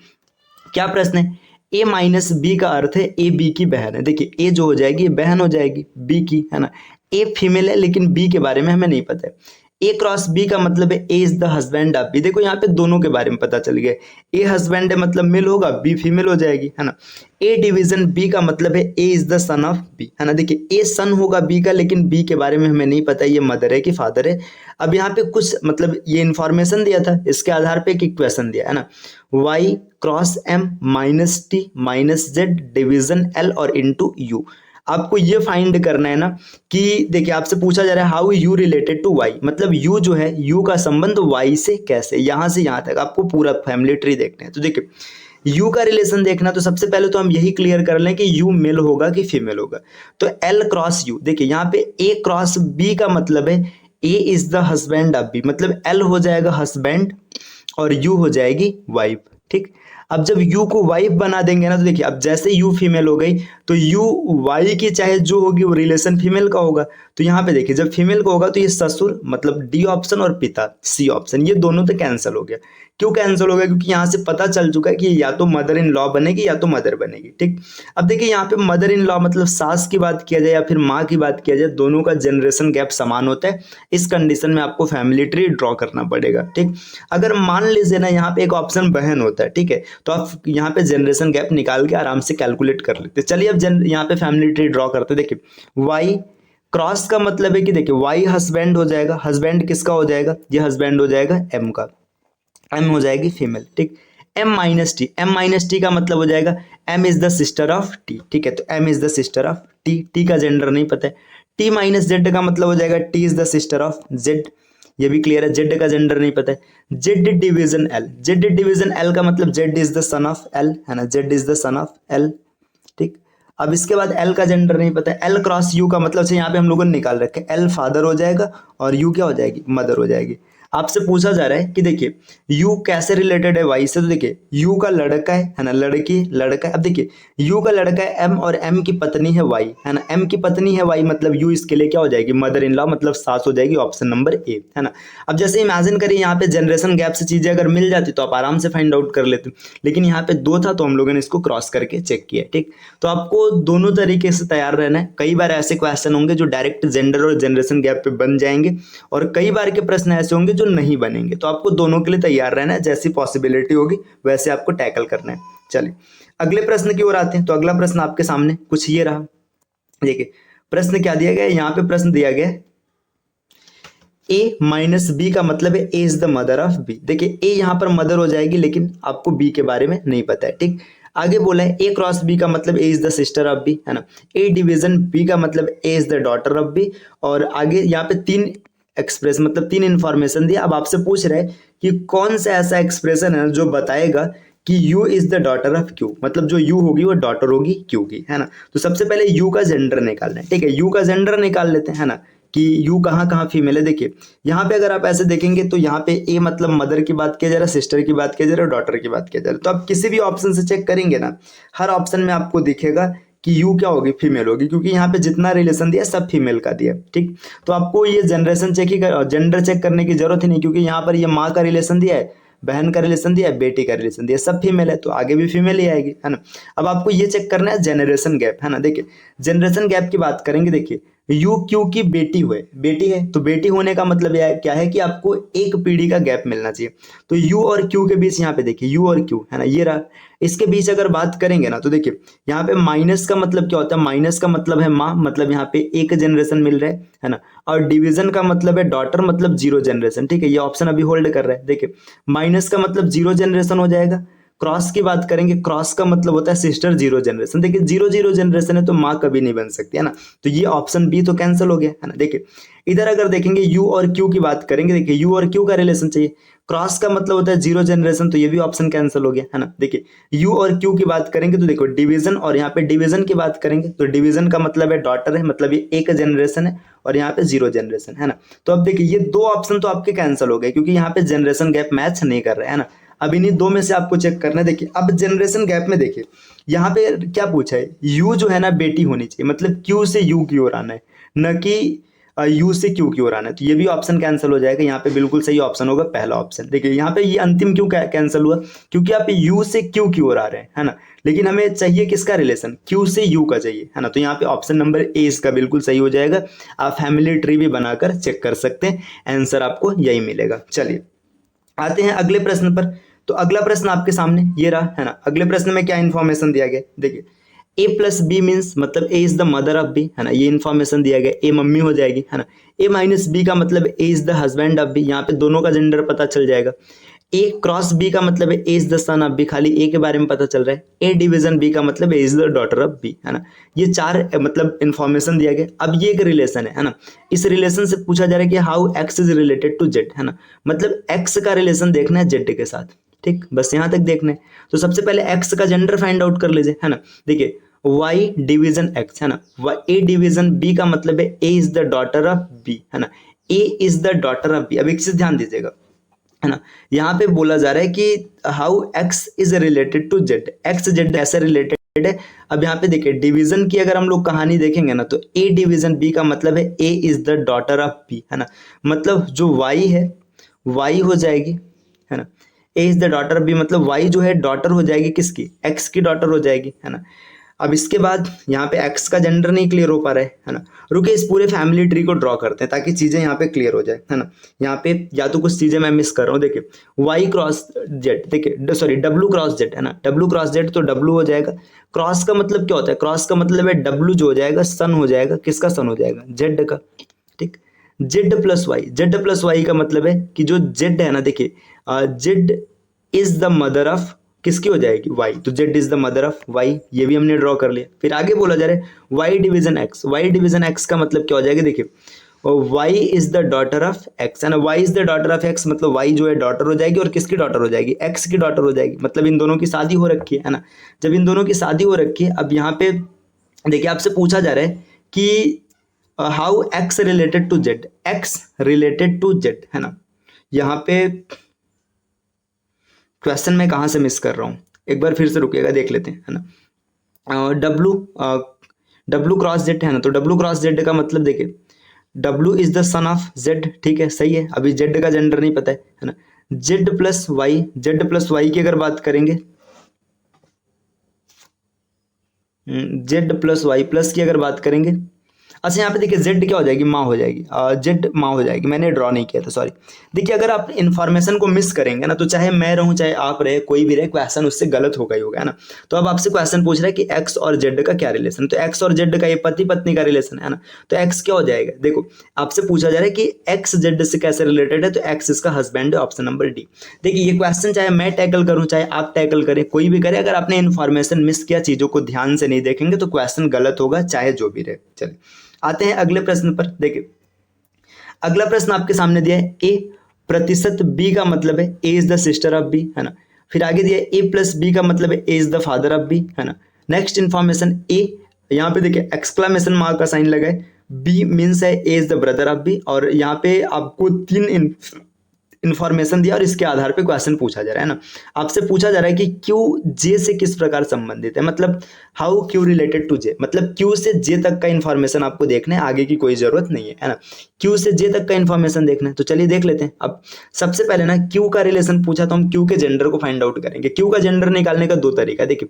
क्या प्रश्न है, ए माइनस बी का अर्थ है ए बी की बहन है। देखिए ए जो हो जाएगी बहन हो जाएगी बी की, है ना। ए फीमेल है लेकिन बी के बारे में हमें नहीं पता है। ए क्रॉस बी का मतलब है A is the husband of B. देखो यहाँ पे दोनों के बारे में पता चल गया, ए हस्बैंड है मतलब मेल होगा, बी फीमेल हो जाएगी, है ना। ए डिवीजन बी का मतलब है A is the son of B, है ना। देखिए ए सन होगा बी का लेकिन बी के बारे में हमें नहीं पता ये मदर है कि फादर है। अब यहाँ पे कुछ मतलब ये इन्फॉर्मेशन दिया था, इसके आधार पे एक इक्वेशन दिया है ना, y cross m minus T minus Z division l और इंटू यू। आपको ये फाइंड करना है ना कि देखिए आपसे पूछा जा रहा है how you related to y, मतलब u जो है u का संबंध y से कैसे, यहाँ से यहाँ तक आपको पूरा फैमिली ट्री देखना है। तो देखिए u का रिलेशन देखना, तो सबसे पहले तो हम यही क्लियर कर लें कि u मेल होगा कि फीमेल होगा। तो l क्रॉस u, देखिए यहाँ पे a क्रॉस b का मतलब है a is the husband of b, मतलब l हो जाएगा हस्बैंड और u हो जाएगी वाइफ। ठीक, अब जब u को वाइफ बना देंगे ना तो देखिए अब जैसे u फीमेल हो गई तो u y की चाहे जो होगी वो रिलेशन फीमेल का होगा। तो यहाँ पे देखिए जब फीमेल का होगा तो ये ससुर मतलब डी ऑप्शन और पिता सी ऑप्शन, ये दोनों तो कैंसिल हो गया। क्यों कैंसिल हो गया, क्योंकि यहाँ से पता चल चुका है कि या तो मदर इन लॉ बनेगी या तो मदर बनेगी। ठीक, अब देखिए यहाँ पे मदर इन लॉ मतलब सास की बात किया जाए या फिर माँ की बात किया जाए, दोनों का जनरेशन गैप समान होता है। इस कंडीशन में आपको फैमिली ट्री ड्रॉ करना पड़ेगा। ठीक, अगर मान लीजिए ना यहाँ पे एक ऑप्शन बहन होता है, ठीक है, तो आप यहाँ पे जनरेशन गैप निकाल के आराम से कैलकुलेट कर लेते। चलिए अब यहाँ पे फैमिली ट्री ड्रॉ करते। देखिए वाई क्रॉस का मतलब है कि देखिए वाई हस्बैंड हो जाएगा, हस्बैंड किसका हो जाएगा, ये हस्बैंड हो जाएगा एम का, एम हो जाएगी फीमेल। ठीक, M minus T, M minus T का मतलब हो जाएगा M is the sister of T. ठीक है, तो M is the sister of T, T का जेंडर नहीं पता है। टी माइनस जेड का मतलब हो जाएगा T is the sister of Z, ये भी क्लियर है। जेड का जेंडर नहीं पता है। Z division L, Z division L का मतलब Z is the son of L, है ना, Z is the son of L. ठीक, अब इसके बाद एल का जेंडर नहीं पता है, एल क्रॉस यू का मतलब से यहाँ पे हम लोगों ने निकाल रखे, एल फादर हो जाएगा और यू क्या हो जाएगी, मदर हो जाएगी। आपसे पूछा जा रहा है कि देखिए यू कैसे रिलेटेड है वाई से, तो देखिए यू का लड़का है ना, लड़की लड़का है। अब देखिए यू का लड़का है एम और एम की पत्नी है वाई, है ना, एम की पत्नी है वाई मतलब यू इसके लिए क्या हो जाएगी, मदर इन लॉ मतलब सास हो जाएगी, ऑप्शन नंबर ए, है ना। अब जैसे इमेजिन करिए यहाँ पे जनरेशन गैप से चीजें अगर मिल जाती तो आप आराम से फाइंड आउट कर लेते, लेकिन यहाँ पे 2 था तो हम लोगों ने इसको क्रॉस करके चेक किया, ठीक। तो आपको दोनों तरीके से तैयार रहना है। कई बार ऐसे क्वेश्चन होंगे जो डायरेक्ट जेंडर और जनरेशन गैप पे बन जाएंगे, और कई बार के प्रश्न ऐसे होंगे जो नहीं बनेंगे, तो आपको दोनों के लिए तैयार रहना है, जैसी पॉसिबिलिटी होगी वैसे आपको टैकल करना है। चलिए अगले प्रश्न की ओर आते हैं। तो अगला प्रश्न आपके सामने कुछ ये रहा, देखिए प्रश्न क्या दिया गया है, यहाँ पे प्रश्न दिया गया है ए माइनस बी का मतलब है A is the mother of B. देखिए ए यहाँ पर मदर हो जाएगी, लेकिन आपको बी के बारे में नहीं पता है, ठीक। आगे बोला है ए क्रॉस बी का मतलब A is the sister of B, है ना। ए डिवीजन बी का मतलब A is the daughter of B, और आगे यहाँ पे 3 एक्सप्रेस मतलब 3 इंफॉर्मेशन दिया। अब आपसे पूछ रहे हैं कि कौन सा ऐसा एक्सप्रेशन है जो बताएगा कि U is the daughter of Q, मतलब जो U होगी वो डॉटर होगी Q की, है ना। तो सबसे पहले U का जेंडर निकालना है, ठीक है। U का जेंडर निकाल लेते हैं, है ना, कि U कहाँ कहाँ फीमेल है। देखिए यहाँ पे अगर आप ऐसे देखेंगे तो यहाँ पे A मतलब मदर की बात किया जा रहा है, सिस्टर की बात किया जा रहा है, डॉटर की बात किया जा रहा है। तो आप किसी भी ऑप्शन से चेक करेंगे ना, हर ऑप्शन में आपको दिखेगा कि यू क्या होगी, फीमेल होगी, क्योंकि यहाँ पे जितना रिलेशन दिया सब फीमेल का दिया, ठीक। तो आपको ये जनरेशन चेक ही जेंडर चेक करने की जरूरत ही नहीं, क्योंकि यहाँ पर ये माँ का रिलेशन दिया है, बहन का रिलेशन दिया है, बेटी का रिलेशन दिया है, सब फीमेल है, तो आगे भी फीमेल ही आएगी, है ना। अब आपको ये चेक करना है जनरेशन गैप, है ना। देखिए जनरेशन गैप की बात करेंगे, देखिए यू क्यू की बेटी है, तो बेटी होने का मतलब यह क्या है कि आपको एक पीढ़ी का गैप मिलना चाहिए। तो यू और क्यू के बीच यहाँ पे देखिए यू और क्यू, है ना, ये रहा। इसके बीच अगर बात करेंगे ना, तो देखिए यहाँ पे माइनस का मतलब क्या होता है, माइनस का मतलब है माँ, मतलब यहाँ पे एक जनरेशन मिल रहा है ना। और डिवीजन का मतलब है डॉटर, मतलब 0 जनरेशन, ठीक है। ये ऑप्शन अभी होल्ड कर रहा है। देखिए माइनस का मतलब 0 जनरेशन हो जाएगा। क्रॉस की बात करेंगे, क्रॉस का मतलब होता है सिस्टर 0 जनरेशन। देखिए 0 जनरेशन है तो माँ कभी नहीं बन सकती, है ना। तो ये ऑप्शन बी तो कैंसिल हो गया, है ना। देखिए इधर अगर देखेंगे यू और क्यू की बात करेंगे, देखिए यू और क्यू का रिलेशन चाहिए, क्रॉस का मतलब होता है 0 जनरेशन, तो ये भी ऑप्शन कैंसिल हो गया, है ना। देखिए यू और क्यू की बात करेंगे तो देखो डिवीजन, और यहाँ पे डिवीजन की बात करेंगे तो डिवीजन का मतलब है डॉटर है, मतलब ये एक जनरेशन है, और यहाँ पे 0 जनरेशन, है ना। तो अब देखिए ये 2 ऑप्शन तो आपके कैंसिल हो गए, क्योंकि यहाँ पे जनरेशन गैप मैच नहीं कर रहे, है ना। अब इन्हीं 2 में से आपको चेक करना है। देखिए अब जनरेशन गैप में देखिए यहाँ पे क्या पूछा है, यू जो है ना बेटी होनी चाहिए, मतलब क्यू से यू की ओर आना है, न कि यू से क्यू की ओर आना है। तो ये भी ऑप्शन कैंसिल हो जाएगा। यहाँ पे बिल्कुल सही ऑप्शन होगा पहला ऑप्शन। देखिए यहाँ पे ये अंतिम क्यों कैंसिल हुआ, क्योंकि आप यू से क्यू की ओर आ रहे हैं, है ना, लेकिन हमें चाहिए किसका रिलेशन, क्यू से यू का चाहिए, है ना। तो यहाँ पे ऑप्शन नंबर ए इसका बिल्कुल सही हो जाएगा। आप फैमिली ट्री भी बनाकर चेक कर सकते हैं, आंसर आपको यही मिलेगा। चलिए आते हैं अगले प्रश्न पर। तो अगला प्रश्न आपके सामने ये रहा, है ना। अगले प्रश्न में क्या इन्फॉर्मेशन दिया गया, देखिए ए प्लस बी मीन्स मतलब A is the mother of B, है ना, ये इन्फॉर्मेशन दिया गया। ए मम्मी हो जाएगी, है ना। ए माइनस बी का मतलब A is the husband of B, यहाँ पे दोनों का जेंडर पता चल जाएगा। ए क्रॉस बी का मतलब है A is the son of B, खाली ए के बारे में पता चल रहा है। ए डिवीजन बी का मतलब A is the daughter of B, है ना। ये 4 मतलब इन्फॉर्मेशन दिया गया। अब ये एक रिलेशन है ना। इस रिलेशन से पूछा जा रहा है कि how X is related to Z, है ना, मतलब एक्स का रिलेशन देखना है जेड के साथ, ठीक, बस यहाँ तक देखना है। तो सबसे पहले एक्स का जेंडर फाइंड आउट कर लीजिए, है ना। देखिए y डिवीजन x, है ना, a डिवीजन b का मतलब है a is the daughter of b, है ना, a is the daughter of b। अब एक चीज ध्यान दीजिएगा, है ना, यहाँ पे बोला जा रहा है कि how x is related to z, x z ऐसे रिलेटेड है। अब यहाँ पे देखिए डिवीजन की अगर हम लोग कहानी देखेंगे ना, तो a डिवीजन b का मतलब है a is the daughter of b, है ना, मतलब जो y है y हो जाएगी, है ना, a is the daughter of b, मतलब y जो है डॉटर हो जाएगी किसकी, x की डॉटर हो जाएगी, है ना। अब इसके बाद यहाँ पे x का जेंडर नहीं क्लियर हो पा रहा है ना। रुकिए इस पूरे फैमिली ट्री को ड्रॉ करते हैं ताकि चीजें यहाँ पे क्लियर हो जाए, है ना। यहाँ पे या तो कुछ चीजें मैं मिस कर रहा हूँ। देखिए y क्रॉस जेड, देखिए सॉरी w क्रॉस जेड, है ना, w क्रॉस जेड तो w हो जाएगा। क्रॉस का मतलब क्या होता है, क्रॉस का मतलब है w जो हो जाएगा सन हो जाएगा, किसका सन हो जाएगा, z का, ठीक। z प्लस वाई का मतलब है कि जो z है ना, देखिए z is the mother of किसकी हो जाएगी, y, तो z is the mother of y, ये भी हमने ड्रॉ कर लिया। फिर आगे बोला जा रहा है y डिवीजन x का मतलब क्या हो जाएगा, देखिए y is the daughter of x, है ना, y is the daughter of x, मतलब y जो है डॉटर हो जाएगी, और किसकी डॉटर हो जाएगी, x की डॉटर हो जाएगी, मतलब इन दोनों की शादी हो रखी है ना। जब इन दोनों की शादी हो रखी है, अब यहाँ पे देखिए आपसे पूछा जा रहा है कि how X related to Z, X related to Z, है ना। यहाँ पे क्वेश्चन मैं कहाँ से मिस कर रहा हूँ, एक बार फिर से रुकिएगा, देख लेते हैं, है ना। डब्लू डब्लू क्रॉस जेड है ना, तो डब्लू क्रॉस जेड का मतलब देखिए W is the son of Z, ठीक है, सही है। अभी जेड का जेंडर नहीं पता है ना। Z plus Y, Z plus Y की अगर बात करेंगे, जेड प्लस वाई प्लस की अगर बात करेंगे, अच्छा यहाँ पे देखिए जेड क्या हो जाएगी, माँ हो जाएगी, जेड माँ हो जाएगी, मैंने ड्रॉ नहीं किया था, सॉरी। देखिए अगर आप इन्फॉर्मेशन को मिस करेंगे ना, तो चाहे मैं रहूँ चाहे आप रहे, कोई भी रहे, क्वेश्चन उससे गलत होगा ही होगा, है ना। तो अब आपसे क्वेश्चन पूछ रहा है कि एक्स और जेड का क्या रिलेशन, तो एक्स और जेड का ये पति पत्नी का रिलेशन है ना, तो एक्स क्या हो जाएगा, देखो आपसे पूछा जा रहा है कि एक्स जेड से कैसे रिलेटेड है, तो एक्स इसका हस्बैंड है, ऑप्शन नंबर डी। देखिए ये क्वेश्चन चाहे मैं टैकल करूं चाहे आप टैकल करें, कोई भी करे, अगर आपने इन्फॉर्मेशन मिस किया, चीजों को ध्यान से नहीं देखेंगे, तो क्वेश्चन गलत होगा, चाहे जो भी रहे। चलिए आते हैं अगले प्रश्न पर। देखिए अगला प्रश्न आपके सामने दिया है, ए प्रतिशत बी का मतलब है A is the sister of B, है ना। फिर आगे दिया है ए प्लस बी का मतलब है A is the father of B, है ना। नेक्स्ट इन्फॉर्मेशन ए, यहाँ पे देखिए एक्सक्लामेशन मार्क का साइन लगा है, बी मीन्स है A is the brother of B, और यहाँ पे आपको तीन इन्फॉर्मेशन दिया और इसके आधार पे क्वेश्चन पूछा जा रहा है ना। आपसे पूछा जा रहा है कि क्यू जे से किस प्रकार संबंधित है, मतलब हाउ क्यू रिलेटेड टू जे, मतलब क्यू से जे तक का इन्फॉर्मेशन आपको देखना है, आगे की कोई जरूरत नहीं है ना। क्यू से जे तक का इन्फॉर्मेशन देखना है, तो चलिए देख लेते हैं। अब सबसे पहले ना क्यू का रिलेशन पूछा, तो हम क्यू के जेंडर को फाइंड आउट करेंगे। क्यू का जेंडर निकालने का दो तरीका, देखिए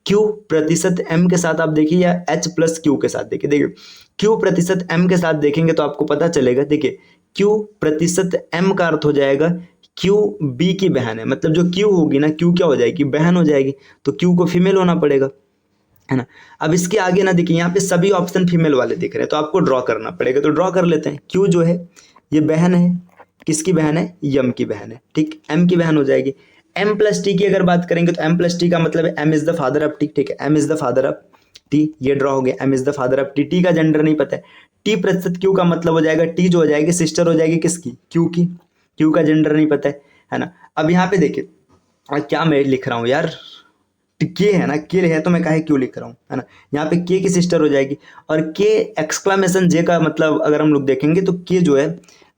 क्यू प्रतिशत एम के साथ आप देखिए, या एच प्लस क्यू के साथ देखिए। देखिए क्यू प्रतिशत एम के साथ देखेंगे तो आपको पता चलेगा, देखिए क्यू प्रतिशत एम का अर्थ हो जाएगा क्यू बी की बहन है, मतलब जो क्यू होगी ना, क्यू क्या हो जाएगी, बहन हो जाएगी, तो क्यू को फीमेल होना पड़ेगा, है ना। अब इसके आगे ना देखिए यहाँ पे सभी ऑप्शन फीमेल वाले दिख रहे हैं, तो आपको ड्रॉ करना पड़ेगा, तो ड्रॉ कर लेते हैं। क्यू जो है ये बहन है, किसकी बहन है, यम की बहन है, ठीक, एम की बहन हो जाएगी। एम प्लस टी की अगर बात करेंगे, तो एम प्लस टी का मतलब है M is the father of T, ठीक है, M is the father of T, ये ड्रॉ हो गया, M is the father of T. T का जेंडर नहीं पता है। टी प्रतिशत क्यू का मतलब हो जाएगा, टी जो हो जाएगी सिस्टर हो जाएगी किसकी, क्यू की, क्यू का जेंडर नहीं पता है ना। अब यहाँ पे देखिए क्या मैं लिख रहा हूँ यार, के है ना, के है तो मैं काहे क्यों लिख रहा हूँ, है ना। यहाँ पे के की सिस्टर हो जाएगी, और के एक्सक्लामेशन जे का मतलब अगर हम लोग देखेंगे तो के जो है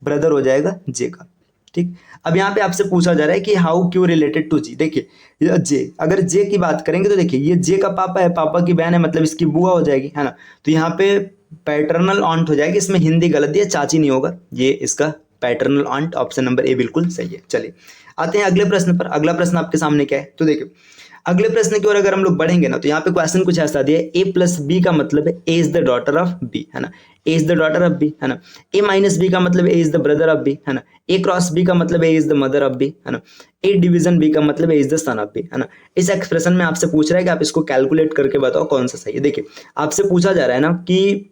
ब्रदर हो जाएगा जे का, ठीक। अब यहाँ पे आपसे पूछा जा रहा है कि हाउ क्यू रिलेटेड टू जी, देखिए जे, अगर जे की बात करेंगे तो देखिए ये जे का पापा है, पापा की बहन है, मतलब इसकी बुआ हो जाएगी, है ना। तो यहाँ पे पैटर्नल ऑन्ट हो जाएगी, इसमें हिंदी गलत दिया, चाची नहीं होगा, ये इसका पैटर्नल ऑन्ट, ऑप्शन नंबर ए बिल्कुल सही है। चलिए आते हैं अगले प्रश्न पर। अगला प्रश्न आपके सामने क्या है, तो देखिए अगले प्रश्न की ओर अगर हम लोग बढ़ेंगे ना, तो यहाँ पे क्वेश्चन कुछ ऐसा दिया है, ए प्लस बी का मतलब है A is the daughter of B, है ना, A is the daughter of B, है ना। ए माइनस बी का मतलब A is the brother of B, है ना। ए क्रॉस बी का मतलब A is the mother of B, है ना। ए डिवीजन बी का मतलब A is the son of B, है ना। इस एक्सप्रेशन में आपसे पूछ रहा है कि आप इसको कैलकुलेट करके बताओ कौन सा सही है। देखिए आपसे पूछा जा रहा है ना कि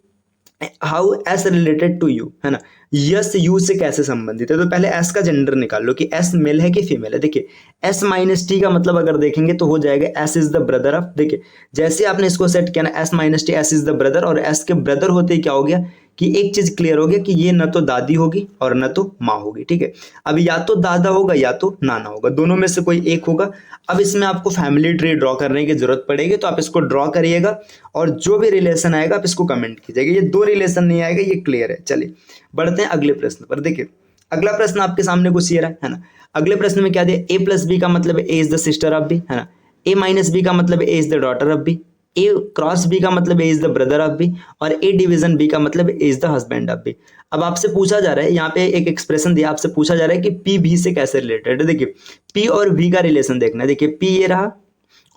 how S related to U, है ना, यस यू से कैसे संबंधित है, तो पहले एस का जेंडर निकाल लो कि एस मेल है कि फीमेल है। देखिए एस माइनस टी का मतलब अगर देखेंगे तो हो जाएगा S is the brother of, देखिए जैसे आपने इसको सेट किया ना, S minus T, S is the brother, और एस के ब्रदर होते ही क्या हो गया कि एक चीज क्लियर हो गया कि ये न तो दादी होगी और न तो माँ होगी, ठीक है। अब या तो दादा होगा या तो नाना होगा, दोनों में से कोई एक होगा। अब इसमें आपको फैमिली ट्री ड्रॉ करने की जरूरत पड़ेगी, तो आप इसको ड्रॉ करिएगा और जो भी रिलेशन आएगा आप इसको कमेंट कीजिएगा। ये दो रिलेशन नहीं आएगा, ये क्लियर है। चलिए बढ़ते हैं अगले प्रश्न पर। देखिए अगला प्रश्न आपके सामने कुछ ये रहा है ना। अगले प्रश्न में क्या दिया, ए प्लस बी का मतलब A is the sister of B, है ना। ए माइनस बी का मतलब A is the daughter of B, A cross B का मतलब A is the brother of B, और ए डिवीजन बी का मतलब A is the husband of B. अब आपसे पूछा जा रहा है, यहाँ पे एक एक्सप्रेशन दिया, आपसे पूछा जा रहा है कि पी भी से कैसे रिलेटेड है। देखिए पी और वी का रिलेशन देखना है। देखिए पी ये रहा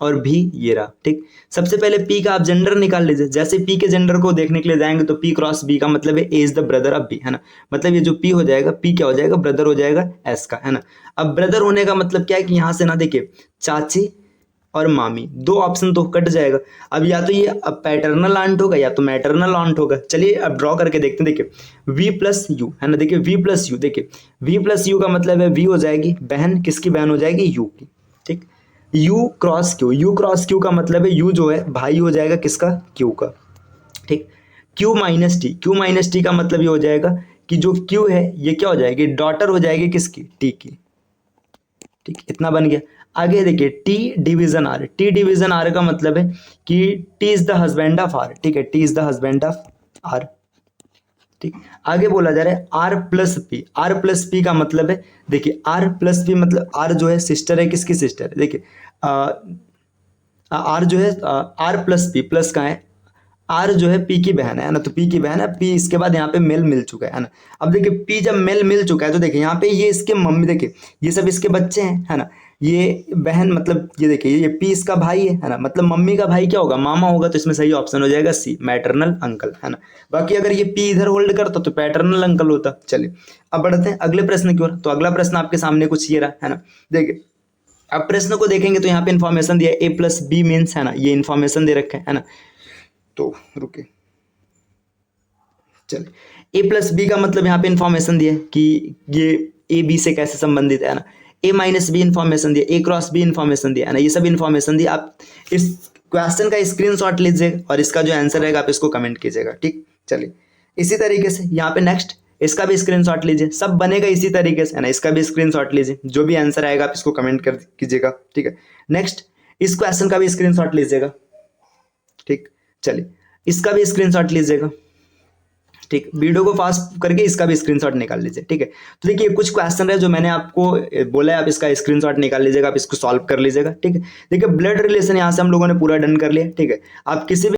और भी ये रहा, ठीक। सबसे पहले पी का आप जेंडर निकाल लीजिए। जैसे पी के जेंडर को देखने के लिए जाएंगे तो पी क्रॉस बी का मतलब है A is the brother of B, है ना। मतलब ये जो पी हो जाएगा, पी क्या हो जाएगा, ब्रदर हो जाएगा एस का, है ना। अब ब्रदर होने का मतलब क्या है कि यहाँ से ना देखिए चाची और मामी, दो ऑप्शन तो कट जाएगा। अब या तो ये पैटर्नल आंट होगा या तो मैटरनल आंट होगा। चलिए अब ड्रॉ करके देखते हैं। देखिए वी प्लस यू, है ना। देखिए वी प्लस यू, देखिए वी प्लस यू का मतलब है वी हो जाएगी बहन, किसकी बहन हो जाएगी, यू की, ठीक। You cross Q, you cross Q का मतलब है यू जो है भाई हो जाएगा किसका, क्यू का, ठीक। Q minus T, Q minus T का मतलब ये हो जाएगा कि जो क्यू है ये क्या हो जाएगी, डॉटर हो जाएगी किसकी, टी की, ठीक, इतना बन गया। आगे देखिए T division R, T division R का मतलब है कि T is the husband of R, ठीक है, T is the husband of R. ठीक, आगे बोला जा रहा है R plus P, R plus P का मतलब है, देखिए आर प्लस पी मतलब आर जो है सिस्टर है, किसकी सिस्टर है, देखिए आर जो है आर प्लस पी, प्लस का है, आर जो है पी की बहन है ना, तो पी की बहन है, पी इसके बाद यहाँ पे मेल मिल चुका है ना। अब देखिए पी जब मेल मिल चुका है तो देखिए यहाँ पे ये इसके मम्मी, देखिए ये सब इसके बच्चे हैं, है ना, ये बहन मतलब ये देखिए ये पी इसका भाई है ना, मतलब मम्मी का भाई क्या होगा, मामा होगा, तो इसमें सही ऑप्शन हो जाएगा सी, मैटरनल अंकल, है ना। बाकी अगर ये पी इधर होल्ड करता तो पैटर्नल अंकल होता। चलिए अब बढ़ते हैं अगले प्रश्न की ओर। तो अगला प्रश्न आपके सामने कुछ ये रहा, है ना, देखिए अब प्रश्न को देखेंगे तो यहाँ पे इन्फॉर्मेशन दिया ए प्लस बी मीन्स, है ना, ये इन्फॉर्मेशन दे रखे है ना। तो रुके, चलिए ए प्लस बी का मतलब यहाँ पे इन्फॉर्मेशन दिया है कि ये ए बी से कैसे संबंधित है ना, ए माइनस बी इन्फॉर्मेशन दिया, ए क्रॉस बी इन्फॉर्मेशन दिया है ना, ये सब इन्फॉर्मेशन दिया। आप इस क्वेश्चन का स्क्रीनशॉट लीजिएगा और इसका जो आंसर रहेगा आप इसको कमेंट कीजिएगा, ठीक। चलिए इसी तरीके से यहाँ पे नेक्स्ट इसका भी स्क्रीनशॉट लीजिए, सब बनेगा इसी तरीके से, है ना, इसका भी स्क्रीनशॉट लीजिए, जो भी आंसर आएगा आप इसको कमेंट कर कीजिएगा, ठीक है। नेक्स्ट इस क्वेश्चन का भी स्क्रीनशॉट लीजिएगा, ठीक। चलिए इसका भी स्क्रीनशॉट लीजिएगा, ठीक, वीडियो को फास्ट करके इसका भी स्क्रीनशॉट निकाल लीजिए, ठीक है। तो देखिए कुछ क्वेश्चन है जो मैंने आपको बोला है, आप इसका स्क्रीनशॉट निकाल लीजिएगा, आप इसको सॉल्व कर लीजिएगा, ठीक है। देखिए ब्लड रिलेशन यहाँ से हम लोगों ने पूरा डन कर लिया, ठीक है। आप किसी भी